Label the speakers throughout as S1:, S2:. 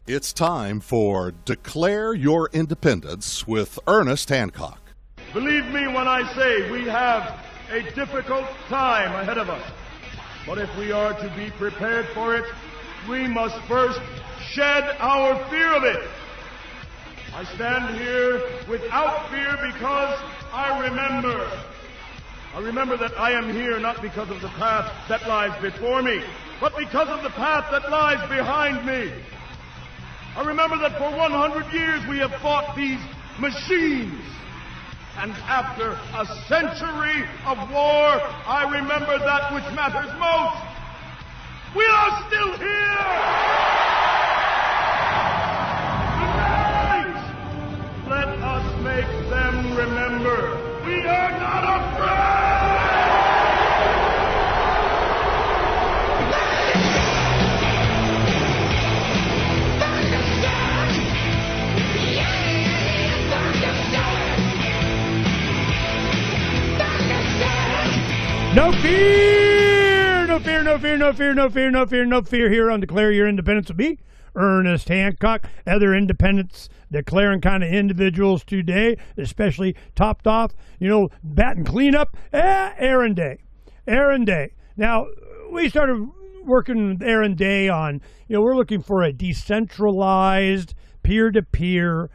S1: It's time for Declare Your Independence with Ernest Hancock.
S2: Believe me when I say we have a difficult time ahead of us. But if we are to be prepared for it, we must first shed our fear of it. I stand here without fear because I remember that I am here not because of the path that lies before me, but because of the path that lies behind me. I remember that for 100 years we have fought these machines. And after a century of war, I remember that which matters most. We are still here! Tonight, let us make them remember we are not afraid!
S3: No fear! No fear, no fear, no fear, no fear, no fear, no fear here on Declare Your Independence with me, Ernest Hancock. Other independence declaring kind of individuals today, especially topped off, batting cleanup, Aaron Day. Aaron Day. Now, we started working with Aaron Day on, we're looking for a decentralized, peer-to-peer,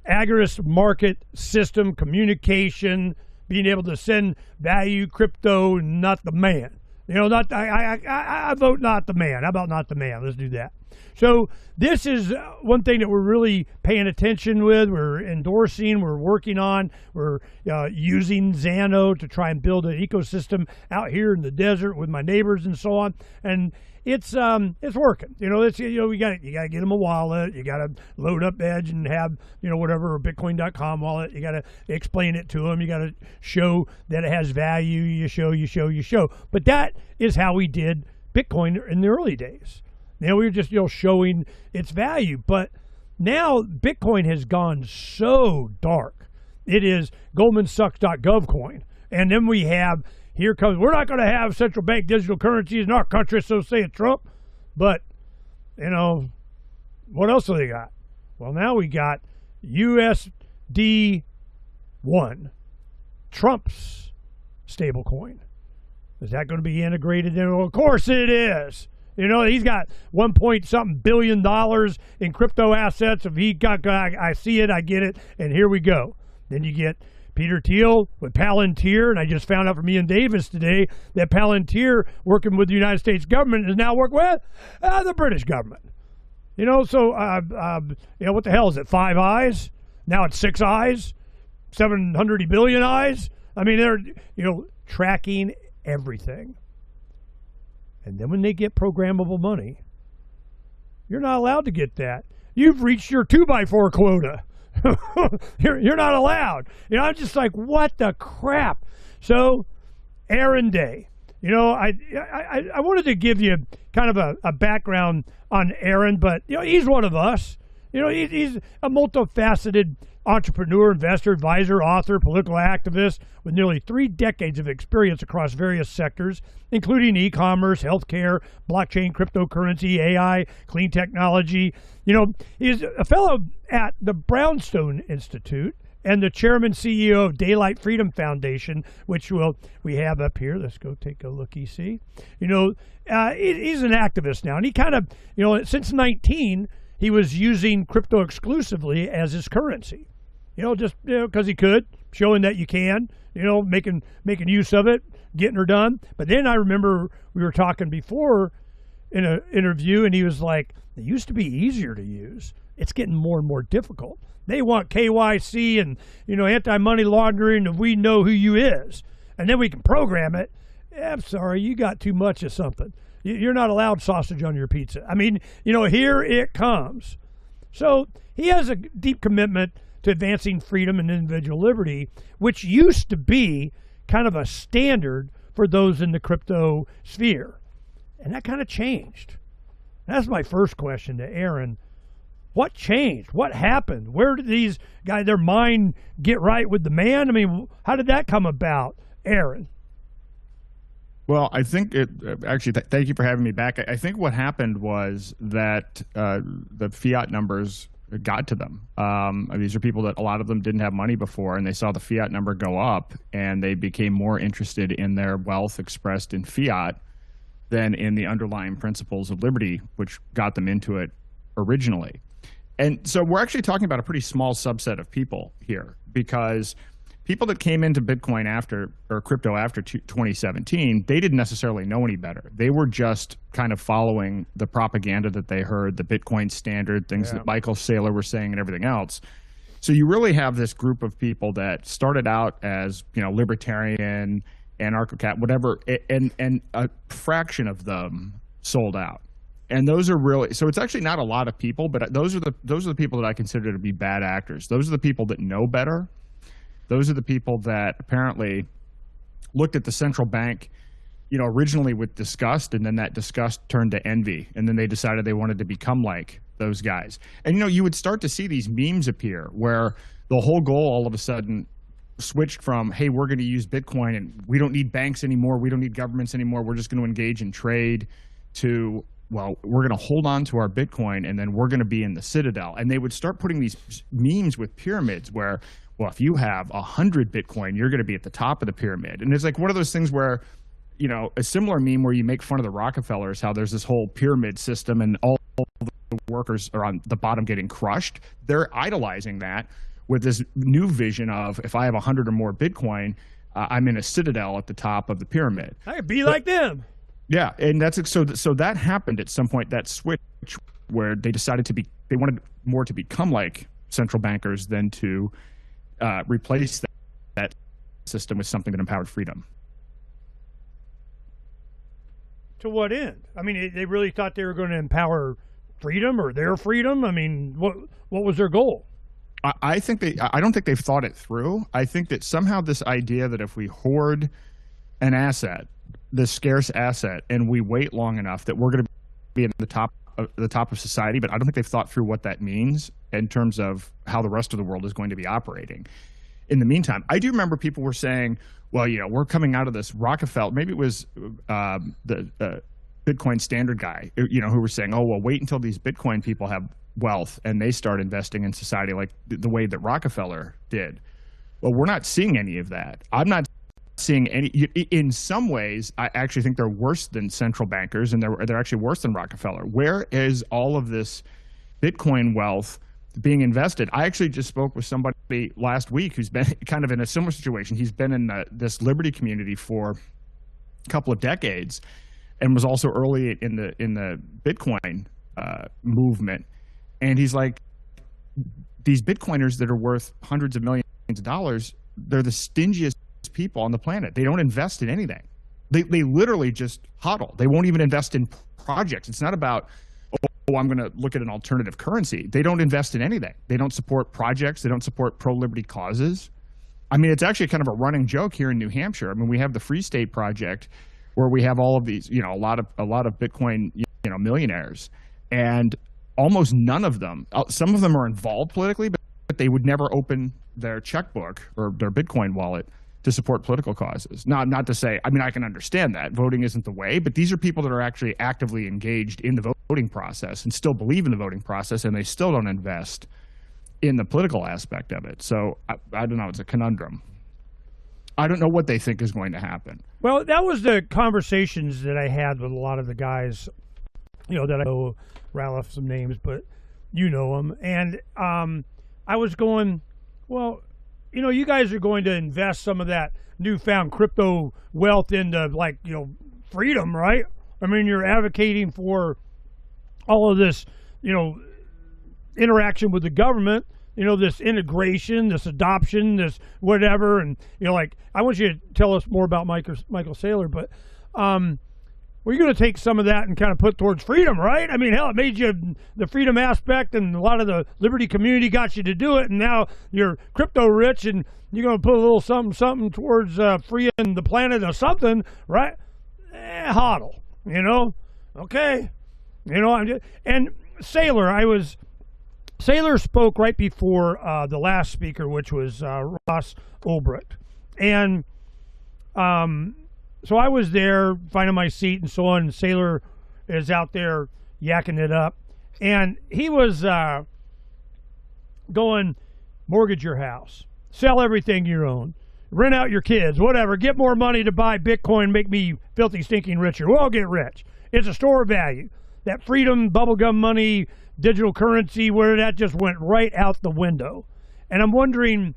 S3: aggregate market system, communication, being able to send value, crypto, not the man. I vote not the man. How about not the man? Let's do that. So this is one thing that we're really paying attention with. We're endorsing. We're working on. We're using ZANO to try and build an ecosystem out here in the desert with my neighbors and so on. And it's working. You got to get them a wallet. You got to load up Edge and have whatever, or Bitcoin.com wallet. You got to explain it to them. You got to show that it has value. You show. But that is how we did Bitcoin in the early days. We were just showing its value. But now Bitcoin has gone so dark. It is GoldmanSucks.gov coin, and then we have. Here comes, we're not going to have central bank digital currencies in our country, so say it, Trump. But, what else do they got? Well, now we got USD1, Trump's stablecoin. Is that going to be integrated in? Well, of course it is. He's got $1.something billion in crypto assets. If he got, I see it, I get it, and here we go. Then you get Peter Thiel with Palantir, and I just found out from Ian Davis today that Palantir, working with the United States government, is now working with the British government. So what the hell is it? 5 eyes? Now it's 6 eyes? 700 billion eyes? I mean, they're tracking everything. And then when they get programmable money, you're not allowed to get that. You've reached your 2x4 quota. You're not allowed. I'm just like, what the crap? So, Aaron Day. I wanted to give you kind of a background on Aaron, but he's one of us. He's a multifaceted entrepreneur, investor, advisor, author, political activist with nearly 3 decades of experience across various sectors, including e-commerce, healthcare, blockchain, cryptocurrency, AI, clean technology. He's a fellow at the Brownstone Institute and the chairman CEO of Daylight Freedom Foundation, which we have up here. Let's go take a looky, see. He's an activist now, and he kind of, since 19, he was using crypto exclusively as his currency. Just because he could, showing that you can, making use of it, getting her done. But then I remember we were talking before in an interview, and he was like, it used to be easier to use. It's getting more and more difficult. They want KYC and, anti-money laundering, and we know who you is. And then we can program it. I'm sorry, you got too much of something. You're not allowed sausage on your pizza. I mean, here it comes. So he has a deep commitment to advancing freedom and individual liberty, which used to be kind of a standard for those in the crypto sphere. And that kind of changed. That's my first question to Aaron. What changed? What happened? Where did these guys, their mind get right with the man? I mean, how did that come about, Aaron?
S4: Well, I think actually, thank you for having me back. I think what happened was that the fiat numbers got to them. These are people that a lot of them didn't have money before, and they saw the fiat number go up, and they became more interested in their wealth expressed in fiat than in the underlying principles of liberty, which got them into it originally. And so we're actually talking about a pretty small subset of people here, because people that came into Bitcoin or crypto after 2017, they didn't necessarily know any better. They were just kind of following the propaganda that they heard, the Bitcoin standard, things that Michael Saylor was saying and everything else. So you really have this group of people that started out as, libertarian, anarcho-cat, whatever, and a fraction of them sold out. And those are really, so it's actually not a lot of people, but those are the people that I consider to be bad actors. Those are the people that know better. Those are the people that apparently looked at the central bank, originally with disgust, and then that disgust turned to envy, and then they decided they wanted to become like those guys. And you would start to see these memes appear where the whole goal all of a sudden switched from, hey, we're going to use Bitcoin and we don't need banks anymore, we don't need governments anymore, we're just going to engage in trade, to, well, we're going to hold on to our Bitcoin and then we're going to be in the citadel. And they would start putting these memes with pyramids where, well, if you have 100 Bitcoin, you're going to be at the top of the pyramid. And it's like one of those things where, a similar meme where you make fun of the Rockefellers, how there's this whole pyramid system and all the workers are on the bottom getting crushed. They're idolizing that with this new vision of, if I have 100 or more Bitcoin, I'm in a citadel at the top of the pyramid.
S3: I could be like them.
S4: Yeah, and that's so that happened at some point, that switch where they decided they wanted more to become like central bankers than to replace that system with something that empowered freedom.
S3: To what end? I mean, they really thought they were going to empower freedom or their freedom? I mean, what was their goal?
S4: I don't think they've thought it through. I think that somehow this idea that if we hoard an asset, this scarce asset, and we wait long enough, that we're going to be at the top of society, but I don't think they've thought through what that means in terms of how the rest of the world is going to be operating. In the meantime, I do remember people were saying, well, we're coming out of this Rockefeller, maybe it was the Bitcoin standard guy, who were saying, oh, well, wait until these Bitcoin people have wealth and they start investing in society like the way that Rockefeller did. Well, we're not seeing any of that. I'm not seeing any. In some ways, I actually think they're worse than central bankers, and they're actually worse than Rockefeller. Where is all of this Bitcoin wealth being invested? I actually just spoke with somebody last week who's been kind of in a similar situation. He's been in this liberty community for a couple of decades, and was also early in the Bitcoin movement. And he's like, these Bitcoiners that are worth hundreds of millions of dollars, they're the stingiest people on the planet. They don't invest in anything. They literally just hodl. They won't even invest in projects. It's not about, oh, I'm going to look at an alternative currency. They don't invest in anything. They don't support projects. They don't support pro-liberty causes. I mean, it's actually kind of a running joke here in New Hampshire. I mean, we have the Free State Project where we have all of these, a lot of Bitcoin, millionaires, and almost none of them, some of them are involved politically, but they would never open their checkbook or their Bitcoin wallet to support political causes. Not to say, I mean, I can understand that voting isn't the way, but these are people that are actually actively engaged in the voting process and still believe in the voting process, and they still don't invest in the political aspect of it. So I don't know, it's a conundrum. I don't know what they think is going to happen.
S3: Well, that was the conversations that I had with a lot of the guys, that I know, rattle off some names, but you know them. And I was going, well, you guys are going to invest some of that newfound crypto wealth into, freedom, right? I mean, you're advocating for all of this, interaction with the government, this integration, this adoption, this whatever. And, I want you to tell us more about Michael Saylor, but we're going to take some of that and kind of put towards freedom, right? I mean, hell, it made you the freedom aspect, and a lot of the liberty community got you to do it, and now you're crypto rich, and you're going to put a little something towards freeing the planet or something, right? Hodl, okay. And Saylor spoke right before the last speaker, which was Ross Ulbricht. And so I was there finding my seat and so on, and Saylor is out there yakking it up. And he was going, mortgage your house, sell everything you own, rent out your kids, whatever, get more money to buy Bitcoin, make me filthy, stinking richer. We'll all get rich. It's a store of value. That freedom, bubblegum money, digital currency, where that just went right out the window. And I'm wondering,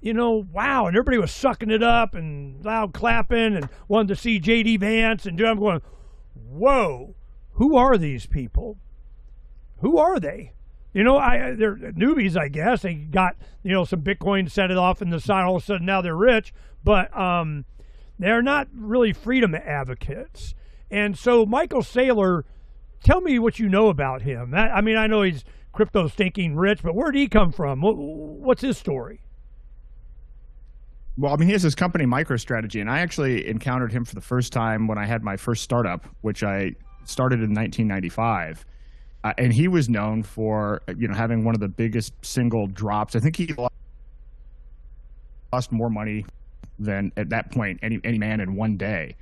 S3: wow, and everybody was sucking it up and loud clapping and wanted to see J.D. Vance. And I'm going, whoa, who are these people? Who are they? They're newbies, I guess. They got, some Bitcoin, set it off in the side. All of a sudden now they're rich, but they're not really freedom advocates. And so Michael Saylor, tell me what you know about him. I know he's crypto stinking rich, but where did he come from? What's his story?
S4: Well, he has his company MicroStrategy, and I actually encountered him for the first time when I had my first startup, which I started in 1995. And he was known for, having one of the biggest single drops. I think he lost more money than, at that point, any man in one day,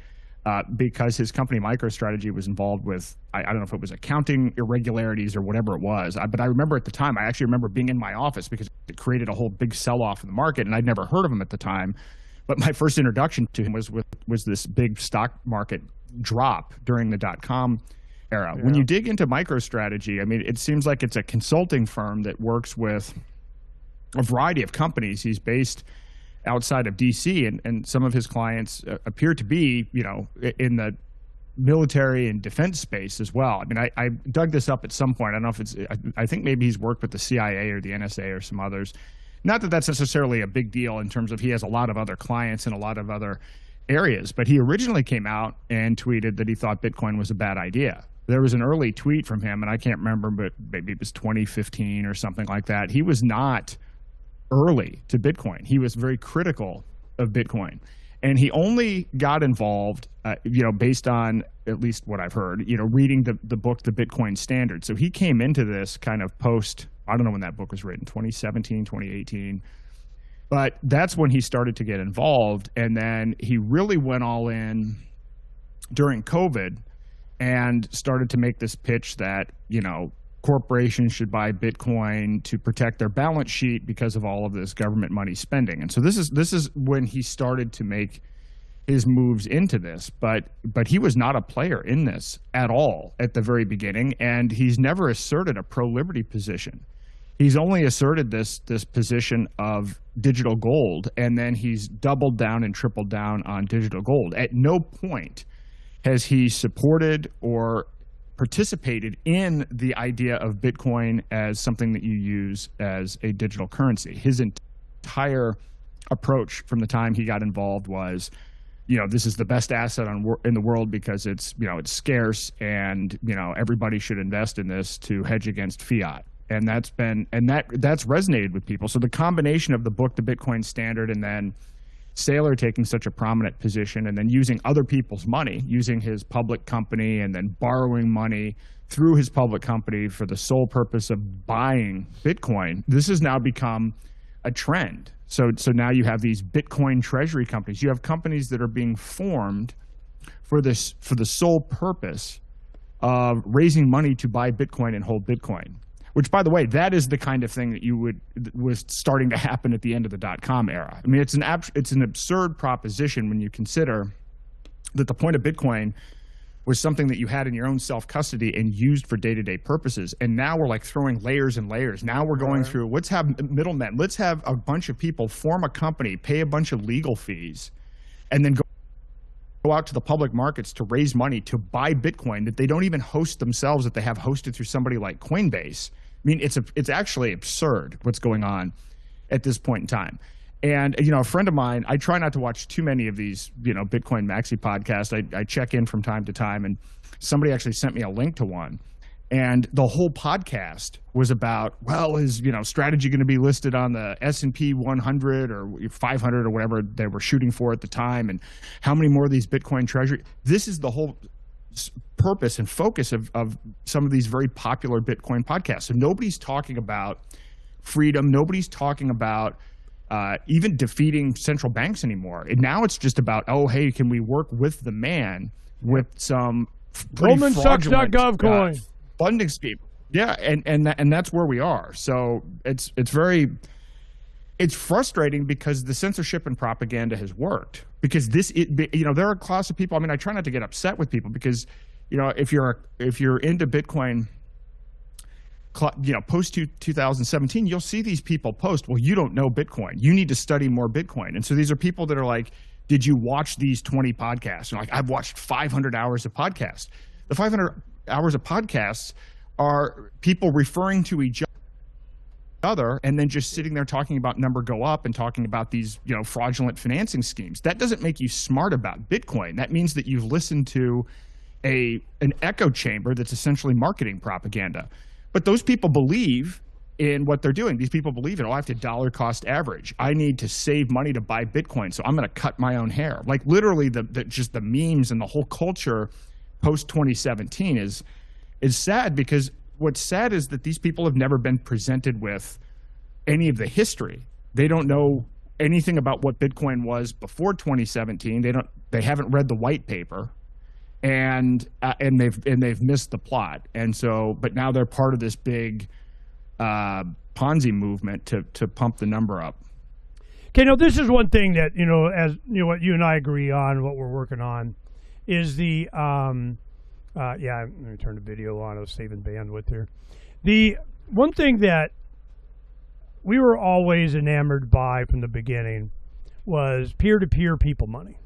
S4: because his company MicroStrategy was involved with, I don't know if it was accounting irregularities or whatever it was. But I remember at the time, I actually remember being in my office because it created a whole big sell-off in the market, and I'd never heard of him at the time. But my first introduction to him was this big stock market drop during the .com era. Yeah. When you dig into MicroStrategy, it seems like it's a consulting firm that works with a variety of companies. He's based outside of DC, and some of his clients appear to be, in the military and defense space as well. I dug this up at some point. I don't know if I think maybe he's worked with the CIA or the NSA or some others. Not that that's necessarily a big deal in terms of he has a lot of other clients in a lot of other areas, but he originally came out and tweeted that he thought Bitcoin was a bad idea. There was an early tweet from him, and I can't remember, but maybe it was 2015 or something like that. He was not early to Bitcoin. He was very critical of Bitcoin. And he only got involved, based on at least what I've heard, reading the book, The Bitcoin Standard. So he came into this kind of post, I don't know when that book was written, 2017, 2018. But that's when he started to get involved. And then he really went all in during COVID and started to make this pitch that, corporations should buy Bitcoin to protect their balance sheet because of all of this government money spending. And so this is when he started to make his moves into this. But he was not a player in this at all at the very beginning, and he's never asserted a pro-liberty position. He's only asserted this position of digital gold, and then he's doubled down and tripled down on digital gold. At no point has he supported or participated in the idea of Bitcoin as something that you use as a digital currency. His entire approach from the time he got involved was, this is the best asset in the world because it's scarce, and everybody should invest in this to hedge against fiat. And that's resonated with people. So the combination of the book, The Bitcoin Standard, and then Saylor taking such a prominent position, and then using other people's money, using his public company and then borrowing money through his public company for the sole purpose of buying Bitcoin, this has now become a trend. So now you have these Bitcoin treasury companies. You have companies that are being formed for the sole purpose of raising money to buy Bitcoin and hold Bitcoin. Which, by the way, that is the kind of thing that was starting to happen at the end of the .com era. It's an absurd proposition when you consider that the point of Bitcoin was something that you had in your own self-custody and used for day-to-day purposes. And now we're like throwing layers and layers. Now we're going through, let's have middlemen. Let's have a bunch of people form a company, pay a bunch of legal fees, and then go out to the public markets to raise money to buy Bitcoin that they don't even host themselves, that they have hosted through somebody like Coinbase. It's actually absurd what's going on at this point in time. And, a friend of mine, I try not to watch too many of these, Bitcoin Maxi podcasts. I check in from time to time, and somebody actually sent me a link to one. And the whole podcast was about, is, strategy going to be listed on the S&P 100 or 500 or whatever they were shooting for at the time, and how many more of these Bitcoin treasury. This is the whole purpose and focus of some of these very popular Bitcoin podcasts. So nobody's talking about freedom. Nobody's talking about even defeating central banks anymore. And now it's just about, oh, hey, can we work with the man with some
S3: GoldmanSachs.gov coin
S4: funding scheme? Yeah, and that's where we are. So it's frustrating because the censorship and propaganda has worked. Because there are a class of people. I mean, I try not to get upset with people because, if you're into Bitcoin, post 2017, you'll see these people post, well, you don't know Bitcoin. You need to study more Bitcoin. And so these are people that are like, did you watch these 20 podcasts? And like, I've watched 500 hours of podcasts. The 500 hours of podcasts are people referring to each other and then just sitting there talking about number go up and talking about these, fraudulent financing schemes. That doesn't make you smart about Bitcoin. That means that you've listened to an echo chamber that's essentially marketing propaganda. But those people believe in what they're doing. These people believe in, I have to dollar cost average. I need to save money to buy Bitcoin, so I'm going to cut my own hair. Like literally just the memes and the whole culture post 2017 is sad, because what's sad is that these people have never been presented with any of the history. They don't know anything about what Bitcoin was before 2017. They haven't read the white paper, and they've missed the plot. And so, but now they're part of this big Ponzi movement to pump the number up.
S3: Okay, now this is one thing that as what you and I agree on, what we're working on, is the let me turn the video on. I was saving bandwidth here. The one thing that we were always enamored by from the beginning was peer-to-peer people money.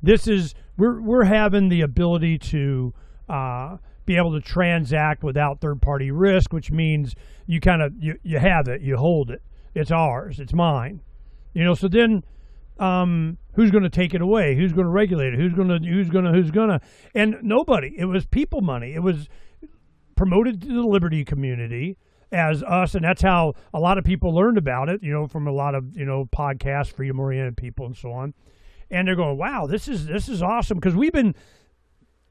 S3: This is we're having the ability to be able to transact without third-party risk, which means you you have it, you hold it, it's ours, it's mine. So then. Who's going to take it away? Who's going to regulate it? Who's going to? And nobody. It was people money. It was promoted to the Liberty community as us, and that's how a lot of people learned about it. From a lot of podcasts, freedom-oriented people, and so on. And they're going, "Wow, this is awesome," because we've been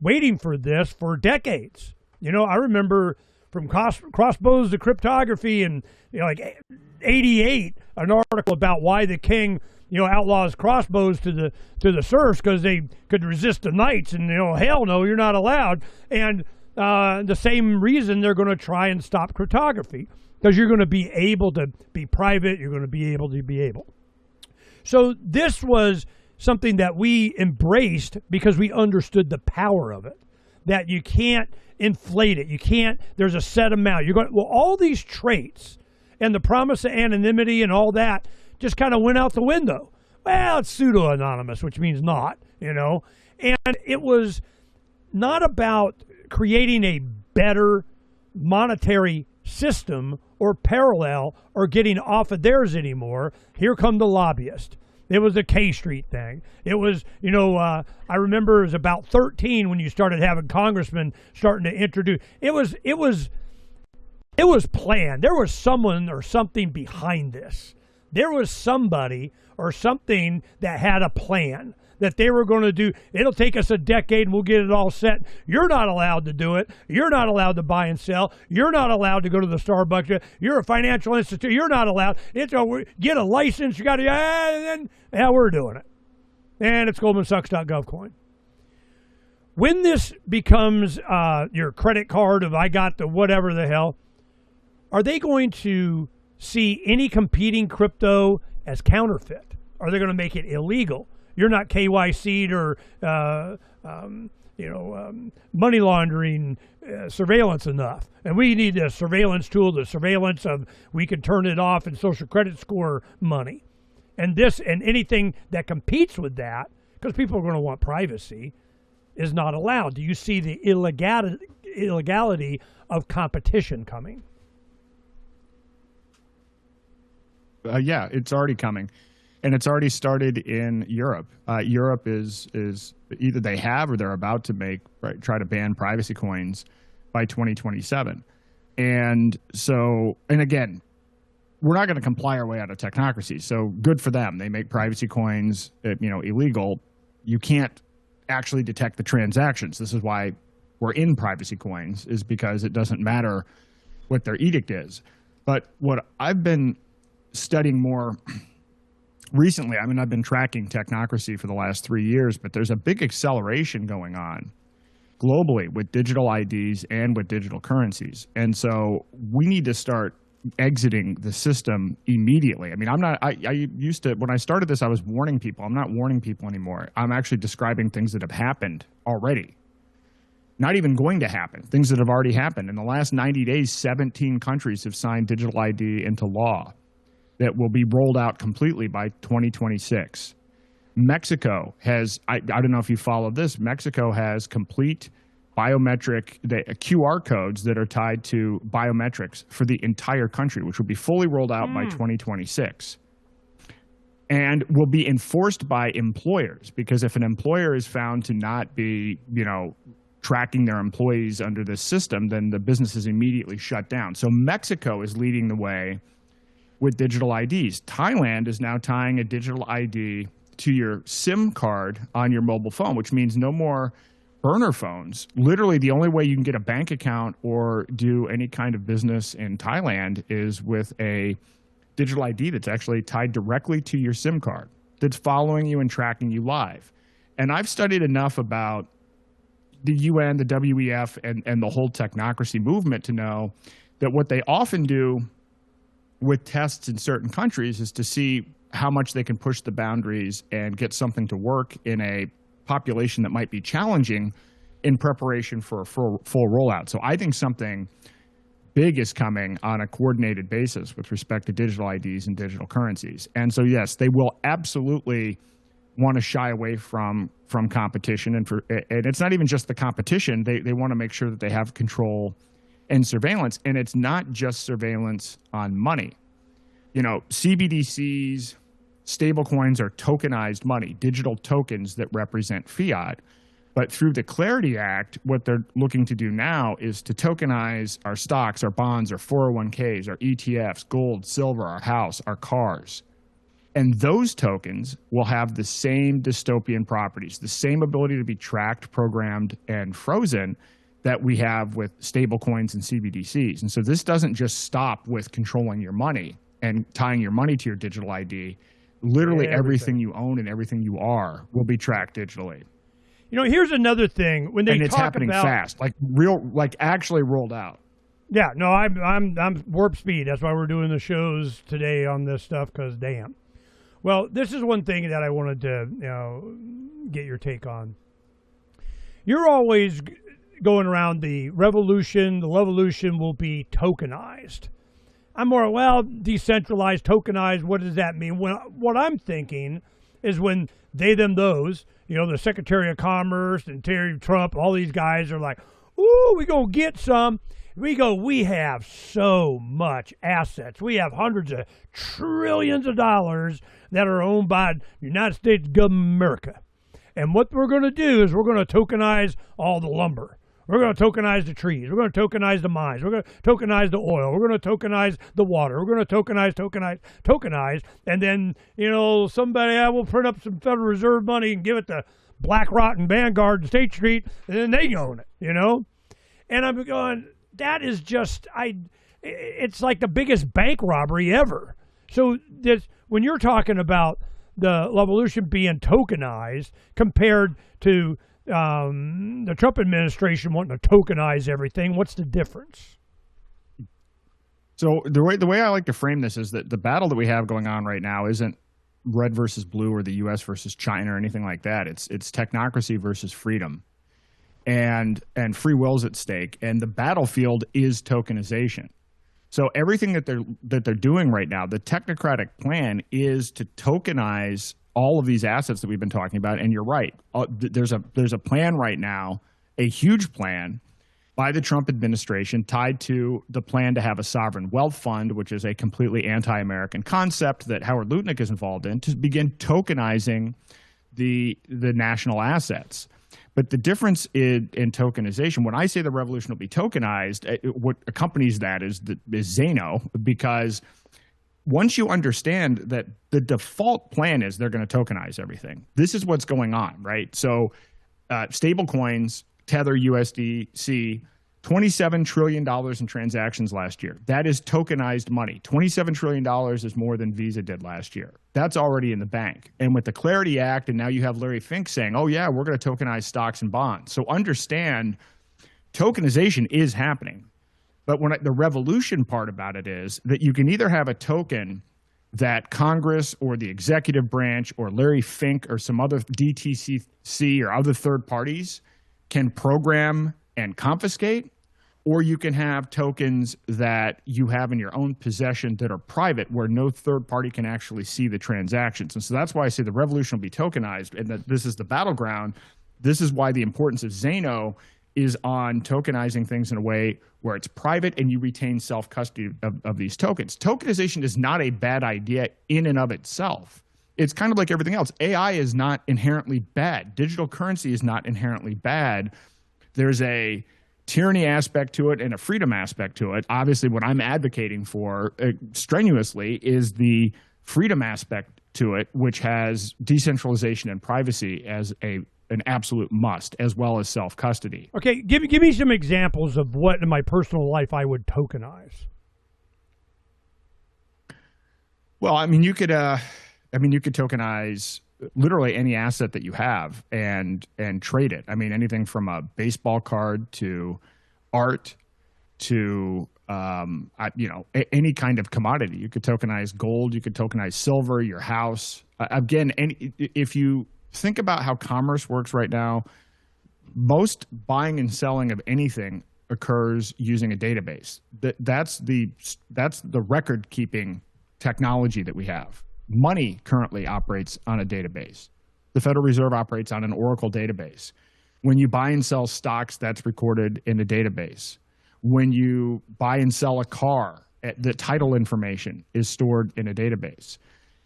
S3: waiting for this for decades. I remember from crossbows to cryptography, and like '88, an article about why the king. Outlaws crossbows to the serfs because they could resist the knights, and hell no, you're not allowed. And the same reason they're going to try and stop cryptography, because you're going to be able to be private, you're going to be able. So this was something that we embraced because we understood the power of it, that you can't inflate it, there's a set amount. All these traits and the promise of anonymity and all that just kind of went out the window. Well, it's pseudo-anonymous, which means not, And it was not about creating a better monetary system or parallel or getting off of theirs anymore. Here come the lobbyists. It was a K Street thing. It was, I remember it was about 13 when you started having congressmen starting to introduce. It was planned. There was someone or something behind this. There was somebody or something that had a plan that they were going to do. It'll take us a decade and we'll get it all set. You're not allowed to do it. You're not allowed to buy and sell. You're not allowed to go to the Starbucks. You're a financial institute. You're not allowed. Get a license. You got to, and then, we're doing it. And it's GoldmanSachs.gov coin. When this becomes your credit card of I got the whatever the hell, are they going to see any competing crypto as counterfeit? Are they going to make it illegal? You're not KYC'd or money laundering surveillance enough, and we need a surveillance tool. The surveillance of we can turn it off and social credit score money, and anything that competes with that, because people are going to want privacy, is not allowed. Do you see the illegality of competition coming?
S4: Yeah, it's already coming, and it's already started in Europe. Europe is either they have or they're about to try to ban privacy coins by 2027. And so, and again, we're not going to comply our way out of technocracy. So good for them. They make privacy coins, illegal. You can't actually detect the transactions. This is why we're in privacy coins, is because it doesn't matter what their edict is. But what I've been studying more recently. I mean, I've been tracking Technocracy for the last 3 years, but there's a big acceleration going on globally with digital IDs and with digital currencies. And so we need to start exiting the system immediately. I mean, I used to, when I started this, I was warning people. I'm not warning people anymore. I'm actually describing things that have happened already. Not even going to happen, things that have already happened. In the last 90 days, 17 countries have signed digital ID into law that will be rolled out completely by 2026. Mexico has, I don't know if you followed this, Mexico has complete biometric QR codes that are tied to biometrics for the entire country, which will be fully rolled out by 2026. And will be enforced by employers, because if an employer is found to not be, tracking their employees under this system, then the business is immediately shut down. So Mexico is leading the way with digital IDs. Thailand is now tying a digital ID to your SIM card on your mobile phone, which means no more burner phones. Literally, the only way you can get a bank account or do any kind of business in Thailand is with a digital ID that's actually tied directly to your SIM card, that's following you and tracking you live. And I've studied enough about the UN, the WEF, and the whole technocracy movement to know that what they often do with tests in certain countries is to see how much they can push the boundaries and get something to work in a population that might be challenging in preparation for a full rollout. So I think something big is coming on a coordinated basis with respect to digital IDs and digital currencies. And so, yes, they will absolutely want to shy away from competition. And it's not even just the competition. They want to make sure that they have control and surveillance. And it's not just surveillance on money. CBDCs, stablecoins are tokenized money, digital tokens that represent fiat. But through the Clarity Act, what they're looking to do now is to tokenize our stocks, our bonds, our 401ks, our ETFs, gold, silver, our house, our cars. And those tokens will have the same dystopian properties, the same ability to be tracked, programmed, and frozen that we have with stablecoins and CBDCs. And so this doesn't just stop with controlling your money and tying your money to your digital ID. Literally everything you own and everything you are will be tracked digitally.
S3: Here's another thing when they
S4: and it's
S3: talk
S4: happening
S3: about,
S4: fast, actually rolled out.
S3: Yeah, no, I'm warp speed. That's why we're doing the shows today on this stuff. Because damn. Well, this is one thing that I wanted to get your take on. You're always going around the revolution. The revolution will be tokenized. I'm more, decentralized, tokenized. What does that mean? What I'm thinking is when they, them, those, the Secretary of Commerce and Terry Trump, all these guys are like, ooh, we gonna get some. We have so much assets. We have hundreds of trillions of dollars that are owned by the United States government of America. And what we're going to do is we're going to tokenize all the lumber. We're going to tokenize the trees. We're going to tokenize the mines. We're going to tokenize the oil. We're going to tokenize the water. We're going to tokenize. And then, somebody, I will print up some Federal Reserve money and give it to BlackRock and Vanguard and State Street, and then they own it, And I'm going, that is just, it's like the biggest bank robbery ever. So when you're talking about the revolution being tokenized compared to the Trump administration wanting to tokenize everything, what's the difference?
S4: So the way I like to frame this is that the battle that we have going on right now isn't red versus blue or the U.S. versus China or anything like that. It's technocracy versus freedom, and free will's at stake. And the battlefield is tokenization. So everything that they're doing right now, the technocratic plan is to tokenize all of these assets that we've been talking about. And you're right. There's a plan right now, a huge plan by the Trump administration tied to the plan to have a sovereign wealth fund, which is a completely anti-American concept that Howard Lutnick is involved in, to begin tokenizing the national assets. But the difference in tokenization, when I say the revolution will be tokenized, what accompanies that is ZANO, because once you understand that the default plan is they're going to tokenize everything, this is what's going on, right? So stable coins, Tether, USDC, $27 trillion in transactions last year. That is tokenized money. $27 trillion is more than Visa did last year. That's already in the bank. And with the Clarity Act, and now you have Larry Fink saying, oh, yeah, we're going to tokenize stocks and bonds. So understand, tokenization is happening. But the revolution part about it is that you can either have a token that Congress or the executive branch or Larry Fink or some other DTCC or other third parties can program and confiscate, or you can have tokens that you have in your own possession that are private, where no third party can actually see the transactions. And so that's why I say the revolution will be tokenized, and that this is the battleground. This is why the importance of ZANO is on tokenizing things in a way where it's private and you retain self-custody of these tokens. Tokenization is not a bad idea in and of itself. It's kind of like everything else. AI is not inherently bad. Digital currency is not inherently bad. There's a tyranny aspect to it and a freedom aspect to it. Obviously, what I'm advocating for strenuously is the freedom aspect to it, which has decentralization and privacy as an absolute must, as well as self-custody.
S3: Okay, give me some examples of what in my personal life I would tokenize.
S4: Well, I mean, you could tokenize literally any asset that you have and trade it. I mean, anything from a baseball card to art to any kind of commodity. You could tokenize gold, you could tokenize silver, your house. Again, if you think about how commerce works right now, most buying and selling of anything occurs using a database. That's the record keeping technology that we have. Money currently operates on a database. The Federal Reserve operates on an Oracle database. When you buy and sell stocks, that's recorded in a database. When you buy and sell a car, the title information is stored in a database.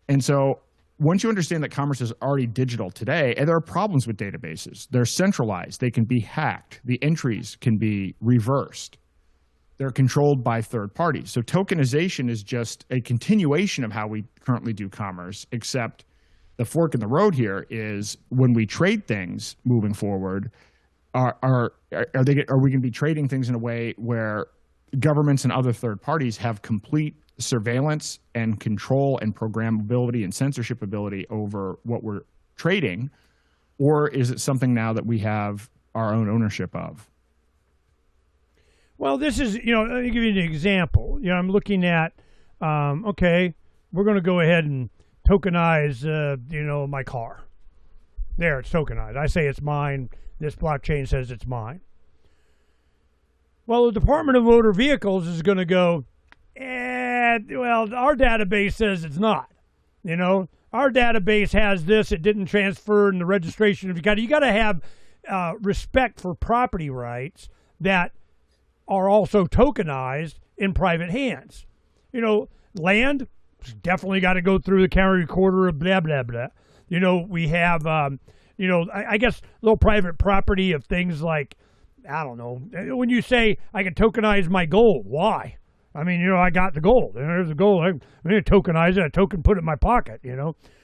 S4: And so once you understand that commerce is already digital today, and there are problems with databases. They're centralized. They can be hacked. The entries can be reversed. They're controlled by third parties. So tokenization is just a continuation of how we currently do commerce, except the fork in the road here is when we trade things moving forward, are we going to be trading things in a way where governments and other third parties have complete surveillance and control and programmability and censorship ability over what we're trading, or is it something now that we have our own ownership of?
S3: Well, this is, let me give you an example. I'm looking at, okay, we're going to go ahead and tokenize, my car. There, it's tokenized. I say it's mine. This blockchain says it's mine. Well, the Department of Motor Vehicles is going to go, our database says it's not. Our database has this. It didn't transfer in the registration. You got to have respect for property rights that are also tokenized in private hands. Land definitely got to go through the county recorder of blah, blah, blah. We have, I guess little private property of things like, I don't know. When you say I can tokenize my gold, why? I mean, I got the gold. There's the gold. I'm going to tokenize it. A token, put it in my pocket,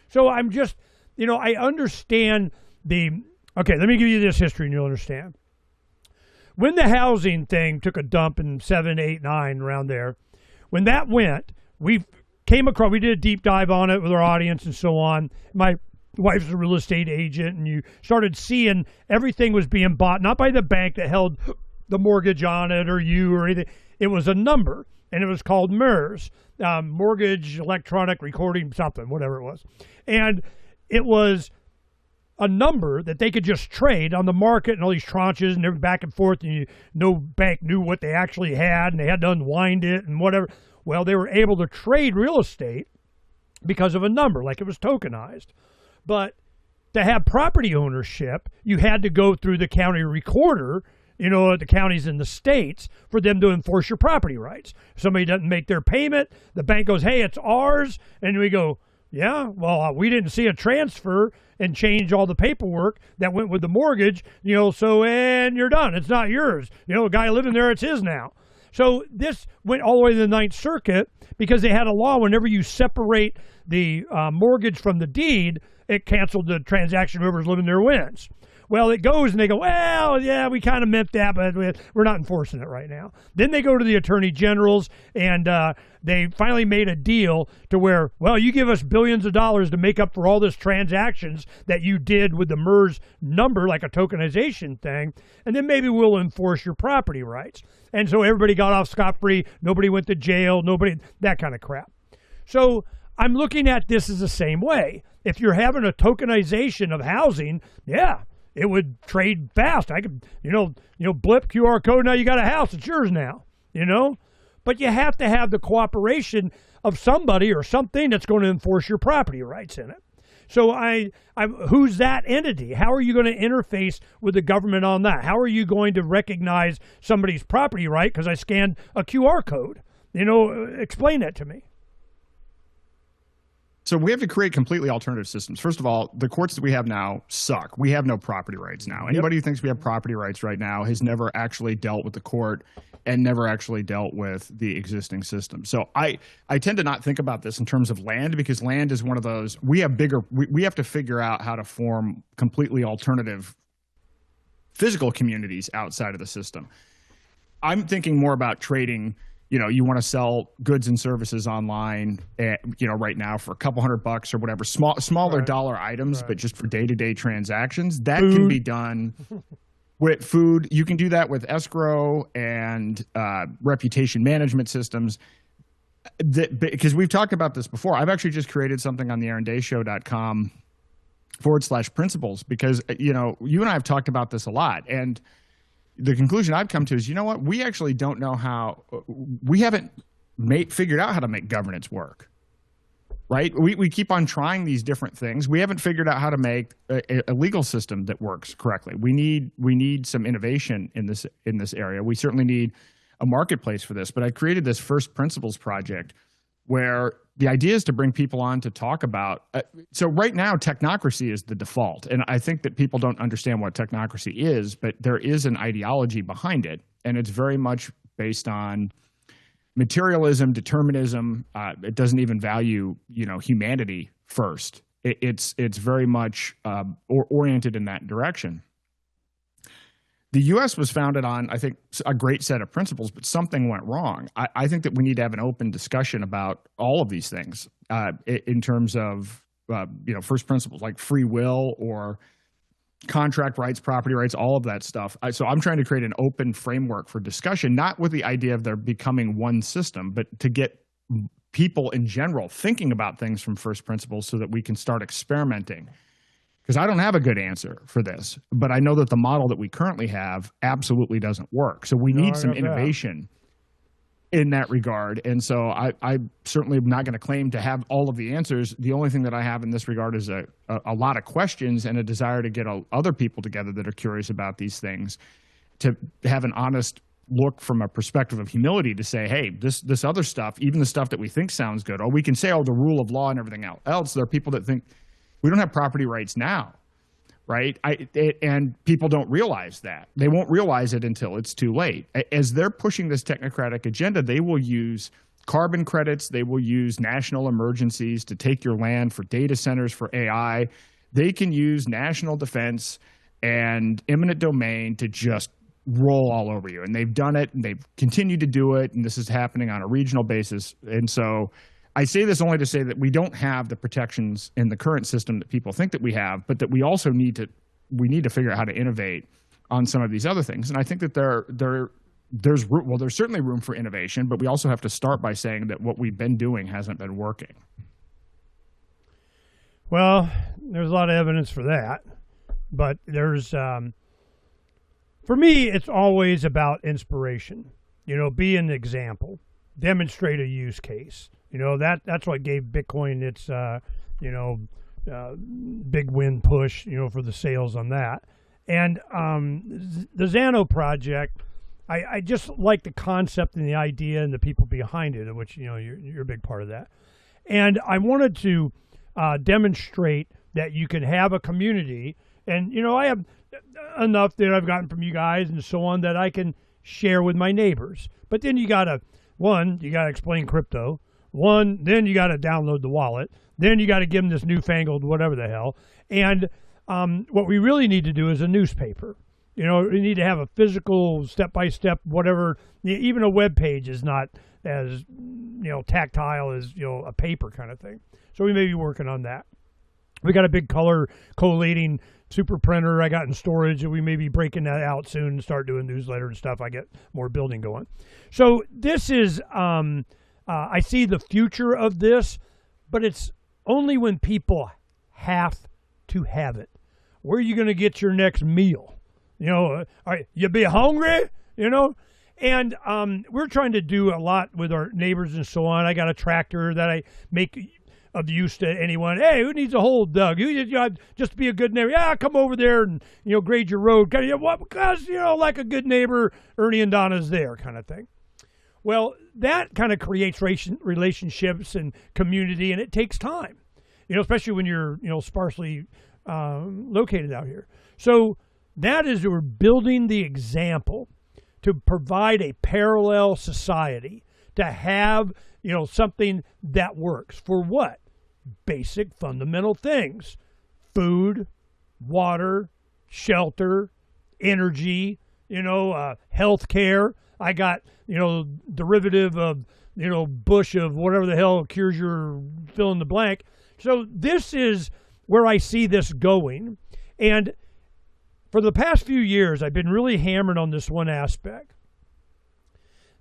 S3: So I'm just, I understand okay, let me give you this history and you'll understand. When the housing thing took a dump in 7, 8, 9, around there, when that went, we did a deep dive on it with our audience and so on. My wife's a real estate agent, and you started seeing everything was being bought, not by the bank that held the mortgage on it or you or anything. It was a number, and it was called MERS, Mortgage Electronic Recording something, whatever it was. And it was a number that they could just trade on the market and all these tranches and every back and forth, and no bank knew what they actually had, and they had to unwind it and whatever. Well, they were able to trade real estate because of a number, like it was tokenized. But to have property ownership, you had to go through the county recorder, the counties in the states, for them to enforce your property rights. If somebody doesn't make their payment, the bank goes, hey, it's ours. And we go, yeah, well, we didn't see a transfer and change all the paperwork that went with the mortgage, and you're done. It's not yours. The guy living there, it's his now. So this went all the way to the Ninth Circuit because they had a law whenever you separate the mortgage from the deed, it canceled the transaction. Whoever's living there wins. Well, it goes and they go, well, yeah, we kind of meant that, but we're not enforcing it right now. Then they go to the attorney generals and they finally made a deal to where, well, you give us billions of dollars to make up for all this transactions that you did with the MERS number, like a tokenization thing, and then maybe we'll enforce your property rights. And so everybody got off scot-free. Nobody went to jail. Nobody, that kind of crap. So I'm looking at this as the same way. If you're having a tokenization of housing, yeah, it would trade fast. I could, blip QR code. Now you got a house. It's yours now, But you have to have the cooperation of somebody or something that's going to enforce your property rights in it. So who's that entity? How are you going to interface with the government on that? How are you going to recognize somebody's property right because I scanned a QR code? Explain that to me.
S4: So we have to create completely alternative systems. First of all, the courts that we have now suck. We have no property rights now. Anybody who thinks we have property rights right now has never actually dealt with the court and never actually dealt with the existing system. So I tend to not think about this in terms of land, because land is one of those, we have to figure out how to form completely alternative physical communities outside of the system. I'm thinking more about trading. You want to sell goods and services online, right now for a couple $100 or whatever, smaller right. dollar items, right. but just for day-to-day transactions. That food. Can be done with food. You can do that with escrow and reputation management systems. Because we've talked about this before. I've actually just created something on the aarondayshow.com/principles because, you and I have talked about this a lot. And the conclusion I've come to is, we actually don't know we haven't figured out how to make governance work, right? We keep on trying these different things. We haven't figured out how to make a legal system that works correctly. We need some innovation in this area. We certainly need a marketplace for this, but I created this First Principles project where the idea is to bring people on to talk about. So right now, technocracy is the default. And I think that people don't understand what technocracy is, but there is an ideology behind it. And it's very much based on materialism, determinism. It doesn't even value, humanity first. It's very much oriented in that direction. The U.S. was founded on, I think, a great set of principles, but something went wrong. I think that we need to have an open discussion about all of these things in terms of, first principles like free will or contract rights, property rights, all of that stuff. So I'm trying to create an open framework for discussion, not with the idea of there becoming one system, but to get people in general thinking about things from first principles so that we can start experimenting. Because I don't have a good answer for this, but I know that the model that we currently have absolutely doesn't work. So we need some innovation in that regard. And so I certainly am not going to claim to have all of the answers. The only thing that I have in this regard is a lot of questions and a desire to get other people together that are curious about these things, to have an honest look from a perspective of humility to say, hey, this other stuff, even the stuff that we think sounds good, we can say, the rule of law and everything else. There are people that think, we don't have property rights now, right? And people don't realize that. They won't realize it until it's too late. As they're pushing this technocratic agenda, they will use carbon credits. They will use national emergencies to take your land for data centers, for AI. They can use national defense and eminent domain to just roll all over you. And they've done it, and they've continued to do it, and this is happening on a regional basis. And so I say this only to say that we don't have the protections in the current system that people think that we have, but that we also need to figure out how to innovate on some of these other things. And I think that there's certainly room for innovation, but we also have to start by saying that what we've been doing hasn't been working.
S3: Well, there's a lot of evidence for that, but there's, for me, it's always about inspiration. Be an example, demonstrate a use case. That's what gave Bitcoin its, big win push, for the sales on that. And the ZANO project, I just like the concept and the idea and the people behind it, which, you're a big part of that. And I wanted to demonstrate that you can have a community. And, I have enough that I've gotten from you guys and so on that I can share with my neighbors. But then you got to explain crypto. Then you got to download the wallet. Then you got to give them this newfangled whatever the hell. And what we really need to do is a newspaper. You know, we need to have a physical, step-by-step, whatever. Even a web page is not as, tactile as, a paper kind of thing. So we may be working on that. We got a big color collating super printer I got in storage, and we may be breaking that out soon and start doing newsletter and stuff. I get more building going. So this is, I see the future of this, but it's only when people have to have it. Where are you going to get your next meal? You be hungry, And we're trying to do a lot with our neighbors and so on. I got a tractor that I make of use to anyone. Hey, who needs a hole dug? Just be a good neighbor. Yeah, come over there and, grade your road. Because, like a good neighbor, Ernie and Donna's there kind of thing. Well, that kind of creates relationships and community, and it takes time, especially when you're, sparsely located out here. So that is, we're building the example to provide a parallel society, to have, something that works for what? Basic fundamental things: food, water, shelter, energy, health care. I got, derivative of, Bush of whatever the hell cures your fill in the blank. So this is where I see this going. And for the past few years, I've been really hammered on this one aspect.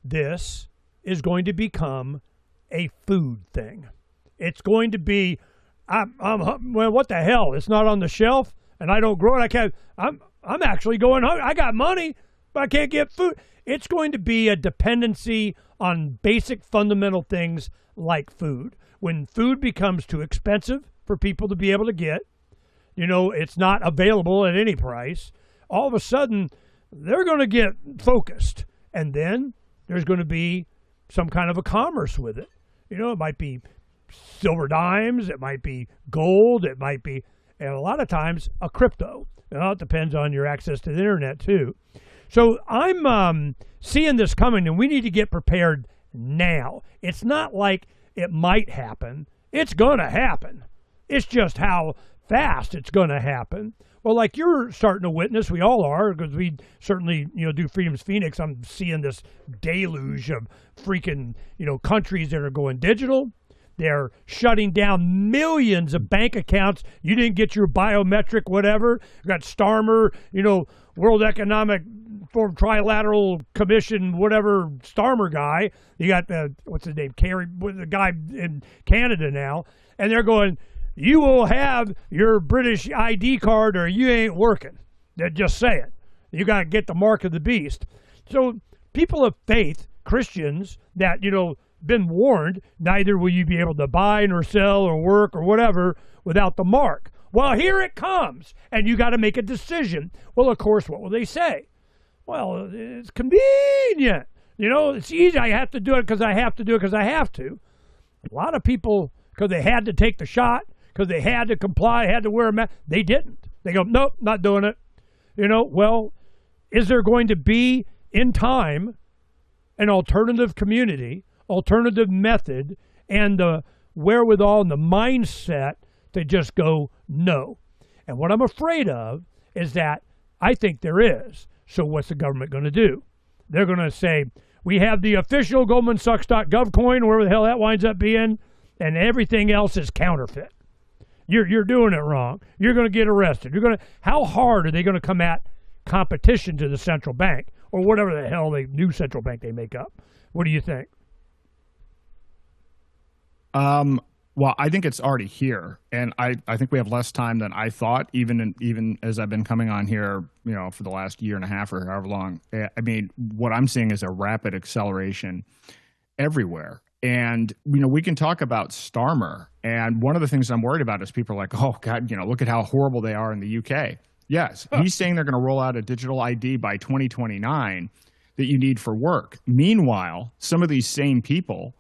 S3: This is going to become a food thing. It's going to be, well, what the hell? It's not on the shelf, and I don't grow it. I can't. I'm actually going hungry. I got money, but I can't get food. It's going to be a dependency on basic fundamental things like food. When food becomes too expensive for people to be able to get, it's not available at any price, all of a sudden they're going to get focused. And then there's going to be some kind of a commerce with it. It might be silver dimes, it might be gold, it might be, and a lot of times, a crypto. It depends on your access to the internet too. So I'm seeing this coming, and we need to get prepared now. It's not like it might happen. It's going to happen. It's just how fast it's going to happen. Well, like you're starting to witness, we all are, because we certainly, do Freedom's Phoenix. I'm seeing this deluge of freaking, countries that are going digital. They're shutting down millions of bank accounts. You didn't get your biometric, whatever. You got Starmer, World Economic Forum, Trilateral Commission, whatever, Starmer guy. You got, what's his name, Kerry, the guy in Canada now. And they're going, you will have your British ID card or you ain't working. They just say it. You got to get the mark of the beast. So people of faith, Christians that, been warned, neither will you be able to buy nor sell or work or whatever without the mark. Well, here it comes, and you got to make a decision. Well, of course, what will they say? Well, it's convenient. It's easy. I have to do it because I have to do it because I have to. A lot of people, because they had to take the shot, because they had to comply, had to wear a mask, they didn't. They go, nope, not doing it. Well, is there going to be, in time, an alternative community, alternative method, and the wherewithal and the mindset to just go no? And what I'm afraid of is that I think there is. So what's the government going to do? They're going to say, we have the official GoldmanSachs.gov coin, wherever the hell that winds up being, and everything else is counterfeit. You're doing it wrong. You're going to get arrested. How hard are they going to come at competition to the central bank, or whatever the hell new central bank they make up? What do you think?
S4: Well, I think it's already here, and I think we have less time than I thought, even as I've been coming on here, for the last year and a half or however long. I mean, what I'm seeing is a rapid acceleration everywhere. And, we can talk about Starmer, and one of the things I'm worried about is people are like, oh, God, look at how horrible they are in the UK. Yes, he's saying they're going to roll out a digital ID by 2029 that you need for work. Meanwhile, some of these same people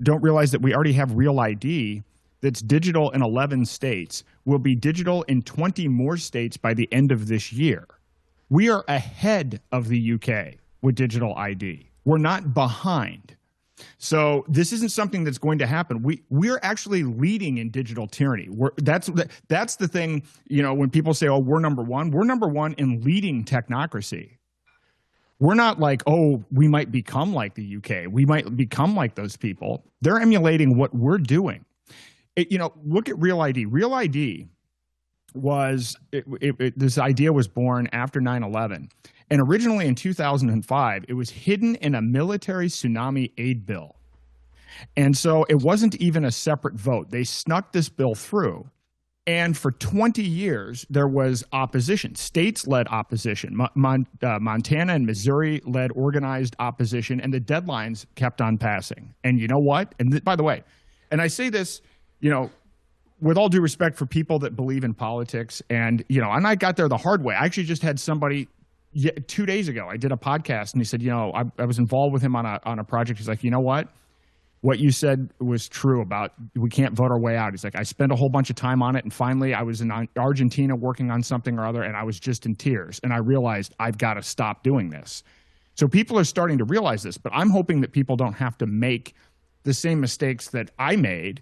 S4: don't realize that we already have Real ID that's digital in 11 states, will be digital in 20 more states by the end of this year. We are ahead of the UK with digital ID. We're not behind. So this isn't something that's going to happen. We're actually leading in digital tyranny. That's the thing, when people say, oh, we're number one in leading technocracy. We're not like, oh, we might become like the UK. We might become like those people. They're emulating what we're doing. Look at Real ID. Real ID was, this idea was born after 9/11. And originally in 2005, it was hidden in a military tsunami aid bill. And so it wasn't even a separate vote. They snuck this bill through. And for 20 years, there was opposition. States led opposition. Montana and Missouri led organized opposition, and the deadlines kept on passing. And you know what? And by the way, and I say this, with all due respect for people that believe in politics, and I got there the hard way. I actually just had somebody 2 days ago. I did a podcast, and he said, I was involved with him on a project. He's like, you know what you said was true about we can't vote our way out. He's like, I spent a whole bunch of time on it, and finally I was in Argentina working on something or other, and I was just in tears, and I realized I've got to stop doing this. So people are starting to realize this, but I'm hoping that people don't have to make the same mistakes that I made,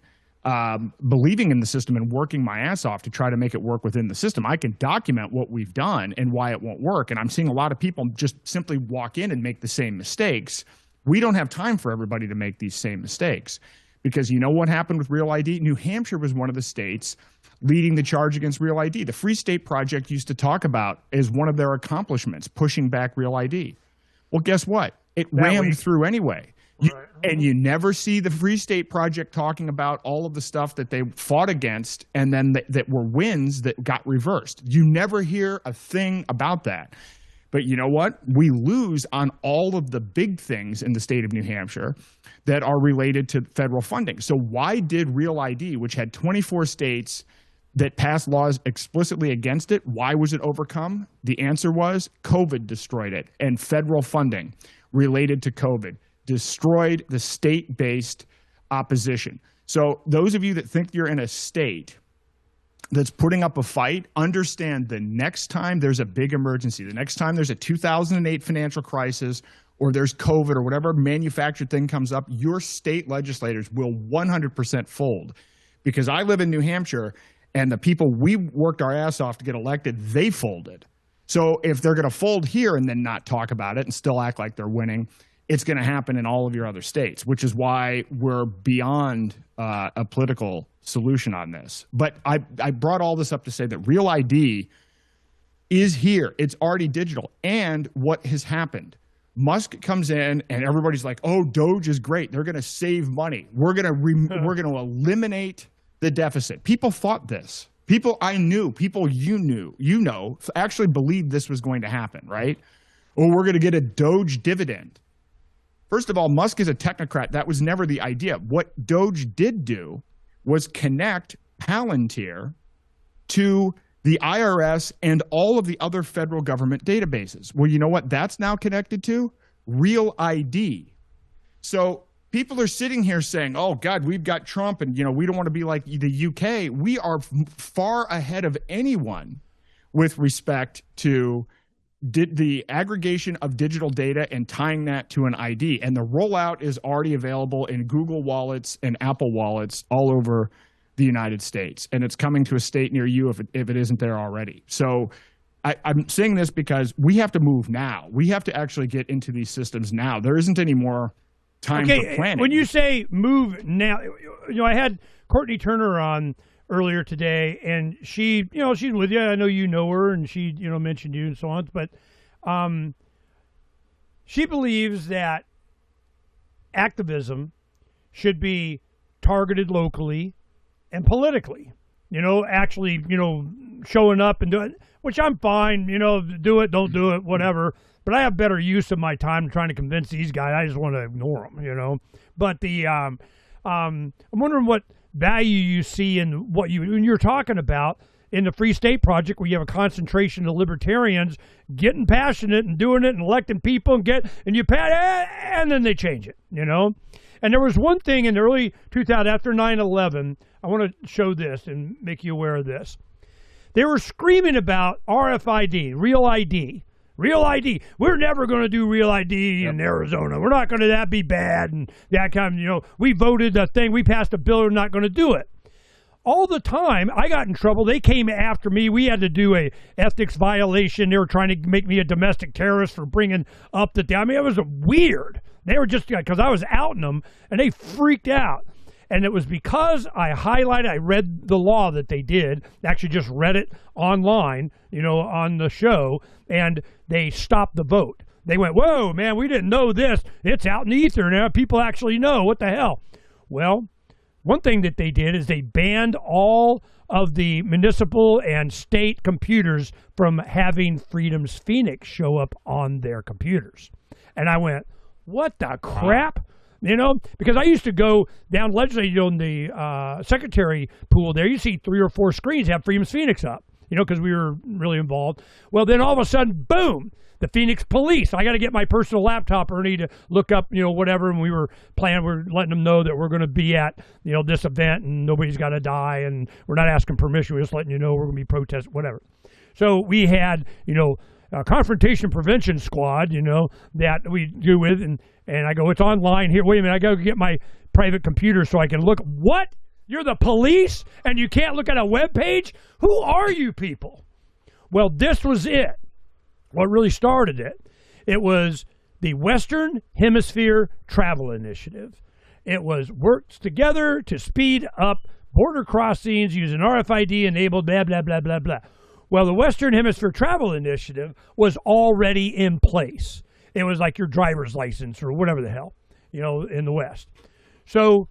S4: believing in the system and working my ass off to try to make it work within the system. I can document what we've done and why it won't work, and I'm seeing a lot of people just simply walk in and make the same mistakes. We don't have time for everybody to make these same mistakes, because you know what happened with Real ID? New Hampshire was one of the states leading the charge against Real ID. The Free State Project used to talk about as one of their accomplishments, pushing back Real ID. Well, guess what? It rammed through anyway. And you never see the Free State Project talking about all of the stuff that they fought against and then that were wins that got reversed. You never hear a thing about that. But you know what? We lose on all of the big things in the state of New Hampshire that are related to federal funding. So why did Real ID, which had 24 states that passed laws explicitly against it, why was it overcome? The answer was COVID destroyed it, and federal funding related to COVID destroyed the state-based opposition. So those of you that think you're in a state that's putting up a fight, understand the next time there's a big emergency, the next time there's a 2008 financial crisis or there's COVID or whatever manufactured thing comes up, your state legislators will 100% fold. Because I live in New Hampshire, and the people we worked our ass off to get elected, they folded. So if they're going to fold here and then not talk about it and still act like they're winning, it's going to happen in all of your other states, which is why we're beyond a political solution on this. But I brought all this up to say that Real ID is here. It's already digital. And what has happened? Musk comes in and everybody's like, oh, Doge is great. They're going to save money. We're going to eliminate the deficit. People thought this. People I knew, people you know, actually believed this was going to happen, right? Oh, we're going to get a Doge dividend. First of all, Musk is a technocrat. That was never the idea. What Doge did do was connect Palantir to the IRS and all of the other federal government databases. Well, you know what that's now connected to? Real ID. So people are sitting here saying, oh, God, we've got Trump and, we don't want to be like the UK. We are far ahead of anyone with respect to the aggregation of digital data and tying that to an ID. And the rollout is already available in Google wallets and Apple wallets all over the United States. And it's coming to a state near you if it isn't there already. So I'm saying this because we have to move now. We have to actually get into these systems now. There isn't any more time for planning.
S3: When you say move now, I had Courtney Turner on earlier today, and she, she's with you. I know you know her, and she, mentioned you and so on. But she believes that activism should be targeted locally and politically. Actually, showing up and doing, which I'm fine. Do it, don't do it, whatever. But I have better use of my time trying to convince these guys. I just want to ignore them. But the I'm wondering what value you see in what when you're talking about in the Free State Project, where you have a concentration of libertarians getting passionate and doing it and electing people and then they change it, And there was one thing in the early 2000s after 9/11. I want to show this and make you aware of this. They were screaming about RFID, Real ID. Real ID. We're never going to do real ID in Arizona. We're not going to, that be bad. And that kind of, we voted a thing. We passed a bill. We're not going to do it. All the time, I got in trouble. They came after me. We had to do a ethics violation. They were trying to make me a domestic terrorist for bringing up the, I mean, it was weird. They were just, because I was outing them, and they freaked out. And it was because I read the law that they did, actually just read it online, on the show, and they stopped the vote. They went, whoa, man, we didn't know this. It's out in the ether now. People actually know. What the hell? Well, one thing that they did is they banned all of the municipal and state computers from having Freedom's Phoenix show up on their computers. And I went, what the crap? Because I used to go down legislative in the secretary pool there. You see 3 or 4 screens have Freedom's Phoenix up, because we were really involved. Well, then all of a sudden, boom, the Phoenix police. I got to get my personal laptop, Ernie, to look up, whatever. And we were letting them know that we're going to be at, this event and nobody's got to die. And we're not asking permission. We're just letting you know we're going to be protesting, whatever. So we had, a confrontation prevention squad, that we do with, and I go, it's online here. Wait a minute, I got to get my private computer so I can look. What? You're the police and you can't look at a web page? Who are you people? Well, this was it. What really started it? It was the Western Hemisphere Travel Initiative. It was works together to speed up border crossings using RFID enabled blah, blah, blah, blah, blah. Well, the Western Hemisphere Travel Initiative was already in place. It was like your driver's license or whatever the hell, in the West. So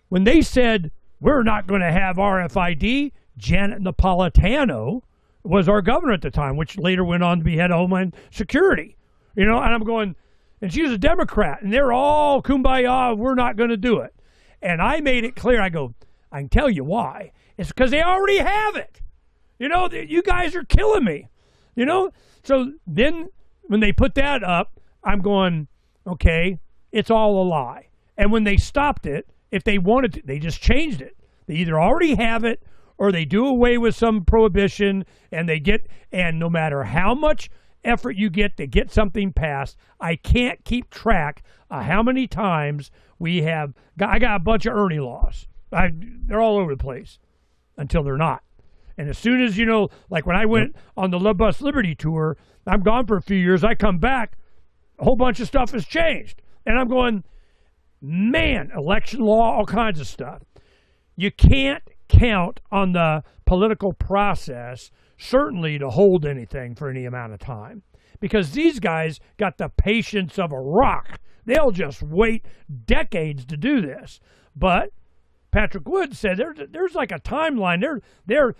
S3: when they said, we're not going to have RFID, Janet Napolitano was our governor at the time, which later went on to be head of Homeland Security. And I'm going, and she was a Democrat, and they're all kumbaya, we're not going to do it. And I made it clear, I go, I can tell you why. It's because they already have it. You guys are killing me. So then when they put that up, I'm going, okay, it's all a lie. And when they stopped it, if they wanted to, they just changed it. They either already have it or they do away with some prohibition and and no matter how much effort you get to get something passed, I can't keep track of how many times I got a bunch of Ernie laws. They're all over the place until they're not. And as soon as, like when I went on the Love Bus Liberty tour, I'm gone for a few years. I come back, a whole bunch of stuff has changed. And I'm going, man, election law, all kinds of stuff. You can't count on the political process, certainly to hold anything for any amount of time. Because these guys got the patience of a rock. They'll just wait decades to do this. But Patrick Wood said there's like a timeline. Their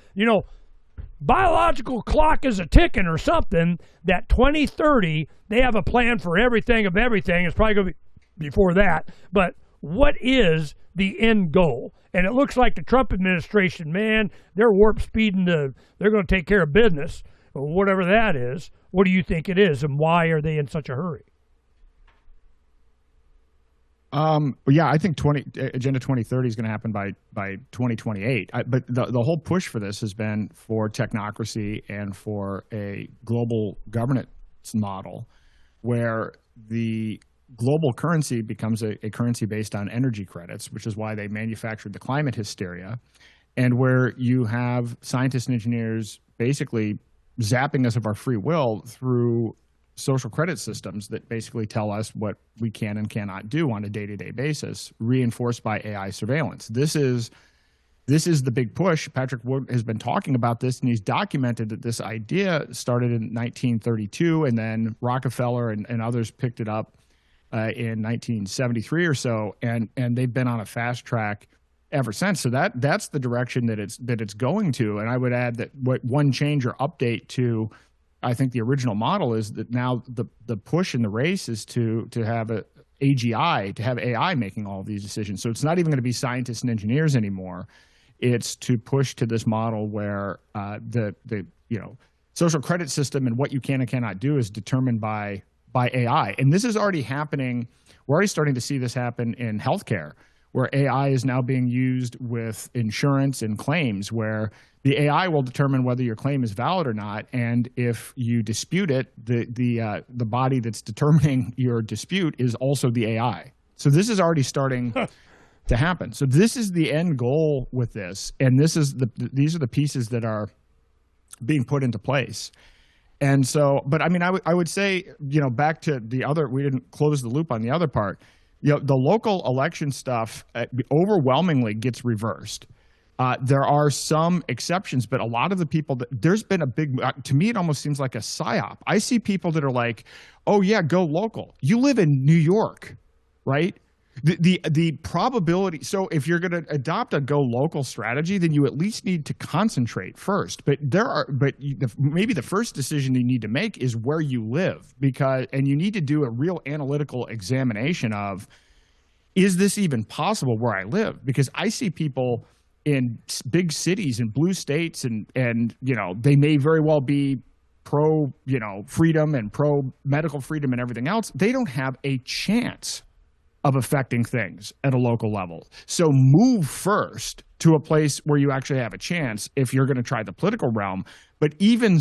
S3: biological clock is a ticking or something. That 2030, they have a plan for everything of everything. It's probably going to be before that. But what is the end goal? And it looks like the Trump administration, man, they're warp speeding they're going to take care of business, or whatever that is. What do you think it is, and why are they in such a hurry?
S4: I think Agenda 2030 is going to happen by 2028. But the whole push for this has been for technocracy and for a global governance model where the global currency becomes a currency based on energy credits, which is why they manufactured the climate hysteria, and where you have scientists and engineers basically zapping us of our free will through social credit systems that basically tell us what we can and cannot do on a day-to-day basis, reinforced by AI surveillance. This is the big push. Patrick Wood has been talking about this, and he's documented that this idea started in 1932, and then Rockefeller and others picked it up in 1973 or so, and they've been on a fast track ever since. So that's the direction that it's going to. And I would add that one change or update to, I think, the original model is that now the push in the race is to have AGI, to have AI making all of these decisions. So it's not even going to be scientists and engineers anymore. It's to push to this model where the social credit system and what you can and cannot do is determined by AI. And this is already happening. We're already starting to see this happen in healthcare, where AI is now being used with insurance and claims, where the AI will determine whether your claim is valid or not, and if you dispute it, the body that's determining your dispute is also the AI. So this is already starting to happen. So this is the end goal with this, and these are the pieces that are being put into place. And so, but I mean, I would say, back to the other, we didn't close the loop on the other part. The local election stuff overwhelmingly gets reversed. There are some exceptions, but a lot of the people there's been a big, to me, it almost seems like a psyop. I see people that are like, oh yeah, go local. You live in New York, right? The probability, so if you're going to adopt a go local strategy, then you at least need to concentrate first. But maybe the first decision you need to make is where you live, and you need to do a real analytical examination of, is this even possible where I live? Because I see people in big cities in blue states, and they may very well be pro freedom and pro medical freedom and everything else. They don't have a chance of affecting things at a local level. So move first to a place where you actually have a chance if you're going to try the political realm. But even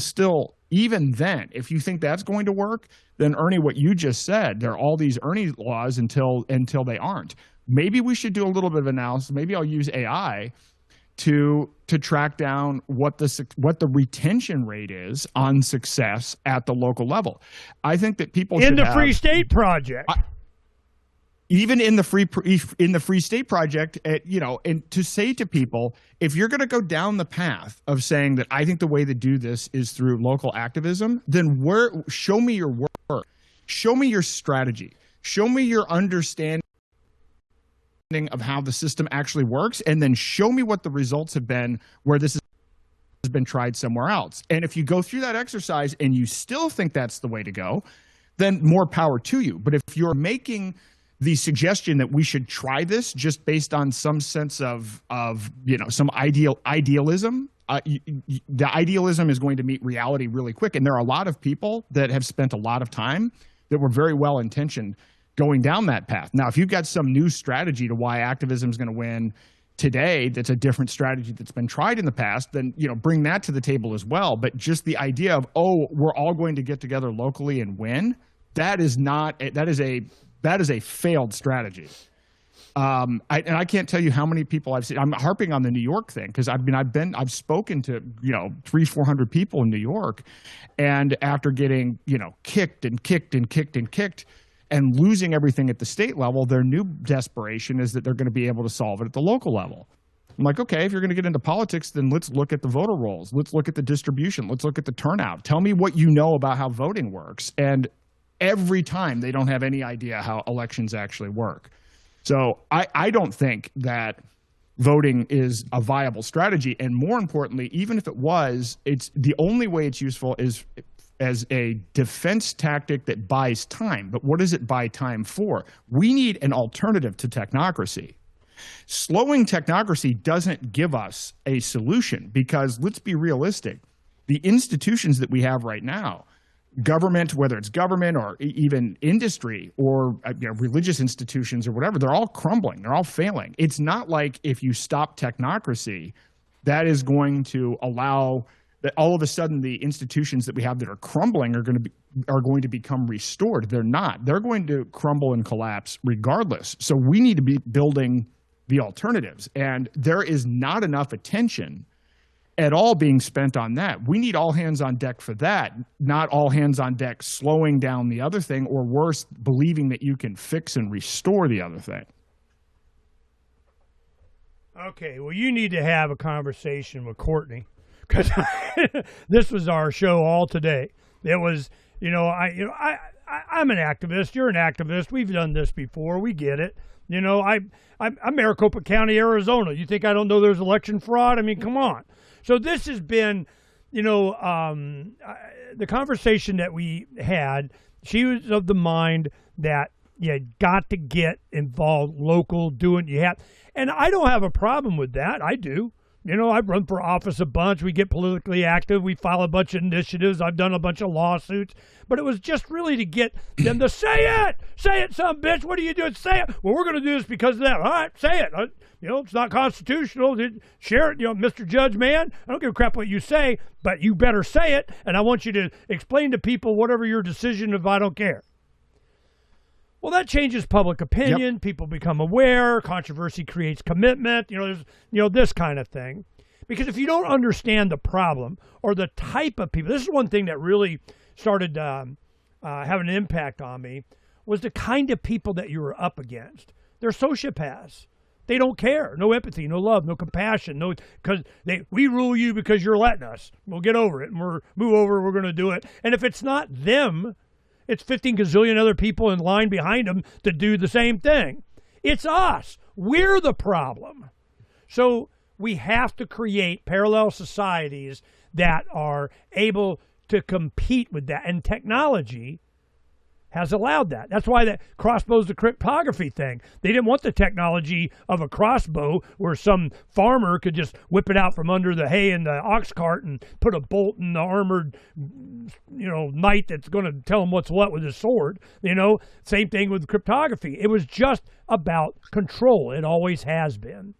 S4: then, if you think that's going to work, then Ernie, what you just said, there are all these Ernie laws until they aren't. Maybe we should do a little bit of analysis. Maybe I'll use AI to track down what the retention rate is on success at the local level. I think that people
S3: in the Free State Project.
S4: Even in the Free State Project, and to say to people, if you're going to go down the path of saying that I think the way to do this is through local activism, then show me your work, show me your strategy, show me your understanding of how the system actually works, and then show me what the results have been where this has been tried somewhere else. And if you go through that exercise and you still think that's the way to go, then more power to you. But if you're making the suggestion that we should try this just based on some sense of some idealism, the idealism is going to meet reality really quick. And there are a lot of people that have spent a lot of time that were very well intentioned going down that path. Now, if you've got some new strategy to why activism is going to win today, that's a different strategy that's been tried in the past, then bring that to the table as well. But just the idea of, we're all going to get together locally and win, that is a failed strategy. I can't tell you how many people I've seen. I'm harping on the New York thing because I've spoken to 300-400 people in New York, and after getting kicked and losing everything at the state level, their new desperation is that they're going to be able to solve it at the local level. I'm like, okay, if you're going to get into politics, then let's look at the voter rolls. Let's look at the distribution. Let's look at the turnout. Tell me what you know about how voting works. And every time they don't have any idea how elections actually work. So I don't think that voting is a viable strategy. And more importantly, even if it was, it's the only way it's useful is as a defense tactic that buys time. But what does it buy time for? We need an alternative to technocracy. Slowing technocracy doesn't give us a solution because, let's be realistic, the institutions that we have right now, government, whether it's government or even industry or religious institutions or whatever, they're all crumbling. They're all failing. It's not like if you stop technocracy, that is going to allow that all of a sudden the institutions that we have that are crumbling are going to become restored. They're not. They're going to crumble and collapse regardless. So we need to be building the alternatives, and there is not enough attention at all being spent on that. We need all hands on deck for that, not all hands on deck slowing down the other thing, or worse, believing that you can fix and restore the other thing.
S3: Okay, well, you need to have a conversation with Courtney, because this was our show all today. It was, I'm an activist. You're an activist. We've done this before. We get it. I'm Maricopa County, Arizona. You think I don't know there's election fraud? I mean, come on. So this has been, the conversation that we had. She was of the mind that you got to get involved local, doing you have, and I don't have a problem with that. I do. You know, I've run for office a bunch. We get politically active. We file a bunch of initiatives. I've done a bunch of lawsuits. But it was just really to get them to say it. Say it, son bitch. What are you doing? Say it. Well, we're going to do this because of that. All right, say it. You know, it's not constitutional. Share it. You know, Mr. Judge, man, I don't give a crap what you say, but you better say it. And I want you to explain to people whatever your decision if I don't care. Well, that changes public opinion. Yep. People become aware. Controversy creates commitment. You know, there's this kind of thing. Because if you don't understand the problem or the type of people, this is one thing that really started having an impact on me, was the kind of people that you were up against. They're sociopaths. They don't care. No empathy, no love, no compassion. No, because we rule you because you're letting us. We'll get over it and move over. We're going to do it. And if it's not them, it's 15 gazillion other people in line behind them to do the same thing. It's us. We're the problem. So we have to create parallel societies that are able to compete with that. And technology has allowed that. That's why that crossbow's the cryptography thing. They didn't want the technology of a crossbow where some farmer could just whip it out from under the hay in the ox cart and put a bolt in the armored, knight that's going to tell him what's what with his sword. Same thing with cryptography. It was just about control. It always has been.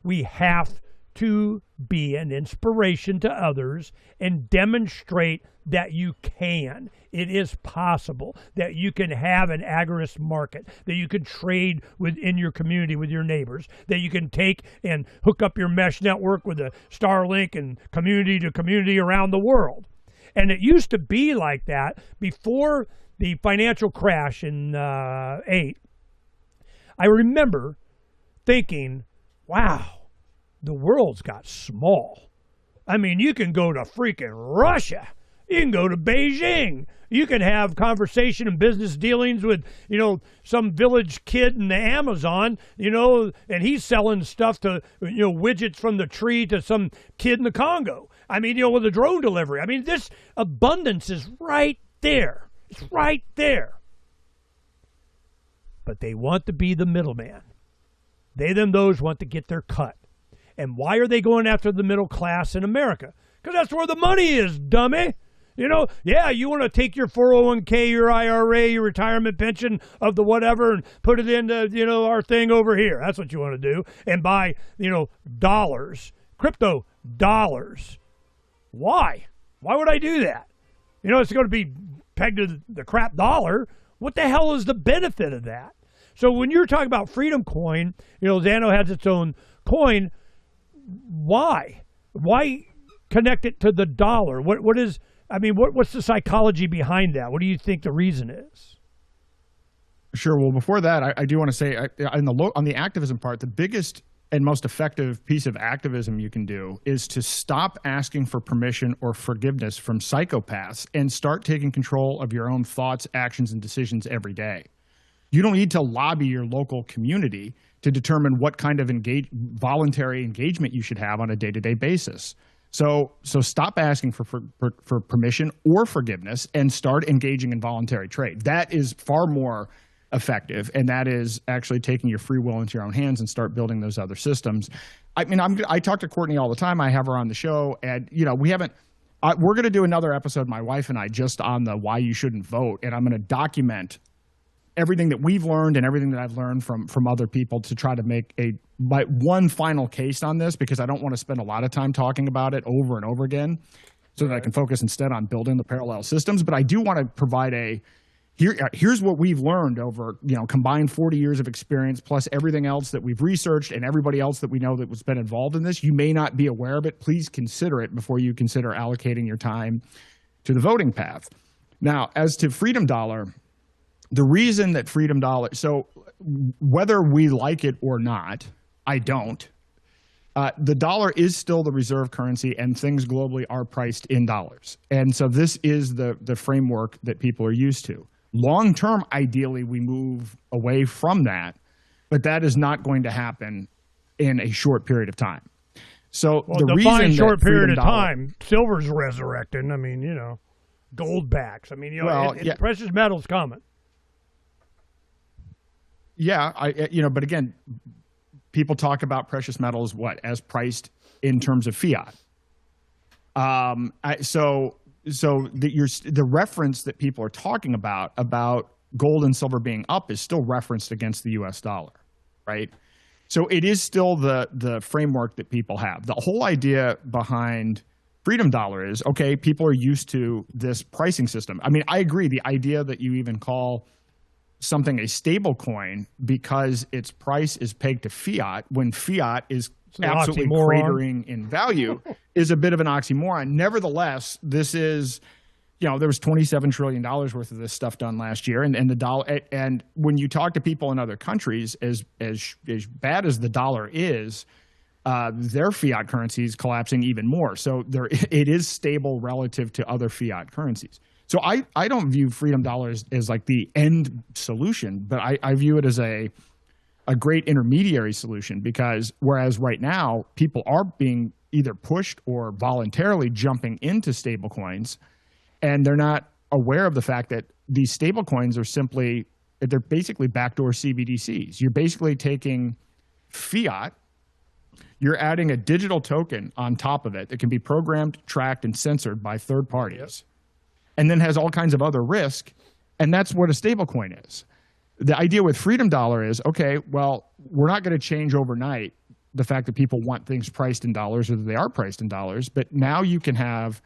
S3: We have to be an inspiration to others and demonstrate that you can. It is possible that you can have an agorist market, that you can trade within your community with your neighbors, that you can take and hook up your mesh network with a Starlink and community to community around the world. And it used to be like that before the financial crash in 2008. I remember thinking, wow, the world's got small. I mean, you can go to freaking Russia. You can go to Beijing. You can have conversation and business dealings with, some village kid in the Amazon, and he's selling stuff to, widgets from the tree to some kid in the Congo. I mean, with a drone delivery. I mean, this abundance is right there. It's right there. But they want to be the middleman. They, them, those want to get their cut. And why are they going after the middle class in America? Because that's where the money is, dummy. You want to take your 401k, your IRA, your retirement pension of the whatever and put it into, our thing over here. That's what you want to do. And buy, dollars, crypto dollars. Why? Why would I do that? It's going to be pegged to the crap dollar. What the hell is the benefit of that? So when you're talking about Freedom Coin, ZANO has its own coin. Why? Why connect it to the dollar? What's the psychology behind that? What do you think the reason is?
S4: Sure. Well, before that, I do want to say on the activism part, the biggest and most effective piece of activism you can do is to stop asking for permission or forgiveness from psychopaths and start taking control of your own thoughts, actions, and decisions every day. You don't need to lobby your local community to determine what kind of voluntary engagement you should have on a day-to-day basis. So stop asking for permission or forgiveness and start engaging in voluntary trade. That is far more effective, and that is actually taking your free will into your own hands and start building those other systems. I mean, I talk to Courtney all the time. I have her on the show, and we're going to do another episode, my wife and I, just on the why you shouldn't vote, and I'm going to document everything that we've learned and everything that I've learned from other people to try to make one final case on this, because I don't want to spend a lot of time talking about it over and over again, so that I can focus instead on building the parallel systems. But I do want to provide here's what we've learned over, combined 40 years of experience, plus everything else that we've researched and everybody else that we know that has been involved in this. You may not be aware of it. Please consider it before you consider allocating your time to the voting path. Now, as to Freedom Dollar, the reason that Freedom Dollar, so whether we like it or not, I don't, the dollar is still the reserve currency, and things globally are priced in dollars. And so this is the framework that people are used to. Long term, ideally, we move away from that, but that is not going to happen in a short period of time. So the reason
S3: short period of time, silver's resurrecting. I mean, gold backs. I mean, precious metals coming.
S4: Yeah, but again, people talk about precious metals as priced in terms of fiat. So the reference that people are talking about gold and silver being up is still referenced against the U.S. dollar, right? So it is still the framework that people have. The whole idea behind Freedom Dollar is, okay, people are used to this pricing system. I mean, I agree. The idea that you even call something a stable coin because its price is pegged to fiat when fiat is absolutely cratering in value is a bit of an oxymoron. Nevertheless, this is, there was $27 trillion worth of this stuff done last year, and the dollar. And when you talk to people in other countries, as bad as the dollar is, their fiat currency is collapsing even more. So it is stable relative to other fiat currencies. So I don't view Freedom Dollar as like the end solution, but I view it as a great intermediary solution, because whereas right now people are being either pushed or voluntarily jumping into stablecoins, and they're not aware of the fact that these stablecoins they're basically backdoor CBDCs. You're basically taking fiat, you're adding a digital token on top of it that can be programmed, tracked, and censored by third parties, and then has all kinds of other risk, and that's what a stablecoin is. The idea with Freedom Dollar is, okay, well, we're not going to change overnight the fact that people want things priced in dollars or that they are priced in dollars, but now you can have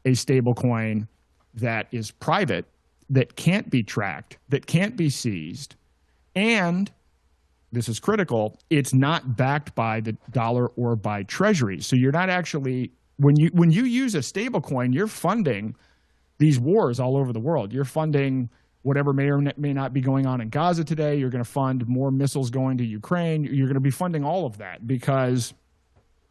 S4: a stable coin that is private, that can't be tracked, that can't be seized, and this is critical, it's not backed by the dollar or by treasuries. So you're not actually, when you use a stable coin, you're funding these wars all over the world. You're funding whatever may or may not be going on in Gaza today. You're going to fund more missiles going to Ukraine. You're going to be funding all of that, because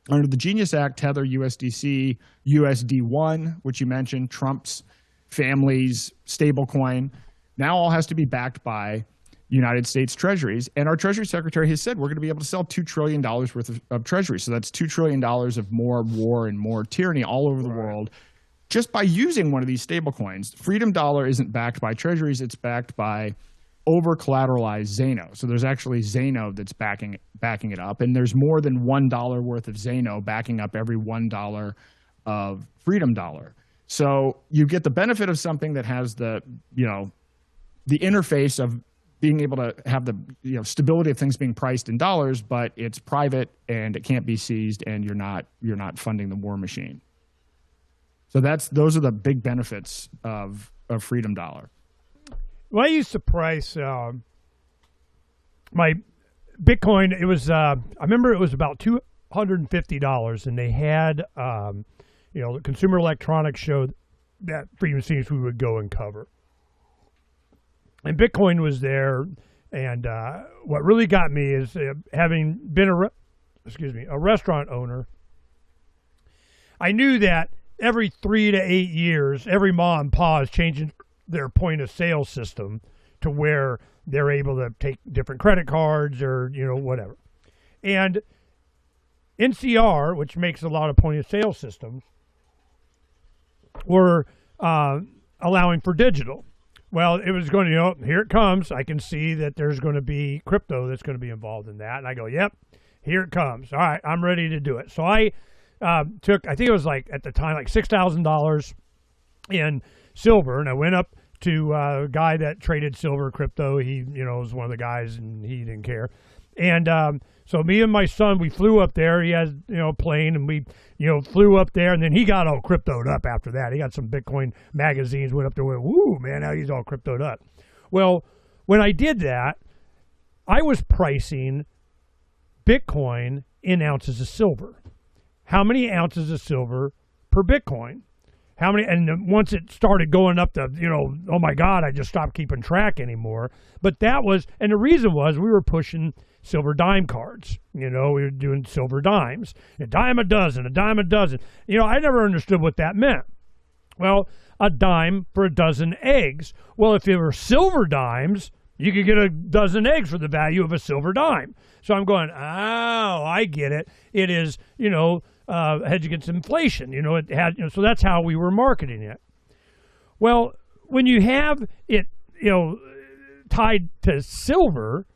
S4: under the Genius Act, Tether, USDC, USD1, which you mentioned, Trump's family's stablecoin, now all has to be backed by United States treasuries. And our Treasury Secretary has said we're going to be able to sell $2 trillion worth of treasuries. So that's $2 trillion of more war and more tyranny all over the world just by using one of these stablecoins. Freedom Dollar isn't backed by treasuries. It's backed by over-collateralized ZANO. So there's actually ZANO that's backing it up, and there's more than $1 worth of ZANO backing up every $1 of Freedom Dollar. So you get the benefit of something that has the interface of being able to have the stability of things being priced in dollars, but it's private and it can't be seized, and you're not funding the war machine. So those are the big benefits of Freedom Dollar.
S3: Well, I used to price my Bitcoin. It was I remember it was about $250, and they had the Consumer Electronics Show that Freedom Seems we would go and cover, and Bitcoin was there. And what really got me is having been a restaurant owner, I knew that every 3 to 8 years, every mom and pa is changing their point of sale system to where they're able to take different credit cards or, whatever. And NCR, which makes a lot of point of sale systems, were allowing for digital. Well, it was going to, here it comes. I can see that there's going to be crypto that's going to be involved in that. And I go, yep, here it comes. All right, I'm ready to do it. So I took, I think it was at the time, $6,000 in silver, and I went up to a guy that traded silver crypto. He, was one of the guys, and he didn't care. And so me and my son, we flew up there. He has, a plane, and we, flew up there, and then he got all cryptoed up after that. He got some Bitcoin magazines, went up there, went, woo, man, now he's all cryptoed up. Well, when I did that, I was pricing Bitcoin in ounces of silver. How many ounces of silver per Bitcoin? How many? And once it started going up to, oh my God, I just stopped keeping track anymore. But that was, and the reason was we were pushing silver dime cards. We were doing silver dimes, a dime a dozen, a dime a dozen. I never understood what that meant. Well, a dime for a dozen eggs. Well, if it were silver dimes, you could get a dozen eggs for the value of a silver dime. So I'm going, oh, I get it. It is, hedge against inflation. It had, so that's how we were marketing it. Well, when you have it, tied to silver,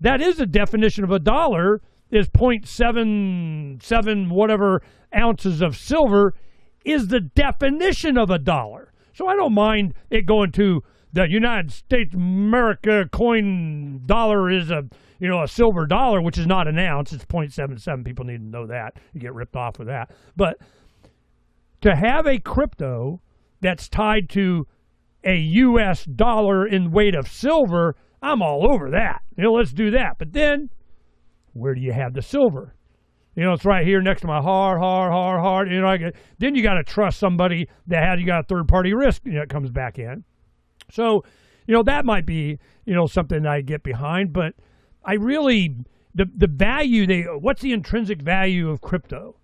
S3: that is the definition of a dollar, is 0.77 whatever ounces of silver is the definition of a dollar. So I don't mind it going to the United States America coin dollar is a silver dollar, which is not an ounce. It's 0.77. People need to know that. You get ripped off with that. But to have a crypto that's tied to a U.S. dollar in weight of silver, I'm all over that. Let's do that. But then, where do you have the silver? It's right here next to my heart. Then you got to trust somebody that you got a third-party risk that comes back in. So, that might be, something I get behind. But I really, the value, what's the intrinsic value of crypto?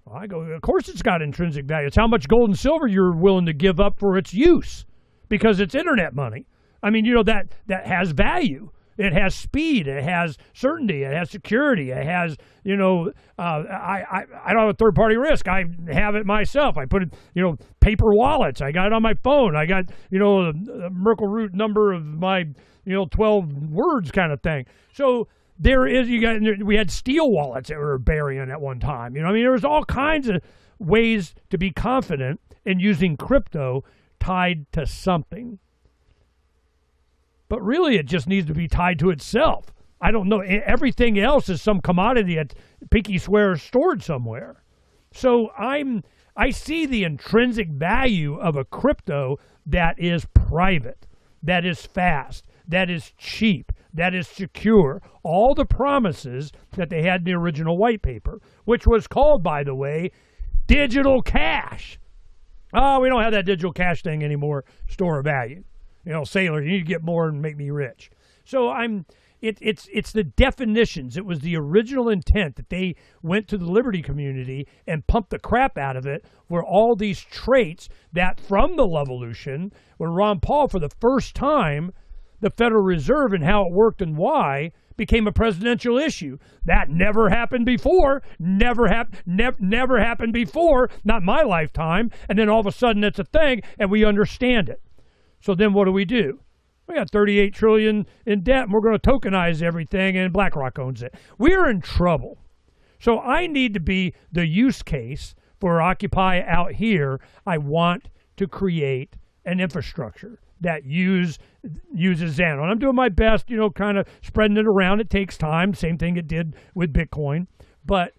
S3: Well, I go, of course it's got intrinsic value. It's how much gold and silver you're willing to give up for its use, because it's internet money. I mean, that has value. It has speed. It has certainty. It has security. It has, I don't have a third-party risk. I have it myself. I put it, paper wallets. I got it on my phone. I got, the Merkle root number of my, 12 words kind of thing. So there is, we had steel wallets that were burying at one time. There was all kinds of ways to be confident in using crypto tied to something. But really, it just needs to be tied to itself. I don't know. Everything else is some commodity that pinky swear stored somewhere. So I see the intrinsic value of a crypto that is private, that is fast, that is cheap, that is secure. All the promises that they had in the original white paper, which was called, by the way, digital cash. Oh, we don't have that digital cash thing anymore, store of value. Sailor, you need to get more and make me rich. So it's the definitions. It was the original intent that they went to the Liberty community and pumped the crap out of it, were all these traits that from the Levolution, when Ron Paul, for the first time, the Federal Reserve and how it worked and why became a presidential issue. That never happened before. Never happened before. Not my lifetime. And then all of a sudden it's a thing and we understand it. So then what do? We got $38 trillion in debt, and we're going to tokenize everything, and BlackRock owns it. We're in trouble. So I need to be the use case for Occupy out here. I want to create an infrastructure that uses ZANO. And I'm doing my best, kind of spreading it around. It takes time, same thing it did with Bitcoin. But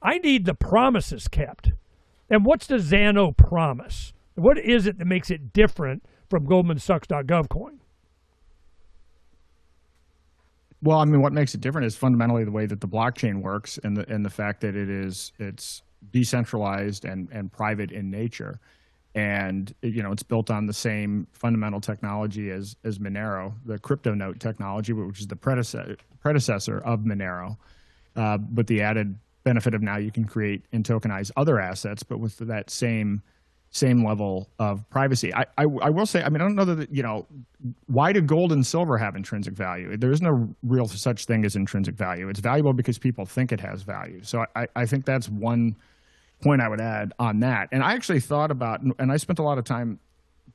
S3: I need the promises kept. And what's the ZANO promise? What is it that makes it different from GoldmanSucks.gov coin?
S4: Well, I mean, what makes it different is fundamentally the way that the blockchain works, and the fact that it's decentralized and private in nature, and it's built on the same fundamental technology as Monero, the crypto note technology, which is the predecessor of Monero, but the added benefit of now you can create and tokenize other assets, but with that same level of privacy. I will say, I mean, I don't know that, why do gold and silver have intrinsic value? There is no real such thing as intrinsic value. It's valuable because people think it has value. So I think that's one point I would add on that. And I actually thought about, and I spent a lot of time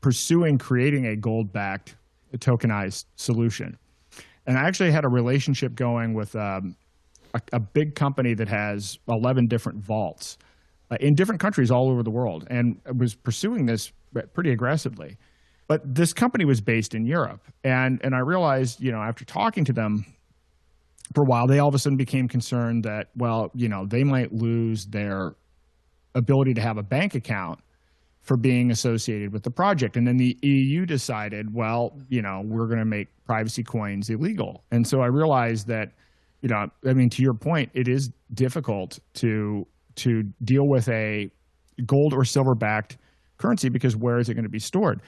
S4: pursuing creating a gold-backed tokenized solution. And I actually had a relationship going with a big company that has 11 different vaults in different countries all over the world, and was pursuing this pretty aggressively. But this company was based in Europe, and I realized, after talking to them for a while, they all of a sudden became concerned that, they might lose their ability to have a bank account for being associated with the project. And then the EU decided, we're going to make privacy coins illegal. And so I realized that, to your point, it is difficult to deal with a gold or silver-backed currency, because where is it going to be stored?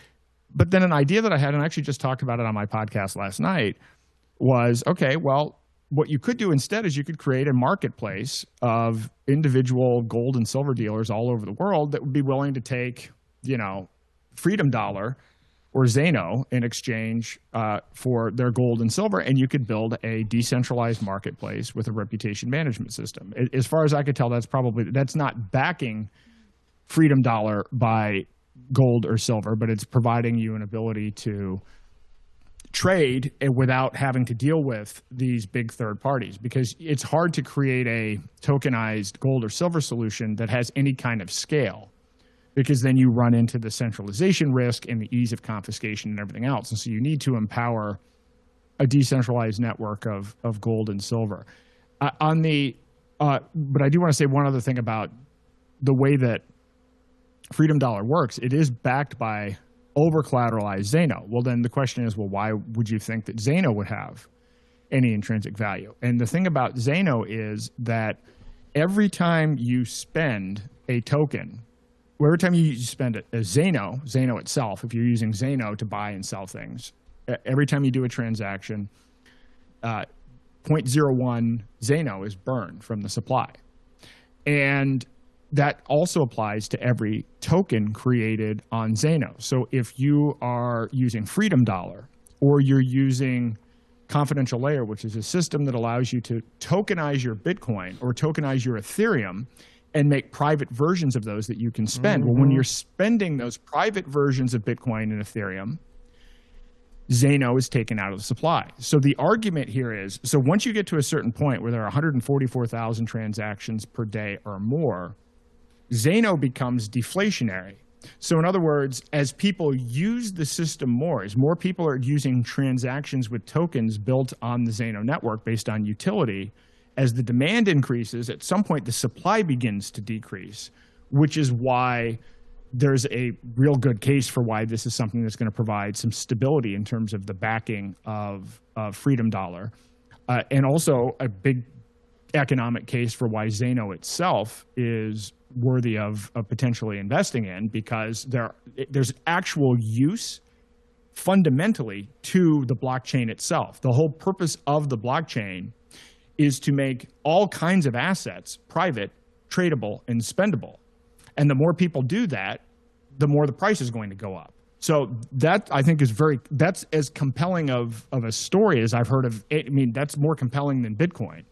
S4: But then an idea that I had, and I actually just talked about it on my podcast last night, was, okay, well, what you could do instead is you could create a marketplace of individual gold and silver dealers all over the world that would be willing to take, Freedom Dollar or ZANO in exchange for their gold and silver, and you could build a decentralized marketplace with a reputation management system. As far as I could tell, that's not backing Freedom Dollar by gold or silver, but it's providing you an ability to trade without having to deal with these big third parties, because it's hard to create a tokenized gold or silver solution that has any kind of scale, because then you run into the centralization risk and the ease of confiscation and everything else. And so you need to empower a decentralized network of gold and silver. But I do want to say one other thing about the way that Freedom Dollar works. It is backed by over-collateralized ZANO. Well, then the question is, well, why would you think that ZANO would have any intrinsic value? And the thing about ZANO is that every time you spend a token, or every time you spend a ZANO itself, if you're using ZANO to buy and sell things, every time you do a transaction, 0.01 ZANO is burned from the supply. And that also applies to every token created on ZANO. So if you are using Freedom Dollar, or you're using Confidential Layer, which is a system that allows you to tokenize your Bitcoin or tokenize your Ethereum and make private versions of those that you can spend. Well, when you're spending those private versions of Bitcoin and Ethereum, ZANO is taken out of the supply. So the argument here is, so once you get to a certain point where there are 144,000 transactions per day or more, ZANO becomes deflationary. So in other words, as people use the system more, as more people are using transactions with tokens built on the ZANO network based on utility, as the demand increases, at some point the supply begins to decrease, which is why there's a real good case for why this is something that's going to provide some stability in terms of the backing of Freedom Dollar. And also a big economic case for why ZANO itself is worthy of potentially investing in, because there's actual use fundamentally to the blockchain itself. The whole purpose of the blockchain is to make all kinds of assets private, tradable, and spendable. And the more people do that, the more the price is going to go up. So that, I think, that's as compelling of a story as I've heard of. I mean, that's more compelling than Bitcoin.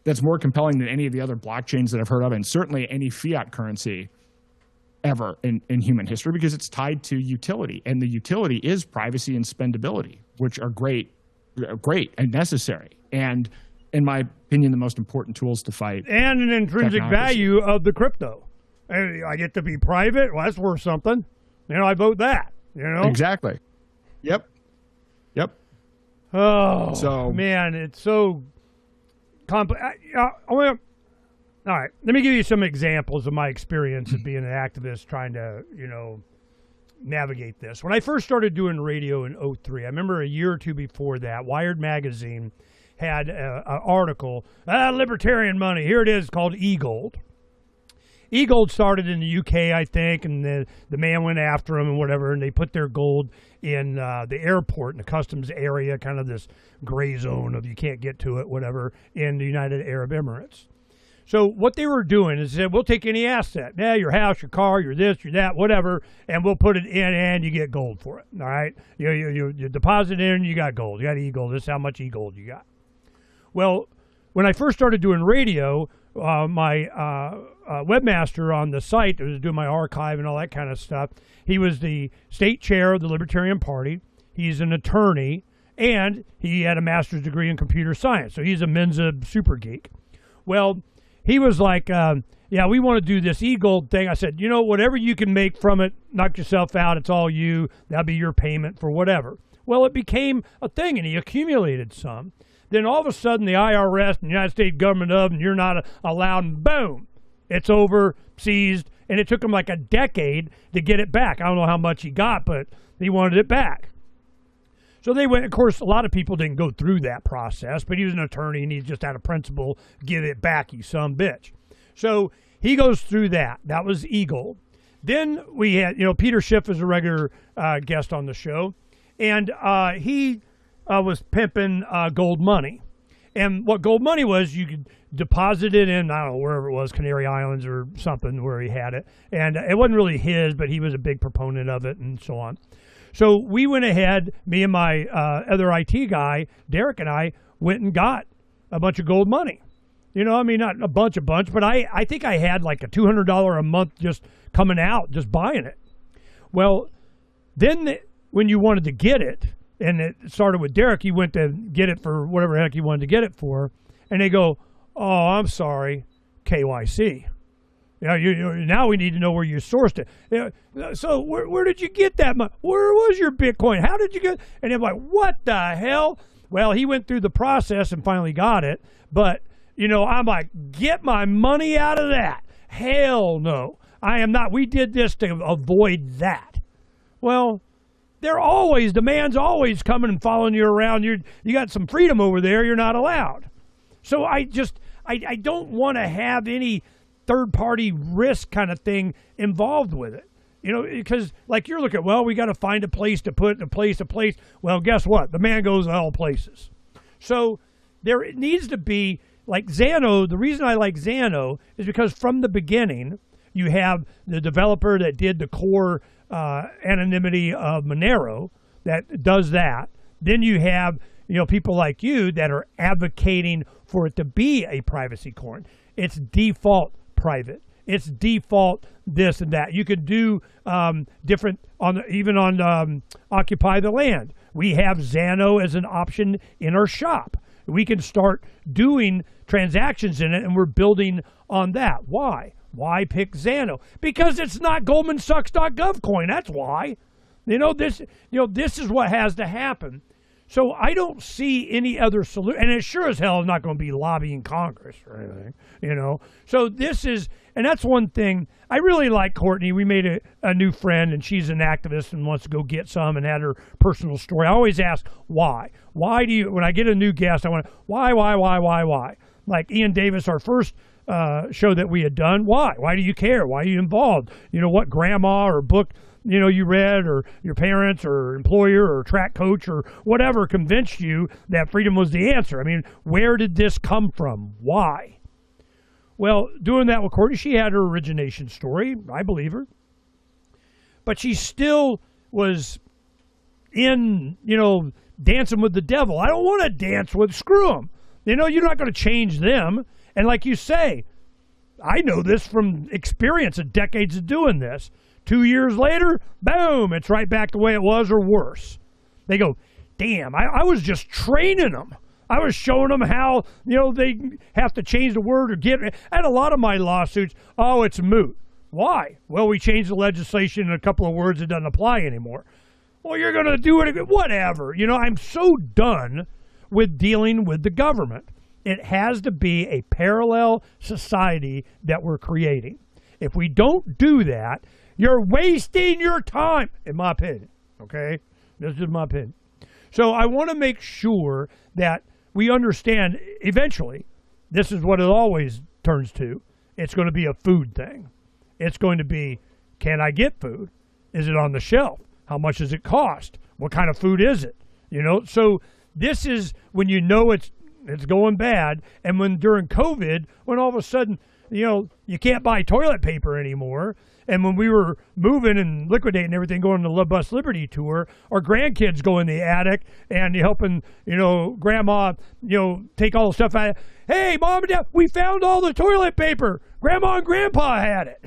S4: That's more compelling than any of the other blockchains that I've heard of, and certainly any fiat currency ever in human history, because it's tied to utility. And the utility is privacy and spendability, which are great and necessary. And in my opinion, the most important tools to fight.
S3: And an intrinsic
S4: technocracy.
S3: value of the crypto. Hey, I get to be private. Well, that's worth something. I vote that.
S4: Exactly. Yep.
S3: Oh,
S4: so
S3: man, it's so complex. All right, let me give you some examples of my experience of being an activist trying to, navigate this. When I first started doing radio in 2003, I remember a year or two before that, Wired Magazine had an article, libertarian money. Here it is, called e-gold. E-gold started in the UK, I think, and the man went after them and whatever, and they put their gold in the airport, in the customs area, kind of this gray zone of you can't get to it, whatever, in the United Arab Emirates. So what they were doing is they said, we'll take any asset, your house, your car, your this, your that, whatever, and we'll put it in and you get gold for it, all right? You deposit it in, you got gold. You got e-gold. This is how much e-gold you got. Well, when I first started doing radio, my webmaster on the site that was doing my archive and all that kind of stuff, he was the state chair of the Libertarian Party. He's an attorney, and he had a master's degree in computer science. So he's a Mensa super geek. Well, he was like, we want to do this e-gold thing. I said, whatever you can make from it, knock yourself out. It's all you. That'll be your payment for whatever. Well, it became a thing, and he accumulated some. Then all of a sudden, the IRS and the United States government and you're not allowed, and boom, it's over, seized, and it took him like a decade to get it back. I don't know how much he got, but he wanted it back. So they went, of course, a lot of people didn't go through that process, but he was an attorney, and he just had a principle, give it back, you son bitch. So he goes through that. That was e-gold. Then we had, Peter Schiff is a regular guest on the show, and he was pimping gold money. And what gold money was, you could deposit it in, I don't know, wherever it was, Canary Islands or something where he had it. And it wasn't really his, but he was a big proponent of it and so on. So we went ahead, me and my other IT guy, Derek, and I went and got a bunch of gold money. Not a bunch, but I think I had like a $200 a month just coming out, just buying it. Well, then when you wanted to get it, and it started with Derek. He went to get it for whatever the heck he wanted to get it for, and they go, "Oh, I'm sorry, KYC. Now we need to know where you sourced it. So where did you get that money? Where was your Bitcoin? How did you get?" And they're like, "What the hell?" Well, he went through the process and finally got it. But I'm like, get my money out of that. Hell no, I am not. We did this to avoid that. Well, the man's always coming and following you around. You got some freedom over there. You're not allowed. So I don't want to have any third-party risk kind of thing involved with it. Because like you're looking, well, we got to find a place to put a place. Well, guess what? The man goes to all places. So there needs to be, like ZANO, the reason I like ZANO is because from the beginning, you have the developer that did the core anonymity of Monero that does that. Then you have people like you that are advocating for it to be a privacy coin. It's default private. It's default this and that. You could do different even on Occupy the Land. We have ZANO as an option in our shop. We can start doing transactions in it, and we're building on that. Why? Why pick ZANO? Because it's not GoldmanSachs.gov coin. That's why. This is what has to happen. So I don't see any other solution, and it sure as hell is not going to be lobbying Congress or anything, So this is, and that's one thing. I really like Courtney. We made a new friend, and she's an activist and wants to go get some and add her personal story. I always ask, why? Why do you, when I get a new guest, I want to, why? Like Ian Davis, our first show that we had done, why? Why do you care? Why are you involved? What grandma or book you read, or your parents or employer or track coach or whatever convinced you that freedom was the answer. I mean, where did this come from? Why? Well, doing that with Courtney, she had her origination story. I believe her. But she still was in, dancing with the devil. I don't want to dance with, screw them. You're not going to change them. And like you say, I know this from experience of decades of doing this. 2 years later, boom, it's right back the way it was or worse. They go, damn, I was just training them. I was showing them how, they have to change the word or get it. And a lot of my lawsuits, oh, it's moot. Why? Well, we changed the legislation in a couple of words that doesn't apply anymore. Well, you're going to do it again. Whatever. I'm so done with dealing with the government. It has to be a parallel society that we're creating. If we don't do that, you're wasting your time, in my opinion, okay? This is my opinion. So I want to make sure that we understand eventually, this is what it always turns to. It's going to be a food thing. It's going to be, can I get food? Is it on the shelf? How much does it cost? What kind of food is it? So this is when it's going bad. And when during COVID, when all of a sudden, you can't buy toilet paper anymore. And when we were moving and liquidating everything, going to the Bus Liberty tour, our grandkids go in the attic and helping, grandma, take all the stuff out. Hey, mom and dad, we found all the toilet paper. Grandma and grandpa had it,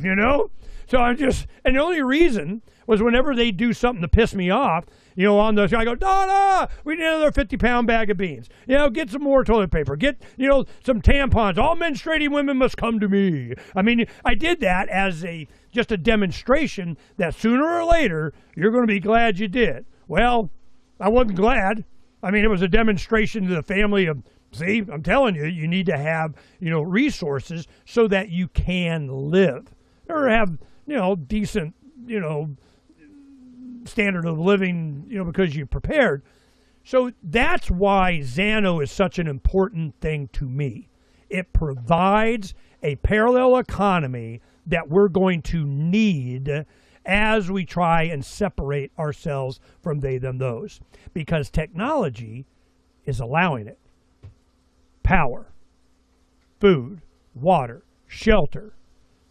S3: So and the only reason was whenever they do something to piss me off, on the show, I go, Donna, we need another 50-pound bag of beans. Get some more toilet paper. Get, some tampons. All menstruating women must come to me. I mean, I did that as just a demonstration that sooner or later, you're going to be glad you did. Well, I wasn't glad. I mean, it was a demonstration to the family of, see, I'm telling you, you need to have, resources so that you can live or have, decent, standard of living, because you prepared. So that's why ZANO is such an important thing to me. It provides a parallel economy that we're going to need as we try and separate ourselves from they, them, those, because technology is allowing it. Power, food, water, shelter.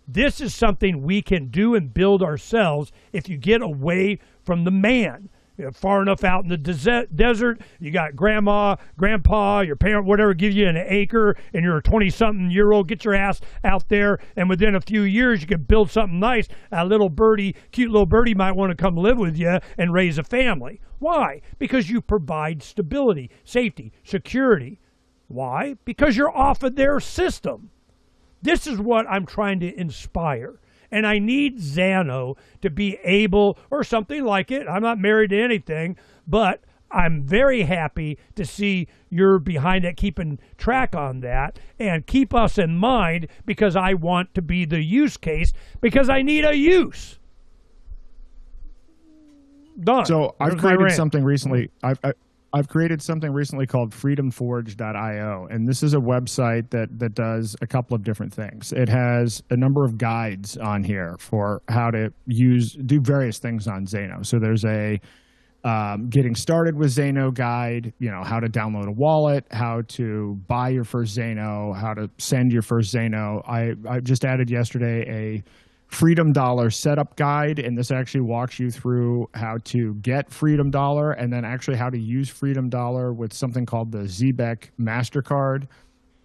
S3: This is something we can do and build ourselves if you get away from the man. far enough out in the desert, you got grandma, grandpa, your parent, whatever, give you an acre, and you're a 20-something-year-old, get your ass out there, and within a few years, you can build something nice. A little birdie, cute little birdie might want to come live with you and raise a family. Why? Because you provide stability, safety, security. Why? Because you're off of their system. This is what I'm trying to inspire. And I need ZANO to be able, or something like it. I'm not married to anything, but I'm very happy to see you're behind it, keeping track on that, and keep us in mind, because I want to be the use case, because I need a use. Done.
S4: So I've created something recently. I've created something recently called freedomforge.io, and this is a website that does a couple of different things. It has a number of guides on here for how to do various things on ZANO. So there's a getting started with ZANO guide, how to download a wallet, how to buy your first ZANO, how to send your first ZANO. I just added yesterday a Freedom Dollar setup guide, and this actually walks you through how to get Freedom Dollar and then actually how to use Freedom Dollar with something called the ZBEC MasterCard,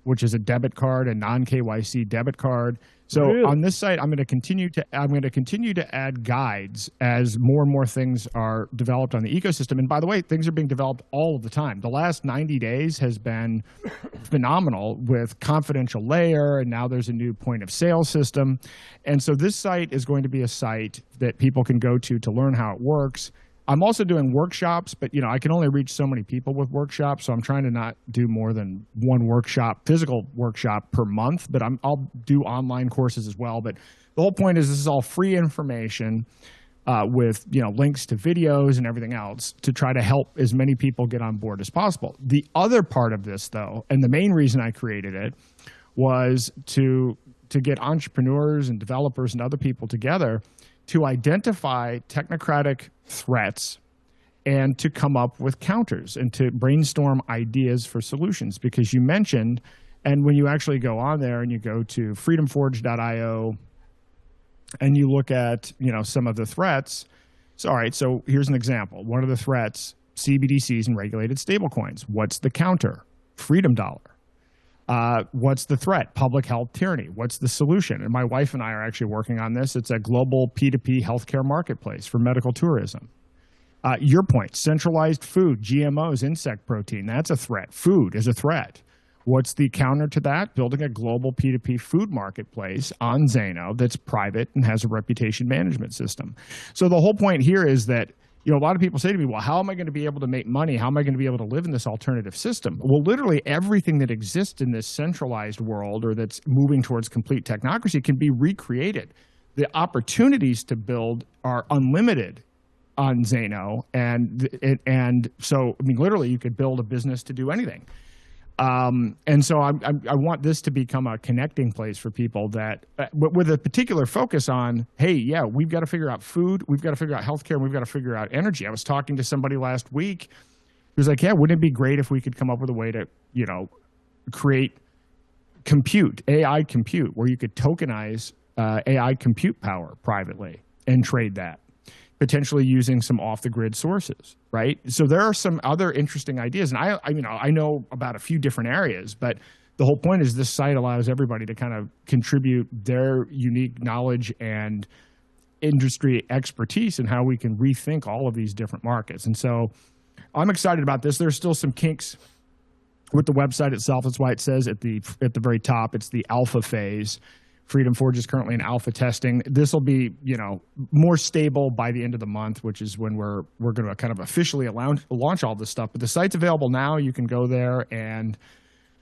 S4: which is a debit card, a non-KYC debit card. So on this site, I'm going to continue to add guides as more and more things are developed on the ecosystem. And by the way, things are being developed all of the time. The last 90 days has been phenomenal with confidential layer, and now there's a new point of sale system. And so this site is going to be a site that people can go to learn how it works. I'm also doing workshops, but I can only reach so many people with workshops, so I'm trying to not do more than one physical workshop per month, but I'll do online courses as well. But the whole point is this is all free information with links to videos and everything else to try to help as many people get on board as possible. The other part of this, though, and the main reason I created it, was to get entrepreneurs and developers and other people together to identify technocratic threats and to come up with counters and to brainstorm ideas for solutions. Because you mentioned, and when you actually go on there and you go to freedomforge.io and you look at, some of the threats. So, all right, so here's an example. One of the threats, CBDCs and regulated stablecoins. What's the counter? Freedom Dollar. What's the threat? Public health tyranny. What's the solution? And my wife and I are actually working on this. It's a global P2P healthcare marketplace for medical tourism. Your point, centralized food, GMOs, insect protein, that's a threat. Food is a threat. What's the counter to that? Building a global P2P food marketplace on ZANO that's private and has a reputation management system. So the whole point here is that a lot of people say to me, well, how am I going to be able to make money? How am I going to be able to live in this alternative system? Well, literally everything that exists in this centralized world or that's moving towards complete technocracy can be recreated. The opportunities to build are unlimited on ZANO. And so, literally you could build a business to do anything. And so I want this to become a connecting place for people that, with a particular focus on, hey, yeah, we've got to figure out food, we've got to figure out healthcare, and we've got to figure out energy. I was talking to somebody last week who was like, yeah, wouldn't it be great if we could come up with a way to, create AI compute, where you could tokenize AI compute power privately and trade that, potentially using some off-the-grid sources, right? So there are some other interesting ideas, and I know about a few different areas, but the whole point is this site allows everybody to kind of contribute their unique knowledge and industry expertise in how we can rethink all of these different markets. And so I'm excited about this. There's still some kinks with the website itself. That's why it says at the very top, it's the alpha phase. Freedom Forge is currently in alpha testing. This will be, more stable by the end of the month, which is when we're going to kind of officially launch all this stuff. But the site's available now. You can go there and,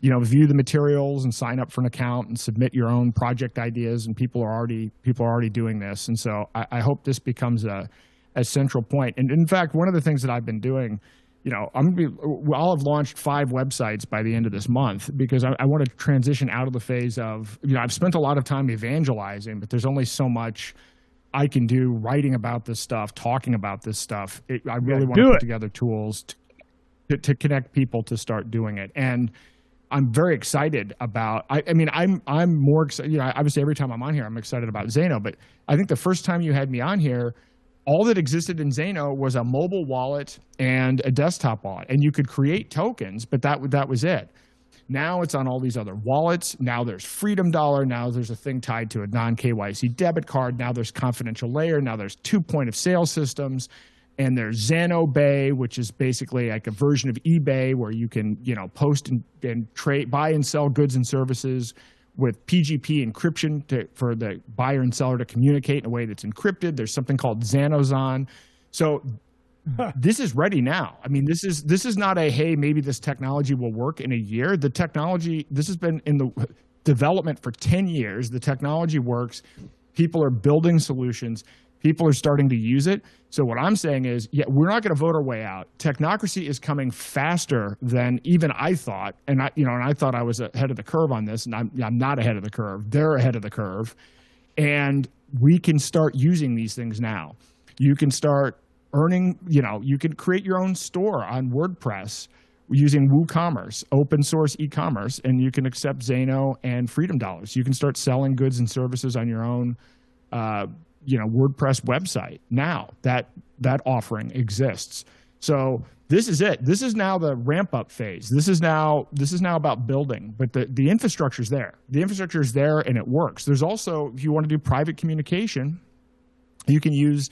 S4: view the materials and sign up for an account and submit your own project ideas. And people are already doing this. And so I hope this becomes a central point. And in fact, one of the things that I've been doing, I'll have launched 5 websites by the end of this month, because I want to transition out of the phase of, I've spent a lot of time evangelizing, but there's only so much I can do writing about this stuff, talking about this stuff. I really want to put together tools to connect people to start doing it. And I'm very excited about, I'm more excited, obviously every time I'm on here, I'm excited about ZANO, but I think the first time you had me on here, all that existed in ZANO was a mobile wallet and a desktop wallet, and you could create tokens, but that was it. Now it's on all these other wallets. Now there's Freedom Dollar. Now there's a thing tied to a non-KYC debit card. Now there's Confidential Layer. Now there's 2 point-of-sale systems. And there's ZANO Bay, which is basically like a version of eBay where you can, post and trade, buy and sell goods and services with PGP encryption for the buyer and seller to communicate in a way that's encrypted. There's something called ZANOZON. So this is ready now. I mean, this is not a, hey, maybe this technology will work in a year. The technology, this has been in the development for 10 years. The technology works. People are building solutions. People are starting to use it. So what I'm saying is, yeah, we're not going to vote our way out. Technocracy is coming faster than even I thought, and I thought I was ahead of the curve on this, and I'm not ahead of the curve. They're ahead of the curve, and we can start using these things now. You can start earning. You can create your own store on WordPress using WooCommerce, open source e-commerce, and you can accept ZANO and Freedom Dollars. You can start selling goods and services on your own. WordPress website now. That offering exists. So this is it. This is now the ramp up phase. This is now about building, but the infrastructure is there. The infrastructure is there and it works. There's also, if you want to do private communication, you can use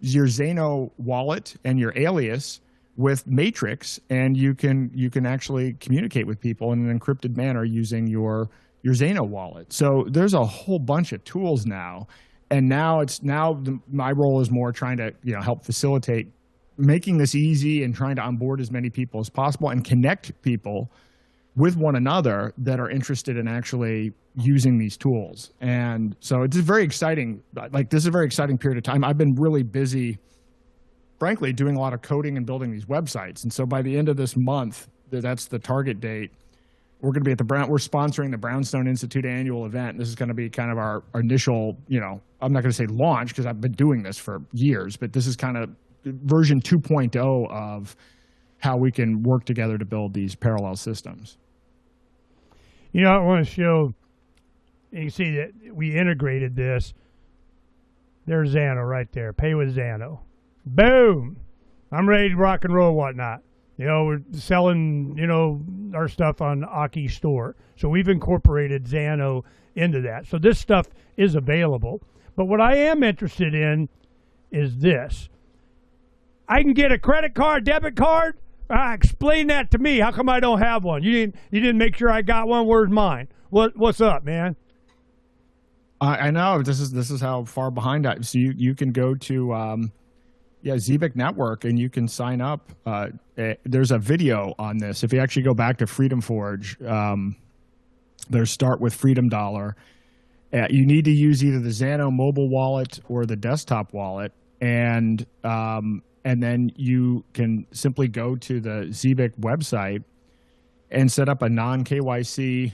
S4: your ZANO wallet and your alias with Matrix, and you can actually communicate with people in an encrypted manner using your ZANO wallet. So there's a whole bunch of tools now. And now my role is more trying to help facilitate making this easy and trying to onboard as many people as possible and connect people with one another that are interested in actually using these tools. And so it's very exciting. Like, this is a very exciting period of time. I've been really busy, frankly, doing a lot of coding and building these websites. And so by the end of this month, that's the target date, we're going to be at we're sponsoring the Brownstone Institute annual event. This is going to be kind of our initial, I'm not going to say launch because I've been doing this for years, but this is kind of version 2.0 of how we can work together to build these parallel systems.
S3: I want to show, you can see that we integrated this. There's ZANO right there. Pay with ZANO. Boom. I'm ready to rock and roll, whatnot. We're selling, our stuff on Aki Store. So we've incorporated ZANO into that. So this stuff is available. But what I am interested in is this. I can get a credit card, debit card. Explain that to me. How come I don't have one? You didn't make sure I got one. Where's mine? What's up, man?
S4: I know this is how far behind I. So you can go to Zebic Network, and you can sign up. There's a video on this. If you actually go back to Freedom Forge, there's Start with Freedom Dollar. You need to use either the ZANO mobile wallet or the desktop wallet, and then you can simply go to the Zebic website and set up a non-KYC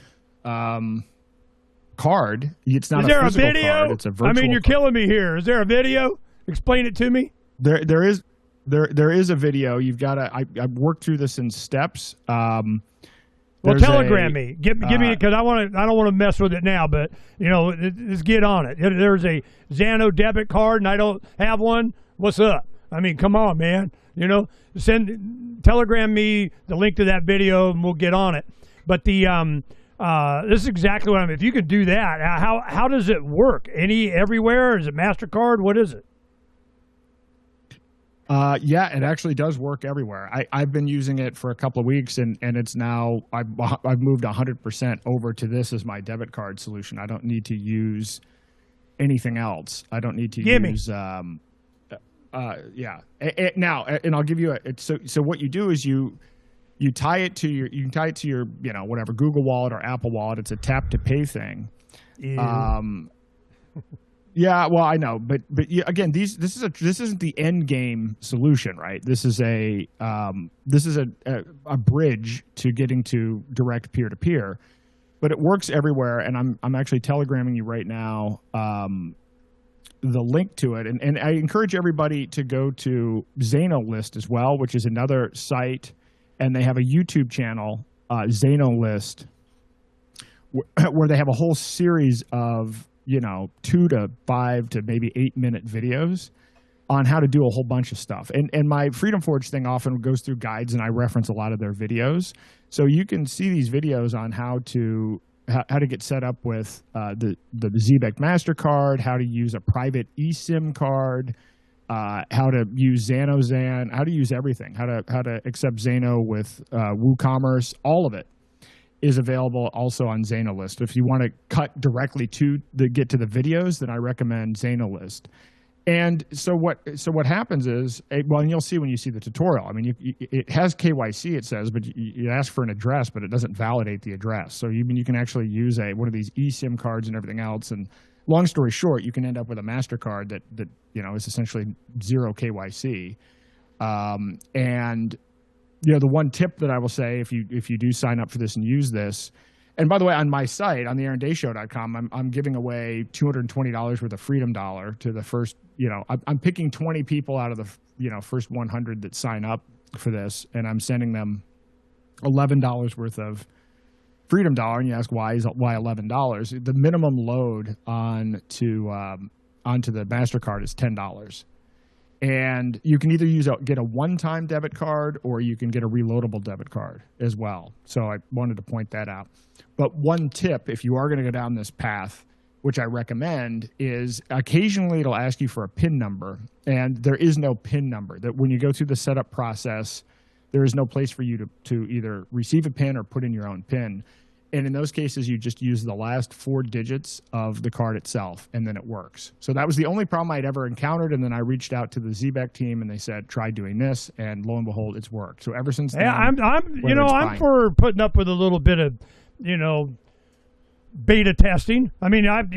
S4: card. It's not a physical card. It's a virtual card.
S3: You're killing me here. Is there a video? Explain it to me.
S4: There is a video. You've got to. I worked through this in steps.
S3: Well, telegram me. Give me, because I don't want to mess with it now. But let's get on it. There's a ZANO debit card, and I don't have one. What's up? Come on, man. Telegram me the link to that video, and we'll get on it. But this is exactly what if you could do that, how does it work? Everywhere? Is it MasterCard? What is it?
S4: Yeah, it actually does work everywhere. I've been using it for a couple of weeks, and it's now I've moved 100% over to this as my debit card solution. I don't need to use anything else. I don't need to use. Now, and I'll give you so what you do is you tie it to your whatever Google Wallet or Apple Wallet. It's a tap to pay thing.
S3: Ew.
S4: Yeah, well, I know, but again, this isn't the end game solution, right? This is a bridge to getting to direct peer to peer, but it works everywhere. And I'm actually telegramming you right now the link to it, and I encourage everybody to go to ZANO List as well, which is another site, and they have a YouTube channel, ZANO List, where they have a whole series of 2 to 5 to maybe 8 minute videos on how to do a whole bunch of stuff. And my Freedom Forge thing often goes through guides, and I reference a lot of their videos. So you can see these videos on how to get set up with the ZBEC MasterCard, how to use a private eSIM card, how to use ZAN, how to use everything, how to accept ZANO with WooCommerce. All of it is available also on ZANOList. If you want to cut directly get to the videos, then I recommend ZANOList. And so what happens is, well, and you'll see when you see the tutorial. I mean, it has KYC, it says, but you ask for an address, but it doesn't validate the address. So you can actually use one of these eSIM cards and everything else. And long story short, you can end up with a MasterCard that is essentially zero KYC. And the one tip that I will say, if you do sign up for this and use this. And by the way, on my site, on the AaronDayShow.com, I'm giving away $220 worth of Freedom Dollar to the first, I'm picking 20 people out of the, first 100 that sign up for this, and I'm sending them $11 worth of Freedom Dollar. And you ask, why $11? The minimum load onto the MasterCard is $10. And you can either get a one-time debit card, or you can get a reloadable debit card as well. So I wanted to point that out. But one tip, if you are going to go down this path, which I recommend, is occasionally it'll ask you for a PIN number, and there is no PIN number. That when you go through the setup process, there is no place for you to either receive a PIN or put in your own PIN. And in those cases, you just use the last 4 digits of the card itself, and then it works. So that was the only problem I'd ever encountered. And then I reached out to the ZBEC team, and they said, try doing this. And lo and behold, it's worked. So ever since then,
S3: yeah, I'm for putting up with a little bit of, beta testing. I mean, I'd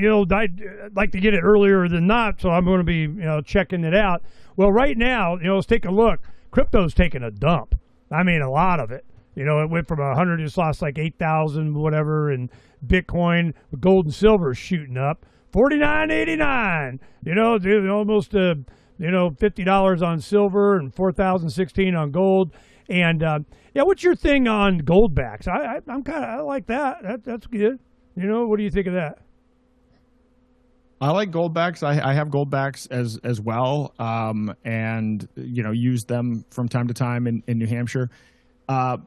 S3: like to get it earlier than not, so I'm going to be, checking it out. Well, right now, let's take a look. Crypto's taking a dump. I mean, a lot of it. It went from 100, just lost like 8,000, whatever, and Bitcoin, gold and silver is shooting up. $49.89, almost, $50 on silver and $4,016 on gold. And, what's your thing on gold backs? I like that. That's good. What do you think of that?
S4: I like gold backs. I have gold backs as well, and, use them from time to time in New Hampshire. I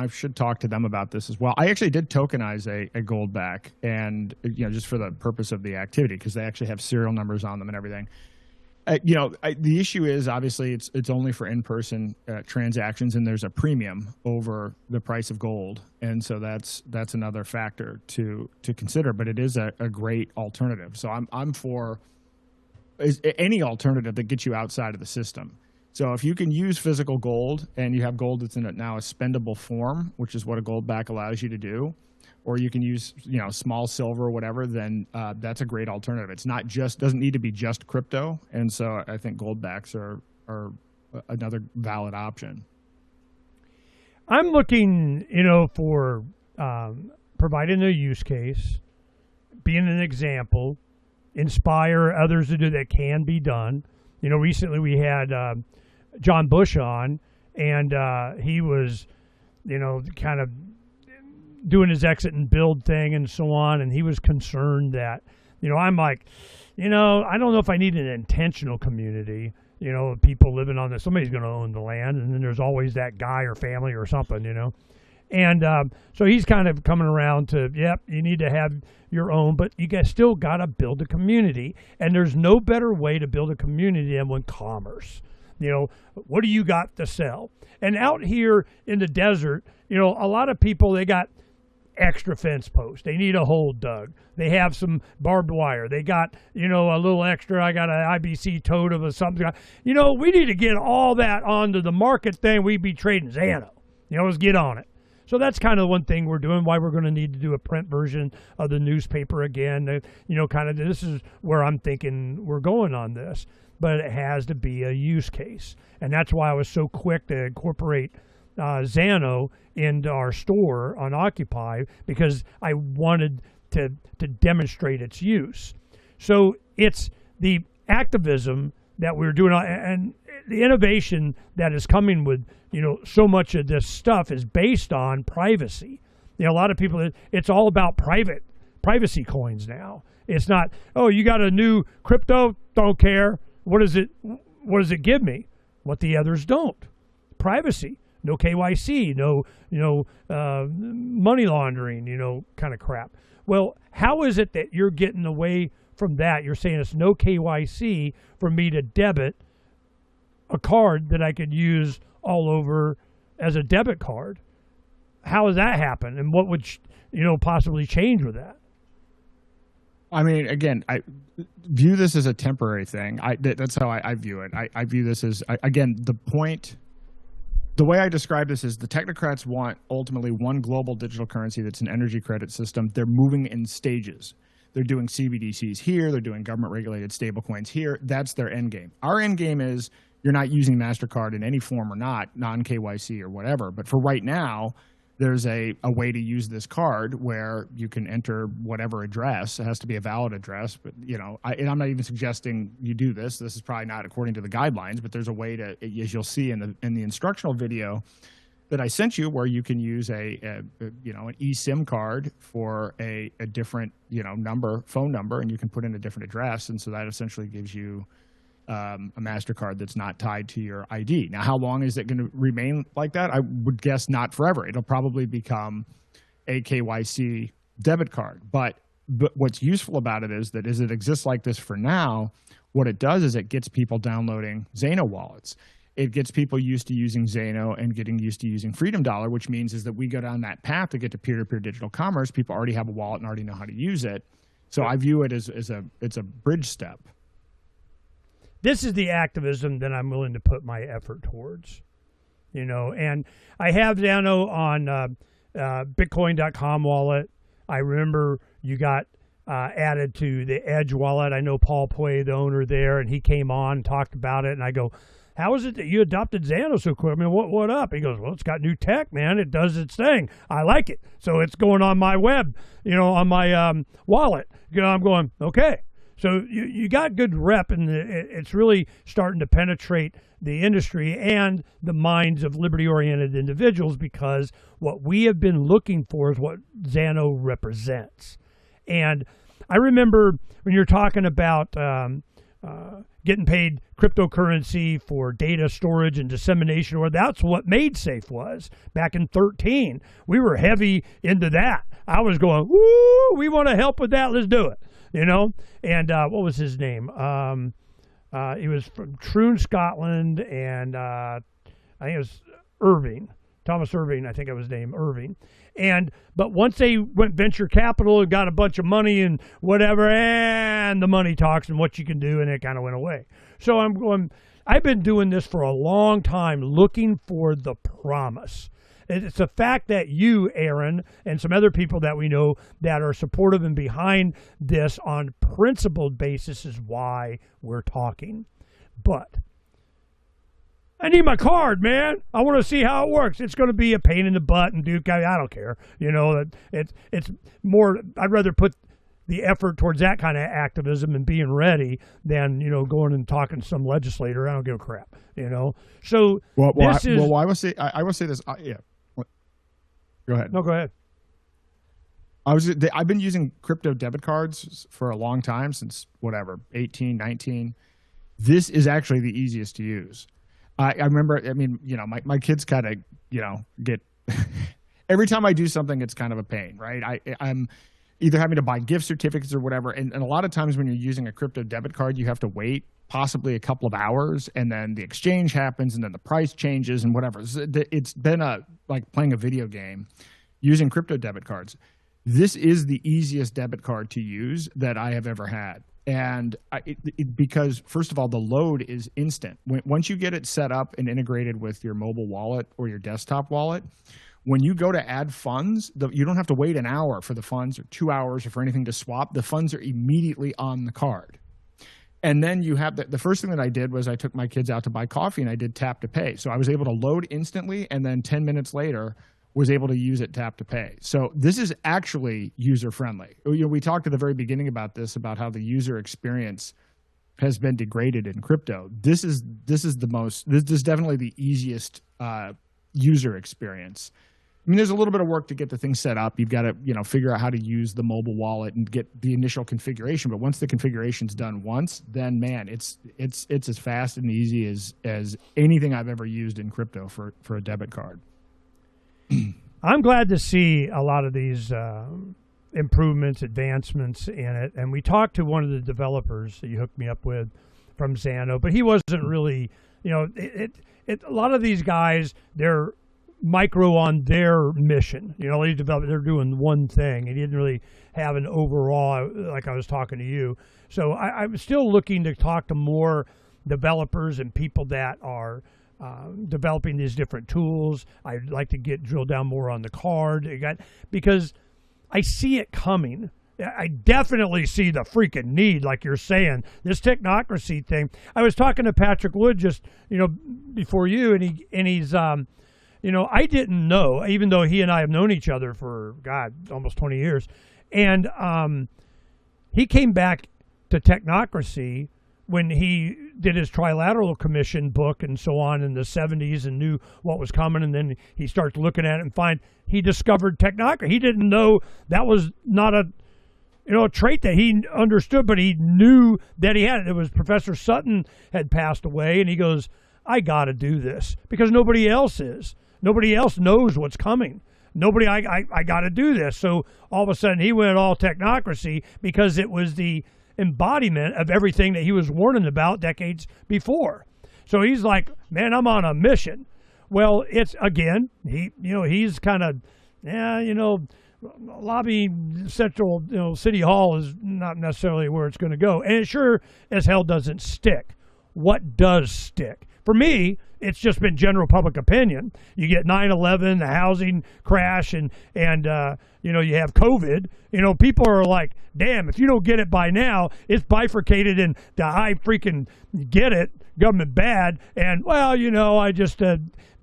S4: should talk to them about this as well. I actually did tokenize a gold back, and just for the purpose of the activity, because they actually have serial numbers on them and everything. The issue is obviously it's only for in-person transactions, and there's a premium over the price of gold, and so that's another factor to consider. But it is a great alternative. So I'm for any alternative that gets you outside of the system. So if you can use physical gold, and you have gold that's in now a spendable form, which is what a gold back allows you to do, or you can use small silver or whatever, then that's a great alternative. It's not doesn't need to be just crypto, and so I think gold backs are another valid option.
S3: I'm looking, for providing a use case, being an example, inspire others to do that can be done. Recently we had John Bush on, and he was, kind of doing his exit and build thing and so on, and he was concerned that, I'm like, I don't know if I need an intentional community, people living on this. Somebody's going to own the land, and then there's always that guy or family or something, And so he's kind of coming around to, yep, you need to have your own, but you guys still got to build a community. And there's no better way to build a community than with commerce. What do you got to sell? And out here in the desert, a lot of people, they got extra fence posts. They need a hole dug. They have some barbed wire. They got, a little extra. I got an IBC tote of something. We need to get all that onto the market thing. We'd be trading ZANO. Let's get on it. So that's kind of one thing we're doing, why we're going to need to do a print version of the newspaper again. Kind of this is where I'm thinking we're going on this. But it has to be a use case. And that's why I was so quick to incorporate ZANO into our store on Occupy, because I wanted to demonstrate its use. So it's the activism that we're doing, and the innovation that is coming with, so much of this stuff is based on privacy. A lot of people, it's all about private privacy coins now. It's not, oh, you got a new crypto, don't care. What does it give me? What the others don't. Privacy. No KYC, no money laundering, kind of crap. Well, how is it that you're getting away from that? You're saying it's no KYC for me to debit a card that I could use all over as a debit card. How does that happen? And what would possibly change with that?
S4: I mean, again, I view this as a temporary thing. That's how I view it. I view this as, again, the way I describe this is the technocrats want ultimately one global digital currency that's an energy credit system. They're moving in stages. They're doing CBDCs here. They're doing government-regulated stablecoins here. That's their end game. Our end game is you're not using MasterCard in any form or not, non-KYC or whatever. But for right now, there's a way to use this card where you can enter whatever address. It has to be a valid address, but and I'm not even suggesting you do this. This is probably not according to the guidelines, but there's a way to, as you'll see in the instructional video that I sent you, where you can use an eSIM card for a different phone number, and you can put in a different address, and so that essentially gives you a MasterCard that's not tied to your ID. Now, how long is it going to remain like that? I would guess not forever. It'll probably become a KYC debit card. But what's useful about it is that as it exists like this for now, what it does is it gets people downloading ZANO wallets. It gets people used to using ZANO and getting used to using Freedom Dollar, which means is that we go down that path to get to peer-to-peer digital commerce. People already have a wallet and already know how to use it. So I view it as it's a bridge step.
S3: This is the activism that I'm willing to put my effort towards, and I have ZANO on Bitcoin.com wallet. I remember you got added to the Edge wallet. I know Paul Pui, the owner there, and he came on and talked about it, and I go, how is it that you adopted ZANO so quick? I mean, what up? He goes, well, it's got new tech, man. It does its thing. I like it. So it's going on my web, on my wallet. I'm going, okay. So you got good rep, and it's really starting to penetrate the industry and the minds of liberty-oriented individuals, because what we have been looking for is what ZANO represents. And I remember when you're talking about getting paid cryptocurrency for data storage and dissemination, or that's what MadeSafe was back in 2013. We were heavy into that. I was going, woo, we want to help with that. Let's do it. And what was his name? He was from Troon, Scotland, and I think it was Irving. Thomas Irving, I think it was his name, Irving. But once they went venture capital and got a bunch of money and whatever, and the money talks and what you can do, and it kind of went away. So I've been doing this for a long time, looking for the promise. It's the fact that you, Aaron, and some other people that we know that are supportive and behind this on principled basis is why we're talking. But I need my card, man. I want to see how it works. It's going to be a pain in the butt, and Duke, I don't care. It's more, I'd rather put the effort towards that kind of activism and being ready than, going and talking to some legislator. I don't give a crap, So
S4: I will say this. Yeah. Go ahead.
S3: No, go ahead.
S4: I've been using crypto debit cards for a long time, since 18, 19. This is actually the easiest to use. I remember, my kids kind of, get, every time I do something, it's kind of a pain, right? I'm either having to buy gift certificates or whatever. And a lot of times when you're using a crypto debit card, you have to wait possibly a couple of hours, and then the exchange happens, and then the price changes and whatever. It's been like playing a video game using crypto debit cards. This is the easiest debit card to use that I have ever had. And because, first of all, the load is instant. Once you get it set up and integrated with your mobile wallet or your desktop wallet, when you go to add funds, you don't have to wait an hour for the funds or 2 hours or for anything to swap. The funds are immediately on the card. And then you have the first thing that I did was I took my kids out to buy coffee, and I did tap to pay. So I was able to load instantly, and then 10 minutes later was able to use it tap to pay. So this is actually user friendly. We talked at the very beginning about this, about how the user experience has been degraded in crypto. This is definitely the easiest user experience. I mean, there's a little bit of work to get the thing set up. You've got to, figure out how to use the mobile wallet and get the initial configuration. But once the configuration's done once, then man, it's as fast and easy as anything I've ever used in crypto for a debit card.
S3: I'm glad to see a lot of these improvements, advancements in it. And we talked to one of the developers that you hooked me up with from ZANO, but he wasn't really, a lot of these guys, they're micro on their mission. They're doing one thing. He didn't really have an overall, like I was talking to you. So I'm still looking to talk to more developers and people that are developing these different tools. I'd like to drill down more on the card because I see it coming. I definitely see the freaking need, like you're saying. This technocracy thing. I was talking to Patrick Wood just before you, and he's I didn't know, even though he and I have known each other for, almost 20 years. And he came back to Technocracy when he did his Trilateral Commission book and so on in the 70s and knew what was coming. And then he starts looking at it and he discovered Technocracy. He didn't know that was not a trait that he understood, but he knew that he had it. It was Professor Sutton had passed away, and he goes, I got to do this because nobody else is. Nobody else knows what's coming. I got to do this. So all of a sudden he went all technocracy because it was the embodiment of everything that he was warning about decades before. So he's like, man, I'm on a mission. Well, it's, again, he's kind of, lobby central, City Hall is not necessarily where it's going to go. And it sure as hell doesn't stick. What does stick? For me, it's just been general public opinion. You get 9/11, the housing crash, and you have COVID. People are like, damn, if you don't get it by now, it's bifurcated in the I freaking get it, government bad, and, I just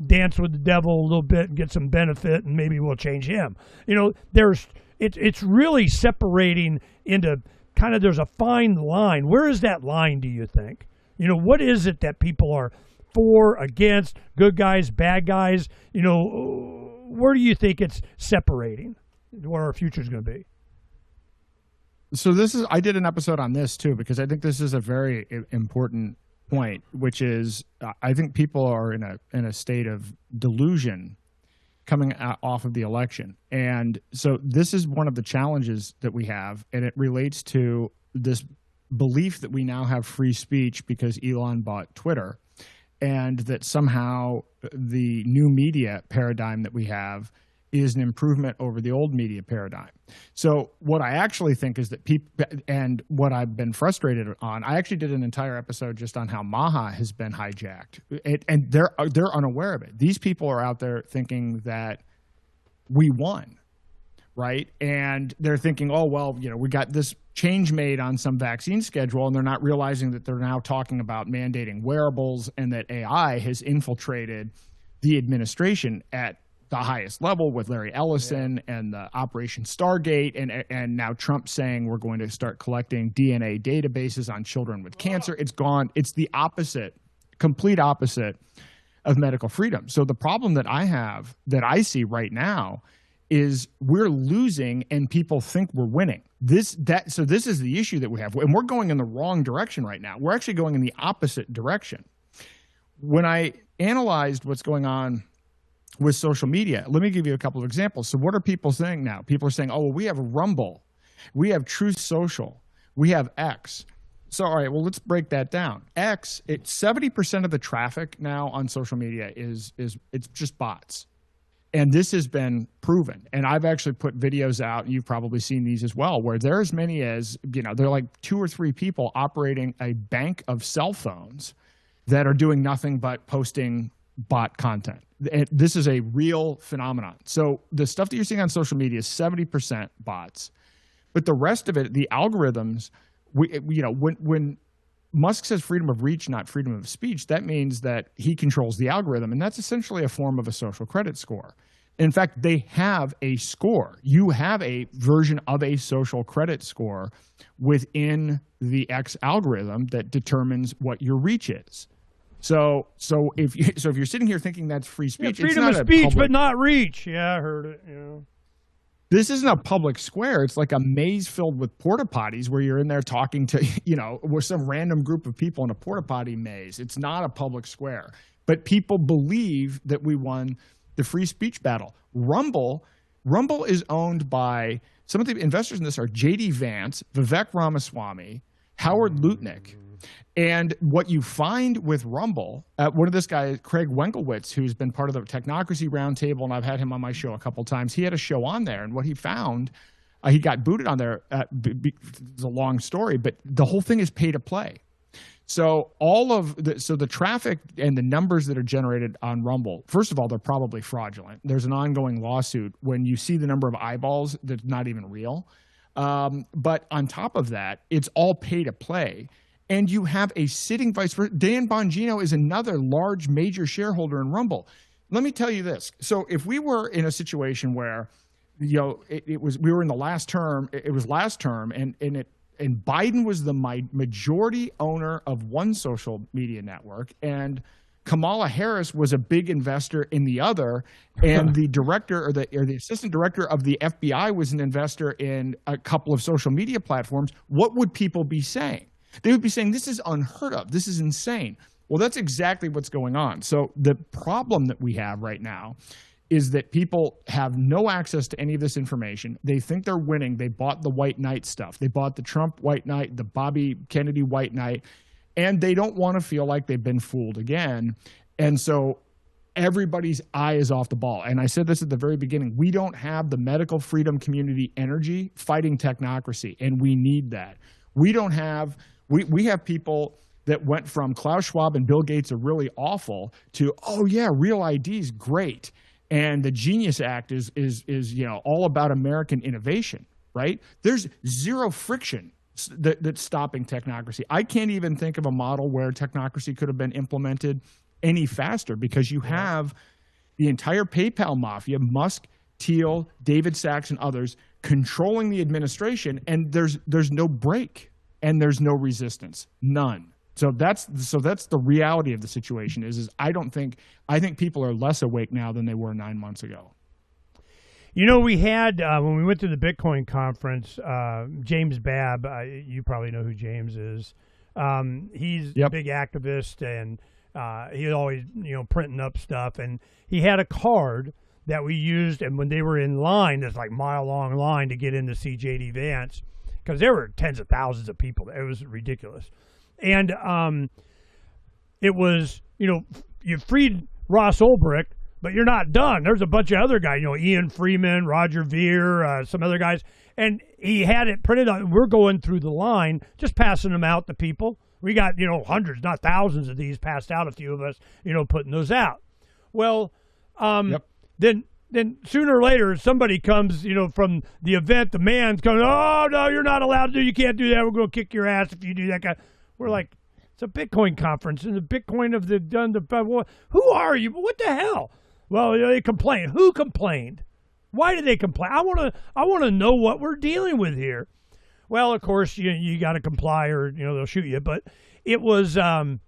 S3: dance with the devil a little bit and get some benefit, and maybe we'll change him. It's really separating into kind of, there's a fine line. Where is that line, do you think? What is it that people are for, against, good guys, bad guys? Where do you think it's separating, where our future is going to be?
S4: So I did an episode on this too, because I think this is a very important point, which is I think people are in a state of delusion coming off of the election. And so this is one of the challenges that we have, and it relates to this belief that we now have free speech because Elon bought Twitter, and that somehow the new media paradigm that we have is an improvement over the old media paradigm. So what I actually think is that people, and what I've been frustrated on, I actually did an entire episode just on how Maha has been hijacked, and they're unaware of it. These people are out there thinking that we won, right? And they're thinking, oh, well, we got this change made on some vaccine schedule, and they're not realizing that they're now talking about mandating wearables and that AI has infiltrated the administration at the highest level with Larry Ellison and the Operation Stargate, and now Trump saying we're going to start collecting DNA databases on children with cancer. It's gone. It's the opposite, complete opposite of medical freedom. So the problem that I see right now is we're losing and people think we're winning. So this is the issue that we have, and we're going in the wrong direction right now. We're actually going in the opposite direction. When I analyzed what's going on with social media, let me give you a couple of examples. So what are people saying now? People are saying, oh, well, we have Rumble, we have Truth Social, we have X. So, all right, well, let's break that down. X, 70% of the traffic now on social media is it's just bots. And this has been proven. And I've actually put videos out, and you've probably seen these as well, where there are as many as, they're like 2 or 3 people operating a bank of cell phones that are doing nothing but posting bot content. This is a real phenomenon. So the stuff that you're seeing on social media is 70% bots. But the rest of it, the algorithms, when Musk says freedom of reach, not freedom of speech, that means that he controls the algorithm, and that's essentially a form of a social credit score. In fact, they have a score. You have a version of a social credit score within the X algorithm that determines what your reach is. So if you're sitting here thinking that's free speech,
S3: freedom
S4: it's not
S3: of speech,
S4: public,
S3: but not reach. Yeah, I heard it.
S4: This isn't a public square. It's like a maze filled with porta potties where you're in there talking to, with some random group of people in a porta potty maze. It's not a public square. But people believe that we won the free speech battle. Rumble is owned by, some of the investors in this are J.D. Vance, Vivek Ramaswamy, Howard Lutnick. And what you find with Rumble, one of this guy, Craig Wengelwitz, who's been part of the Technocracy Roundtable, and I've had him on my show a couple times, he had a show on there, and what he found, he got booted on there. It's a long story, but the whole thing is pay to play. So the traffic and the numbers that are generated on Rumble, first of all, they're probably fraudulent. There's an ongoing lawsuit. When you see the number of eyeballs, that's not even real. But on top of that, it's all pay to play. And you have a sitting vice president. Dan Bongino is another large, major shareholder in Rumble. Let me tell you this. So if we were in a situation where, we were in the last term, it was last term, and Biden was the majority owner of one social media network, and Kamala Harris was a big investor in the other, and the director or the assistant director of the FBI was an investor in a couple of social media platforms. What would people be saying? They would be saying, this is unheard of. This is insane. Well, that's exactly what's going on. So the problem that we have right now is that people have no access to any of this information. They think they're winning. They bought the white knight stuff. They bought the Trump white knight, the Bobby Kennedy white knight, and they don't want to feel like they've been fooled again. And so everybody's eye is off the ball. And I said this at the very beginning. We don't have the medical freedom community energy fighting technocracy, and we need that. We don't have... We have people that went from Klaus Schwab and Bill Gates are really awful to, oh yeah, Real ID is great, and the Genius Act is all about American innovation, right? There's zero friction that's stopping technocracy. I can't even think of a model where technocracy could have been implemented any faster, because you have the entire PayPal mafia, Musk, Thiel, David Sachs, and others controlling the administration, and there's no break. And there's no resistance, none. So that's the reality of the situation. I think people are less awake now than they were 9 months ago.
S3: We had when we went to the Bitcoin conference, James Babb. You probably know who James is. He's a big activist, and he's always printing up stuff. And he had a card that we used, and when they were in line, this like mile-long line to get in to see J.D. Vance, because there were tens of thousands of people. It was ridiculous. And it was, you freed Ross Ulbricht, but you're not done. There's a bunch of other guys, Ian Freeman, Roger Ver, some other guys. And he had it printed out. We're going through the line, just passing them out to people. We got, hundreds, not thousands of these passed out, a few of us, putting those out. Well, Then sooner or later, somebody comes, from the event, the man's going, oh, no, you're not allowed to do, you can't do that. We're going to kick your ass if you do that. We're like, it's a Bitcoin conference, and the Bitcoin of who are you? What the hell? Well, they complain. Who complained? Why did they complain? I want to know what we're dealing with here. Well, of course, you got to comply or, they'll shoot you. But it was the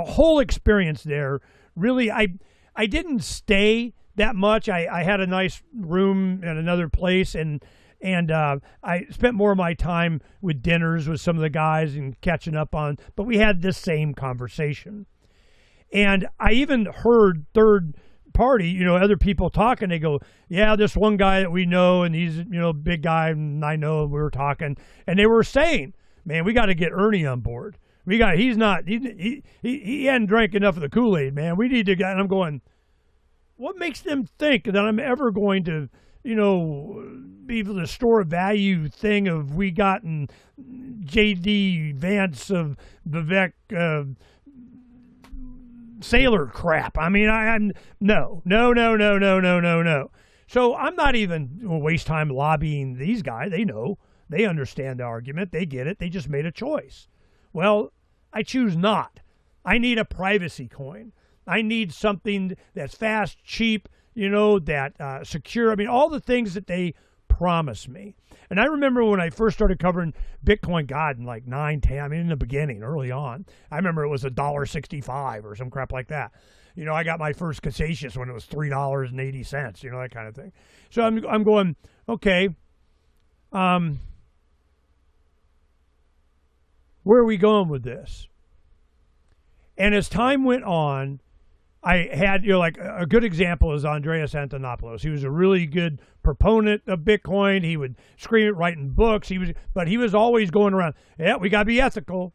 S3: whole experience there, really, I didn't stay that much. I had a nice room at another place, and I spent more of my time with dinners with some of the guys and catching up on, but we had this same conversation. And I even heard third party, other people talking. They go, yeah, this one guy that we know, and he's, big guy, and I know, we were talking, and they were saying, man, we got to get Ernie on board. He hadn't drank enough of the Kool-Aid, man. We need to get, and I'm going, what makes them think that I'm ever going to, be able to store a value thing of we gotten J.D. Vance of Vivek sailor crap? I mean, I'm no. So I'm not even waste time lobbying these guys. They know. They understand the argument. They get it. They just made a choice. Well, I choose not. I need a privacy coin. I need something that's fast, cheap, that secure. I mean, all the things that they promise me. And I remember when I first started covering Bitcoin, God, in like 9, 10, I mean, in the beginning, early on, I remember it was $1.65 or some crap like that. You know, I got my first Casasius when it was $3.80, you know, that kind of thing. So I'm going, okay, where are we going with this? And as time went on, I had, you know, like a good example is Andreas Antonopoulos. He was a really good proponent of Bitcoin. He would scream it, writing books. But he was always going around, yeah, we got to be ethical.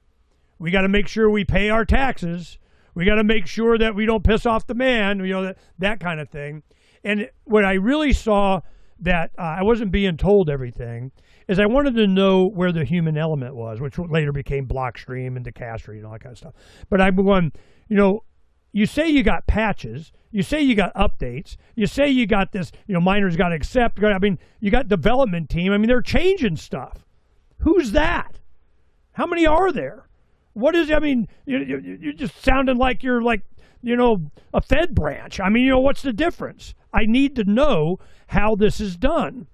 S3: We got to make sure we pay our taxes. We got to make sure that we don't piss off the man, you know, that kind of thing. And when I really saw that I wasn't being told everything, is I wanted to know where the human element was, which later became Blockstream and Decastry and all that kind of stuff. But I'm going, you know, you say you got patches, you say you got updates, you say you got this, you know, miners got to accept, I mean, you got development team, I mean, they're changing stuff. Who's that? How many are there? What is, I mean, you're just sounding like you're like, you know, a Fed branch. I mean, you know, what's the difference? I need to know how this is done.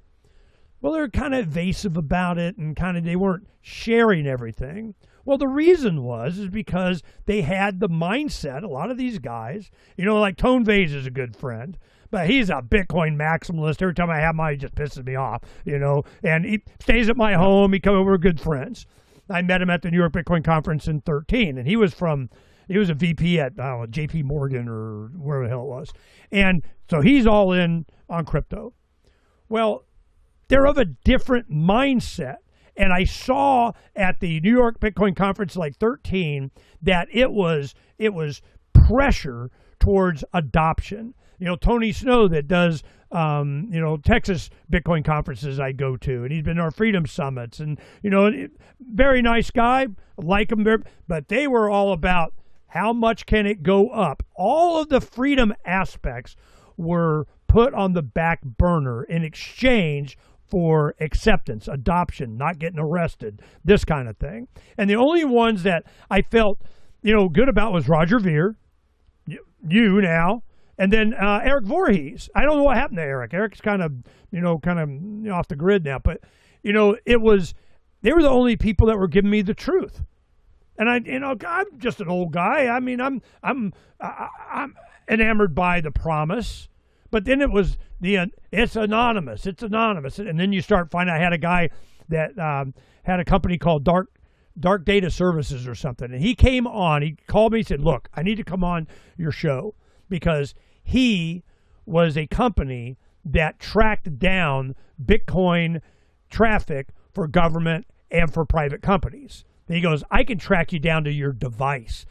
S3: Well, they're kind of evasive about it and kind of, they weren't sharing everything. Well, the reason is because they had the mindset, a lot of these guys, you know, like Tone Vase is a good friend, but he's a Bitcoin maximalist. Every time I have mine, he just pisses me off, you know, and he stays at my home. He comes over, we're good friends. I met him at the New York Bitcoin Conference in 2013, and he was a VP at, I don't know, JP Morgan or where the hell it was. And so he's all in on crypto. Well, they're of a different mindset. And I saw at the New York Bitcoin Conference like 13 that it was pressure towards adoption. You know, Tony Snow that does, you know, Texas Bitcoin conferences I go to, and he's been to our Freedom Summits, and, you know, very nice guy, like him, but they were all about how much can it go up. All of the freedom aspects were put on the back burner in exchange for acceptance, adoption, not getting arrested, this kind of thing. And the only ones that I felt, you know, good about was Roger Ver, you now, and then Eric Voorhees. I don't know what happened to Eric. Eric's kind of off the grid now, but, you know, they were the only people that were giving me the truth. And I'm just an old guy. I mean, I'm enamored by the promise. But then it was it's anonymous, and then you start finding. I had a guy that had a company called Dark Data Services or something, and he came on. He called me, and said, "Look, I need to come on your show because he was a company that tracked down Bitcoin traffic for government and for private companies." And he goes, "I can track you down to your device.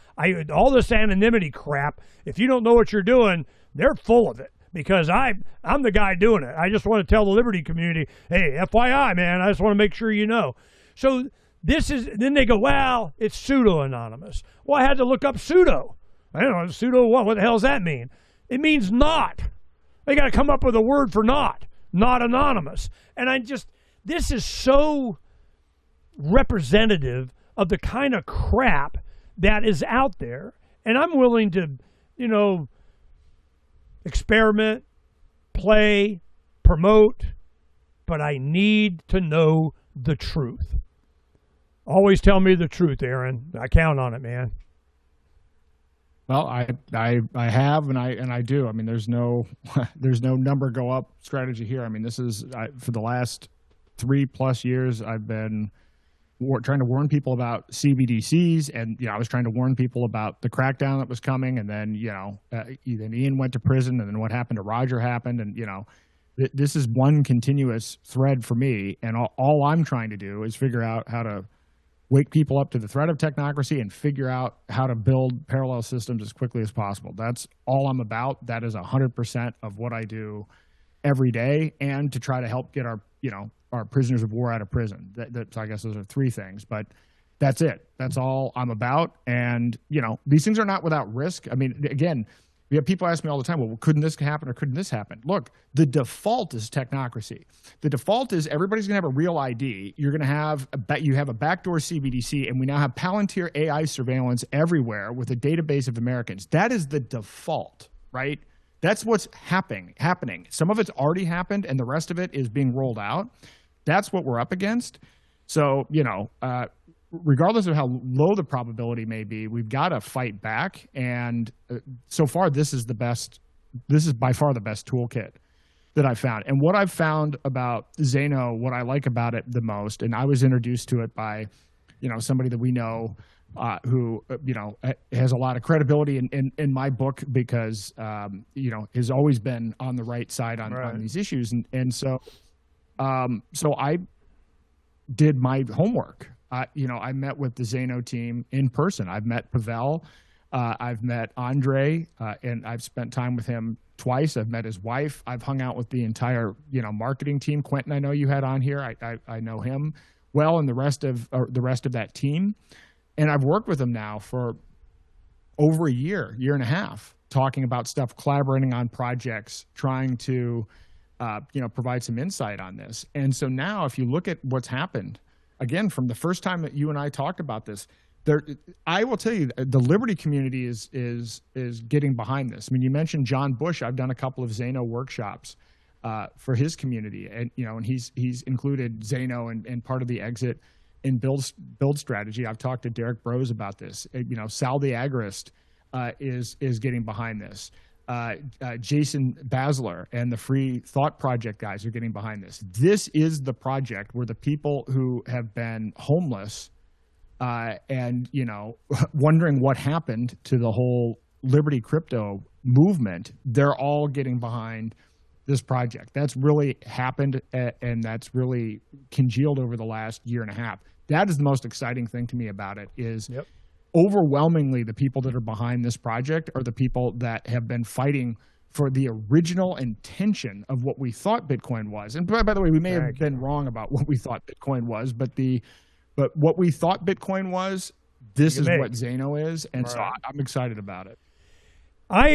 S3: All this anonymity crap. If you don't know what you're doing, they're full of it." Because I'm the guy doing it. I just want to tell the Liberty community, hey, FYI, man, I just want to make sure you know. So then they go, well, it's pseudo-anonymous. Well, I had to look up pseudo. I don't know, pseudo what? What the hell does that mean? It means not. They got to come up with a word for not anonymous. And this is so representative of the kind of crap that is out there. And I'm willing to, you know, experiment, play, promote, but I need to know the truth. Always tell me the truth, Aaron. I count on it, man.
S4: Well, I have and I do. I mean, there's no number go up strategy here. I mean, this is for the last 3+ years I've been trying to warn people about CBDCs, and I was trying to warn people about the crackdown that was coming, and then then Ian went to prison, and then what happened to Roger happened, and this is one continuous thread for me, and all I'm trying to do is figure out how to wake people up to the threat of technocracy and figure out how to build parallel systems as quickly as possible. That's all I'm about. That is 100% of what I do every day, and to try to help get our prisoners of war out of prison. So I guess those are 3 things, but that's it. That's all I'm about. And, these things are not without risk. I mean, again, we have people ask me all the time, well, couldn't this happen or couldn't this happen? Look, the default is technocracy. The default is everybody's going to have a real ID. You're going to have you have a backdoor CBDC, and we now have Palantir AI surveillance everywhere with a database of Americans. That is the default, right? That's what's happening. Some of it's already happened, and the rest of it is being rolled out. That's what we're up against. So, regardless of how low the probability may be, we've got to fight back. And so far, this is by far the best toolkit that I've found. And what I've found about ZANO, what I like about it the most, and I was introduced to it by, somebody that we know who, has a lot of credibility in my book because, has always been on the right side on these issues. And so I did my homework. I met with the ZANO team in person. I've met Pavel. I've met Andre, and I've spent time with him twice. I've met his wife. I've hung out with the entire, marketing team. Quentin, I know you had on here. I know him well, and the rest of that team. And I've worked with him now for over a year and a half, talking about stuff, collaborating on projects, trying to, provide some insight on this. And so now, if you look at what's happened, again, from the first time that you and I talked about this, I will tell you, the Liberty community is getting behind this. I mean, you mentioned John Bush. I've done a couple of ZANO workshops for his community, and and he's included ZANO and part of the exit and build strategy. I've talked to Derek Brose about this. Sal the Agorist is getting behind this. Jason Basler and the Free Thought Project guys are getting behind this. This is the project where the people who have been homeless and wondering what happened to the whole Liberty crypto movement, they're all getting behind this project. That's really happened, and that's really congealed over the last year and a half. That is the most exciting thing to me about it is overwhelmingly the people that are behind this project are the people that have been fighting for the original intention of what we thought Bitcoin was. And by the way, we may have been wrong about what we thought Bitcoin was, but what we thought Bitcoin was, this is what ZANO is, and so I'm excited about it.
S3: I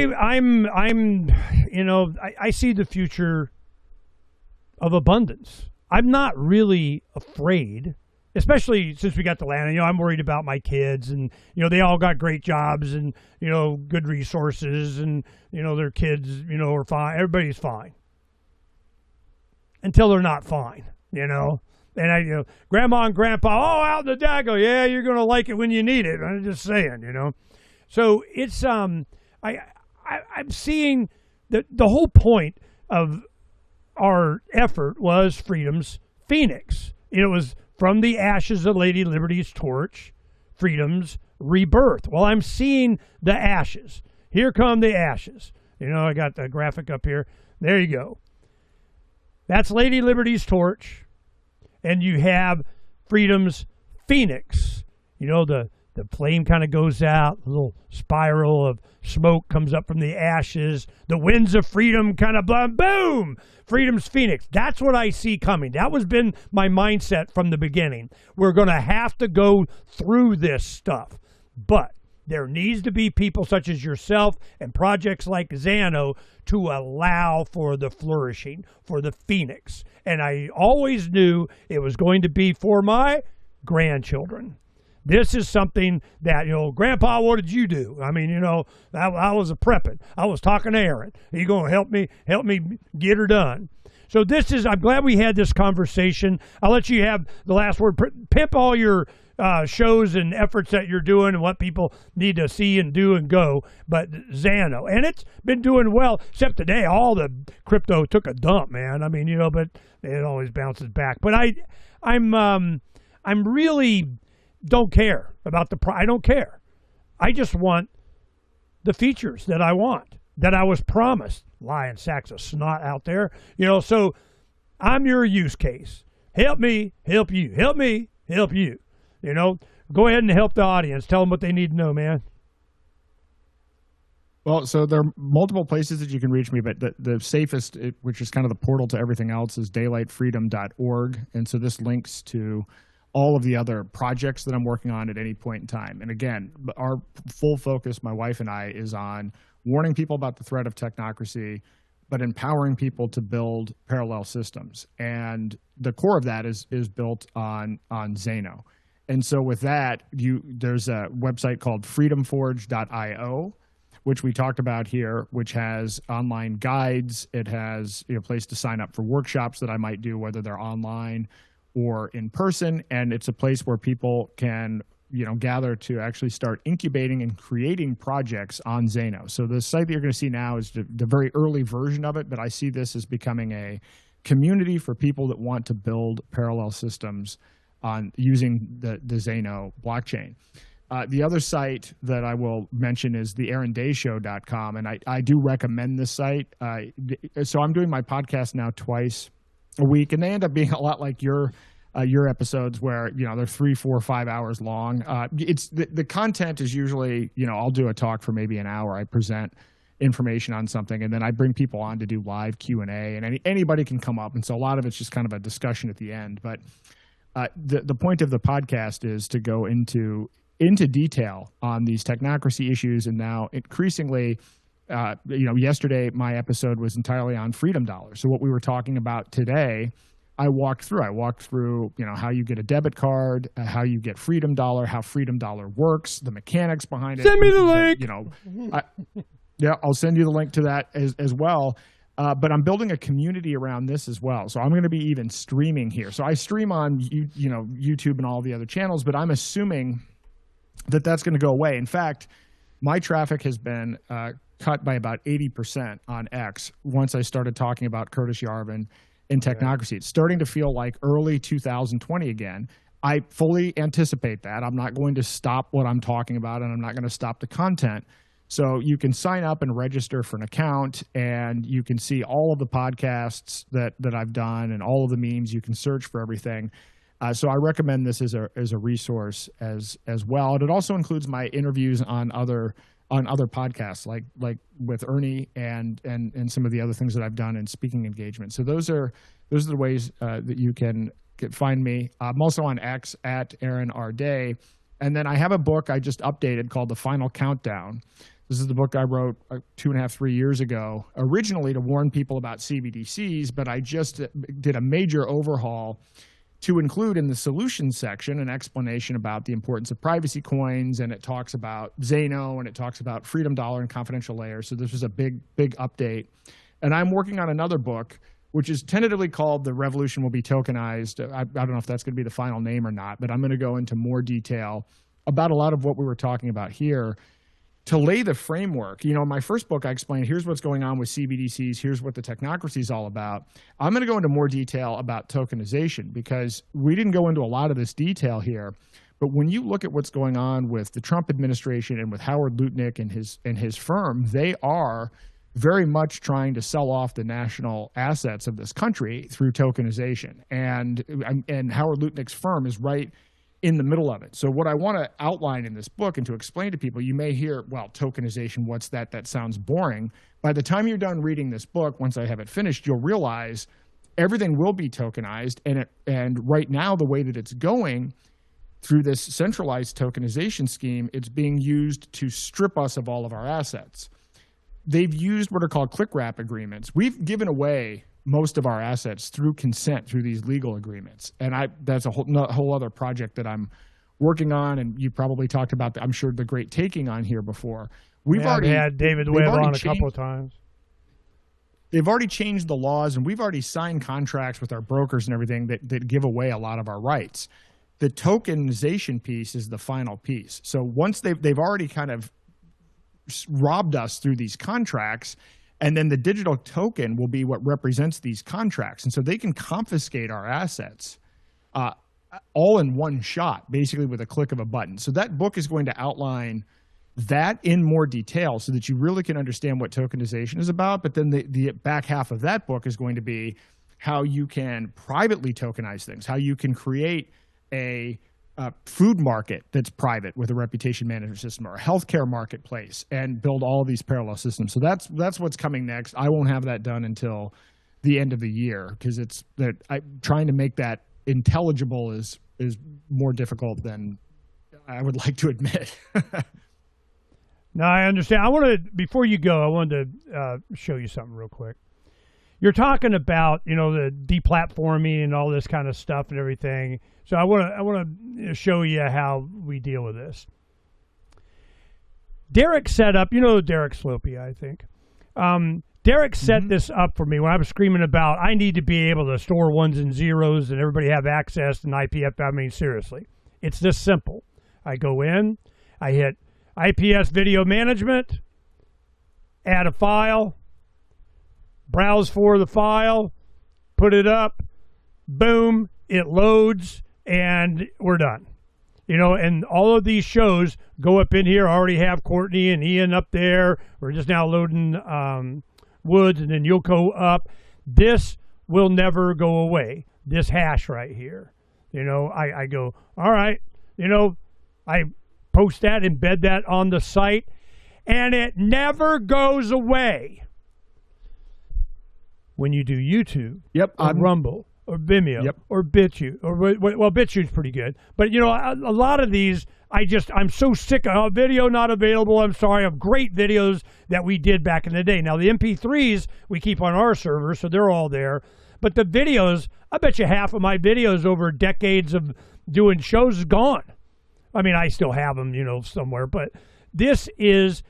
S3: see the future of abundance. I'm not really afraid, especially since we got the land. I'm worried about my kids, and they all got great jobs and good resources, and their kids are fine. Everybody's fine until they're not fine. And grandma and grandpa, out in the dago, yeah, you're gonna like it when you need it. I'm just saying, So it's I'm seeing the whole point of our effort was Freedom's Phoenix. It was from the ashes of Lady Liberty's torch, Freedom's rebirth. Well, I'm seeing the ashes. Here come the ashes. I got the graphic up here. There you go. That's Lady Liberty's torch. And you have Freedom's Phoenix. The flame kind of goes out, a little spiral of smoke comes up from the ashes. The winds of freedom kind of blow, boom! Freedom's Phoenix. That's what I see coming. That was been my mindset from the beginning. We're going to have to go through this stuff. But there needs to be people such as yourself and projects like ZANO to allow for the flourishing, for the Phoenix. And I always knew it was going to be for my grandchildren. This is something that, Grandpa, what did you do? I mean, I was a prepping. I was talking to Aaron. Are you going to help me get her done? So I'm glad we had this conversation. I'll let you have the last word. Pimp all your shows and efforts that you're doing and what people need to see and do and go. But ZANO, and it's been doing well, except today, all the crypto took a dump, man. I mean, but it always bounces back. But I'm really don't care about I don't care. I just want the features that I want, that I was promised. Lying sacks of snot out there. So I'm your use case. Help me, help you. Help me, help you. Go ahead and help the audience. Tell them what they need to know, man.
S4: Well, so there are multiple places that you can reach me, but the safest, which is kind of the portal to everything else, is daylightfreedom.org. And so this links to all of the other projects that I'm working on at any point in time. And again, our full focus, my wife and I, is on warning people about the threat of technocracy, but empowering people to build parallel systems. And the core of that is built on ZANO. And so with that, there's a website called freedomforge.io, which we talked about here, which has online guides. It has a place to sign up for workshops that I might do, whether they're online or in person. And it's a place where people can gather to actually start incubating and creating projects on ZANO. So the site that you're going to see now is the very early version of it, but I see this as becoming a community for people that want to build parallel systems on using the ZANO blockchain. The other site that I will mention is the aarondayshow.com, and I do recommend this site. So I'm doing my podcast now twice a week, and they end up being a lot like your episodes where, they're 3, 4, 5 hours long. It's the content is usually, I'll do a talk for maybe an hour. I present information on something, and then I bring people on to do live Q&A, and anybody can come up. And so a lot of it's just kind of a discussion at the end. But the point of the podcast is to go into detail on these technocracy issues. And now increasingly, yesterday my episode was entirely on freedom dollars. So what we were talking about today, I walked through, how you get a debit card, how you get freedom dollar, how freedom dollar works, the mechanics behind it.
S3: Send me the link.
S4: Yeah, I'll send you the link to that as well. But I'm building a community around this as well. So I'm going to be even streaming here. So I stream on YouTube and all the other channels, but I'm assuming that that's going to go away. In fact, my traffic has been cut by about 80% on X once I started talking about Curtis Yarvin and Technocracy. It's starting to feel like early 2020 again. I fully anticipate that. I'm not going to stop what I'm talking about, and I'm not going to stop the content. So you can sign up and register for an account, and you can see all of the podcasts that I've done and all of the memes. You can search for everything. So I recommend this as a resource as well. And it also includes my interviews on other podcasts, like with Ernie and some of the other things that I've done in speaking engagements. So those are the ways that you can find me. I'm also on X at Aaron R. Day. And then I have a book I just updated called The Final Countdown. This is the book I wrote 2.5, 3 years ago, originally to warn people about CBDCs, but I just did a major overhaul to include in the solutions section an explanation about the importance of privacy coins, and it talks about ZANO, and it talks about freedom dollar and confidential layers. So this was a big update. And I'm working on another book, which is tentatively called The Revolution Will Be Tokenized. I don't know if that's going to be the final name or not, but I'm going to go into more detail about a lot of what we were talking about here to lay the framework. In my first book, I explained, here's what's going on with CBDCs, here's what the technocracy is all about. I'm going to go into more detail about tokenization, because we didn't go into a lot of this detail here. But when you look at what's going on with the Trump administration and with Howard Lutnick and his firm, they are very much trying to sell off the national assets of this country through tokenization. And Howard Lutnick's firm is right in the middle of it. So what I want to outline in this book and to explain to people, you may hear, well, tokenization, what's that? That sounds boring. By the time you're done reading this book, once I have it finished, you'll realize everything will be tokenized. And right now, the way that it's going through this centralized tokenization scheme, it's being used to strip us of all of our assets. They've used what are called click wrap agreements. We've given away most of our assets through consent, through these legal agreements. And that's a whole other project that I'm working on. And you probably talked about, I'm sure, the great taking on here before. We've already
S3: had David Webb on a couple of times.
S4: They've already changed the laws, and we've already signed contracts with our brokers and everything that give away a lot of our rights. The tokenization piece is the final piece. So once they've already kind of robbed us through these contracts, and then the digital token will be what represents these contracts. And so they can confiscate our assets all in one shot, basically with a click of a button. So that book is going to outline that in more detail so that you really can understand what tokenization is about. But then the back half of that book is going to be how you can privately tokenize things, how you can create a food market that's private with a reputation management system, or a healthcare marketplace, and build all of these parallel systems. So that's what's coming next. I won't have that done until the end of the year, because trying to make that intelligible is more difficult than I would like to admit.
S3: No, I understand. Before you go, I wanted to show you something real quick. You're talking about, the deplatforming and all this kind of stuff and everything. So I want to show you how we deal with this. Derek set up, you know Derek Slopey, I think. Derek set this up for me when I was screaming about I need to be able to store ones and zeros and everybody have access to an IPF. I mean, seriously, it's this simple. I go in, I hit IPS video management, add a file, browse for the file, put it up, boom, it loads, and we're done. You know, and all of these shows go up in here. I already have Courtney and Ian up there. We're just now loading Woods, and then you'll go up. This will never go away, this hash right here. You know, I go, all right, you know, I post that, embed that on the site, and it never goes away. When you do YouTube, or Rumble, or Vimeo, or BitChute, or well, BitChute's pretty good, but you know, a lot of these, I'm so sick of video not available. I'm sorry, of great videos that we did back in the day. Now the MP3s we keep on our server, so they're all there. But the videos, I bet you half of my videos over decades of doing shows is gone. I mean, I still have them, you know, somewhere, but this is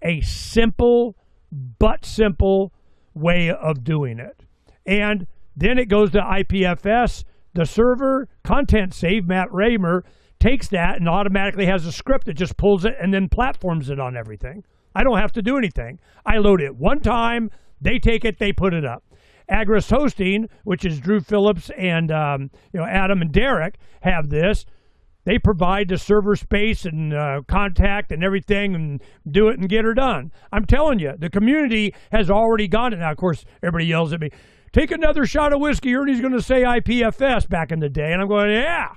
S3: a simple way of doing it. And then it goes to IPFS, the server, content save, Matt Raymer, takes that and automatically has a script that just pulls it and then platforms it on everything. I don't have to do anything. I load it one time, they take it, they put it up. Agris Hosting, which is Drew Phillips and you know, Adam and Derek, have this. They provide the server space and contact and everything and do it and get her done. I'm telling you, the community has already gone it. Now, of course, everybody yells at me, take another shot of whiskey, Ernie's going to say IPFS back in the day. And I'm going, yeah.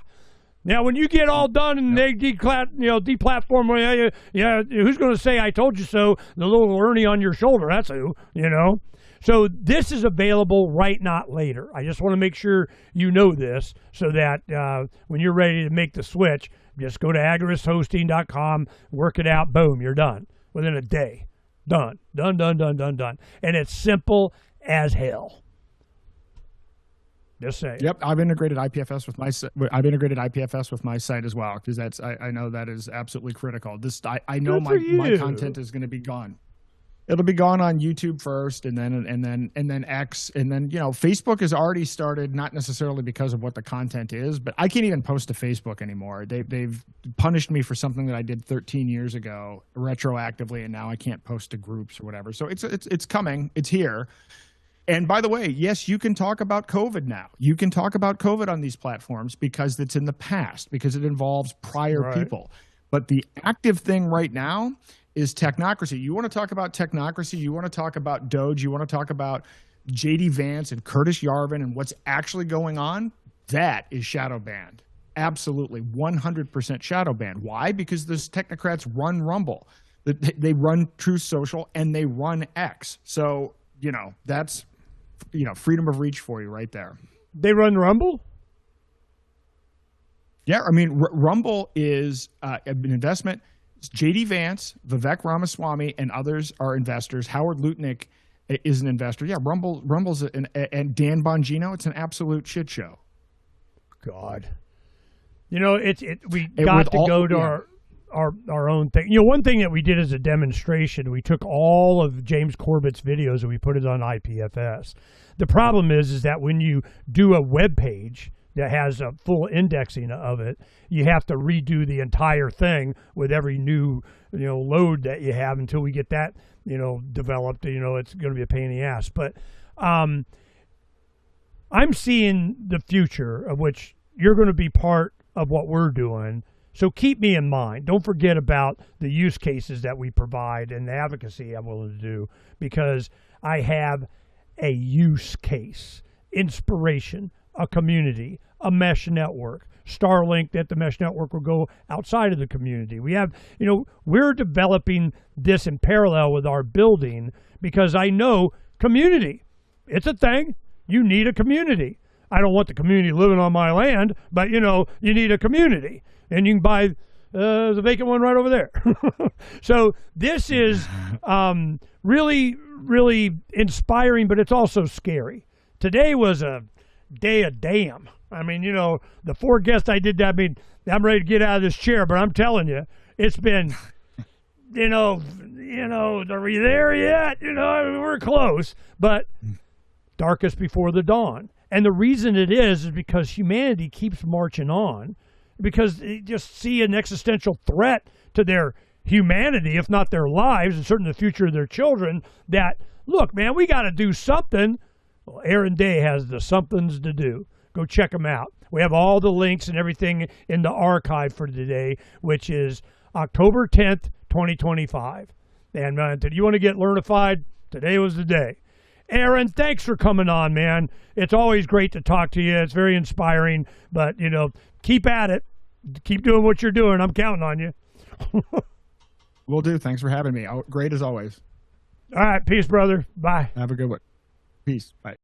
S3: Now, when you get all done and they deplatform, yeah, who's going to say I told you so? The little Ernie on your shoulder, that's who, you know. So this is available right, not later. I just want to make sure you know this so that when you're ready to make the switch, just go to agrishosting.com, work it out, boom, you're done. Within a day. Done. Done. And it's simple as hell. Just say.
S4: Yep, I've integrated IPFS with my site as well, because that's I know that is absolutely critical. I know my content is going to be gone. It'll be gone on YouTube first, and then X, and then, you know, Facebook has already started, not necessarily because of what the content is, but I can't even post to Facebook anymore. They've punished me for something that I did 13 years ago retroactively, and now I can't post to groups or whatever. So it's coming, it's here. And by the way, yes, you can talk about COVID now. You can talk about COVID on these platforms because it's in the past, because it involves prior people. But the active thing right now is Technocracy. You want to talk about Technocracy, you want to talk about Doge, you want to talk about JD Vance and Curtis Yarvin and what's actually going on, that is shadow banned. Absolutely, 100% shadow banned. Why? Because those technocrats run Rumble. They run Truth Social, and they run X. So, you know, that's, you know, freedom of reach for you right there.
S3: They run Rumble?
S4: Yeah, I mean, Rumble is an investment. JD Vance, Vivek Ramaswamy, and others are investors. Howard Lutnick is an investor. Yeah, Rumble's and Dan Bongino. It's an absolute shit show.
S3: God, you know, we got to go to our own thing. You know, one thing that we did as a demonstration, we took all of James Corbett's videos and we put it on IPFS. The problem is that when you do a web page that has a full indexing of it, you have to redo the entire thing with every new, you know, load that you have until we get that, you know, developed. You know, it's going to be a pain in the ass. But I'm seeing the future of which you're going to be part of what we're doing. So keep me in mind. Don't forget about the use cases that we provide and the advocacy I'm willing to do, because I have a use case, inspiration, a community, a mesh network, Starlink, that the mesh network will go outside of the community. We have, you know, we're developing this in parallel with our building because I know community. It's a thing. You need a community. I don't want the community living on my land, but, you know, you need a community. And you can buy the vacant one right over there. So this is really, really inspiring, but it's also scary. Today was a day of damn. I mean, you know, the 4 guests I did, I mean, I'm ready to get out of this chair, but I'm telling you, it's been are we there yet? I mean, we're close, but darkest before the dawn. And the reason it is because humanity keeps marching on, because they just see an existential threat to their humanity, if not their lives, and certainly the future of their children, that, look, man, we got to do something. Well, Aaron Day has the somethings to do. Go check them out. We have all the links and everything in the archive for today, which is October 10th, 2025. And you want to get learnified? Today was the day. Aaron, thanks for coming on, man. It's always great to talk to you. It's very inspiring. But, keep at it. Keep doing what you're doing. I'm counting on you.
S4: Will do. Thanks for having me. Great as always.
S3: All right. Peace, brother. Bye.
S4: Have a good one. Peace. Bye.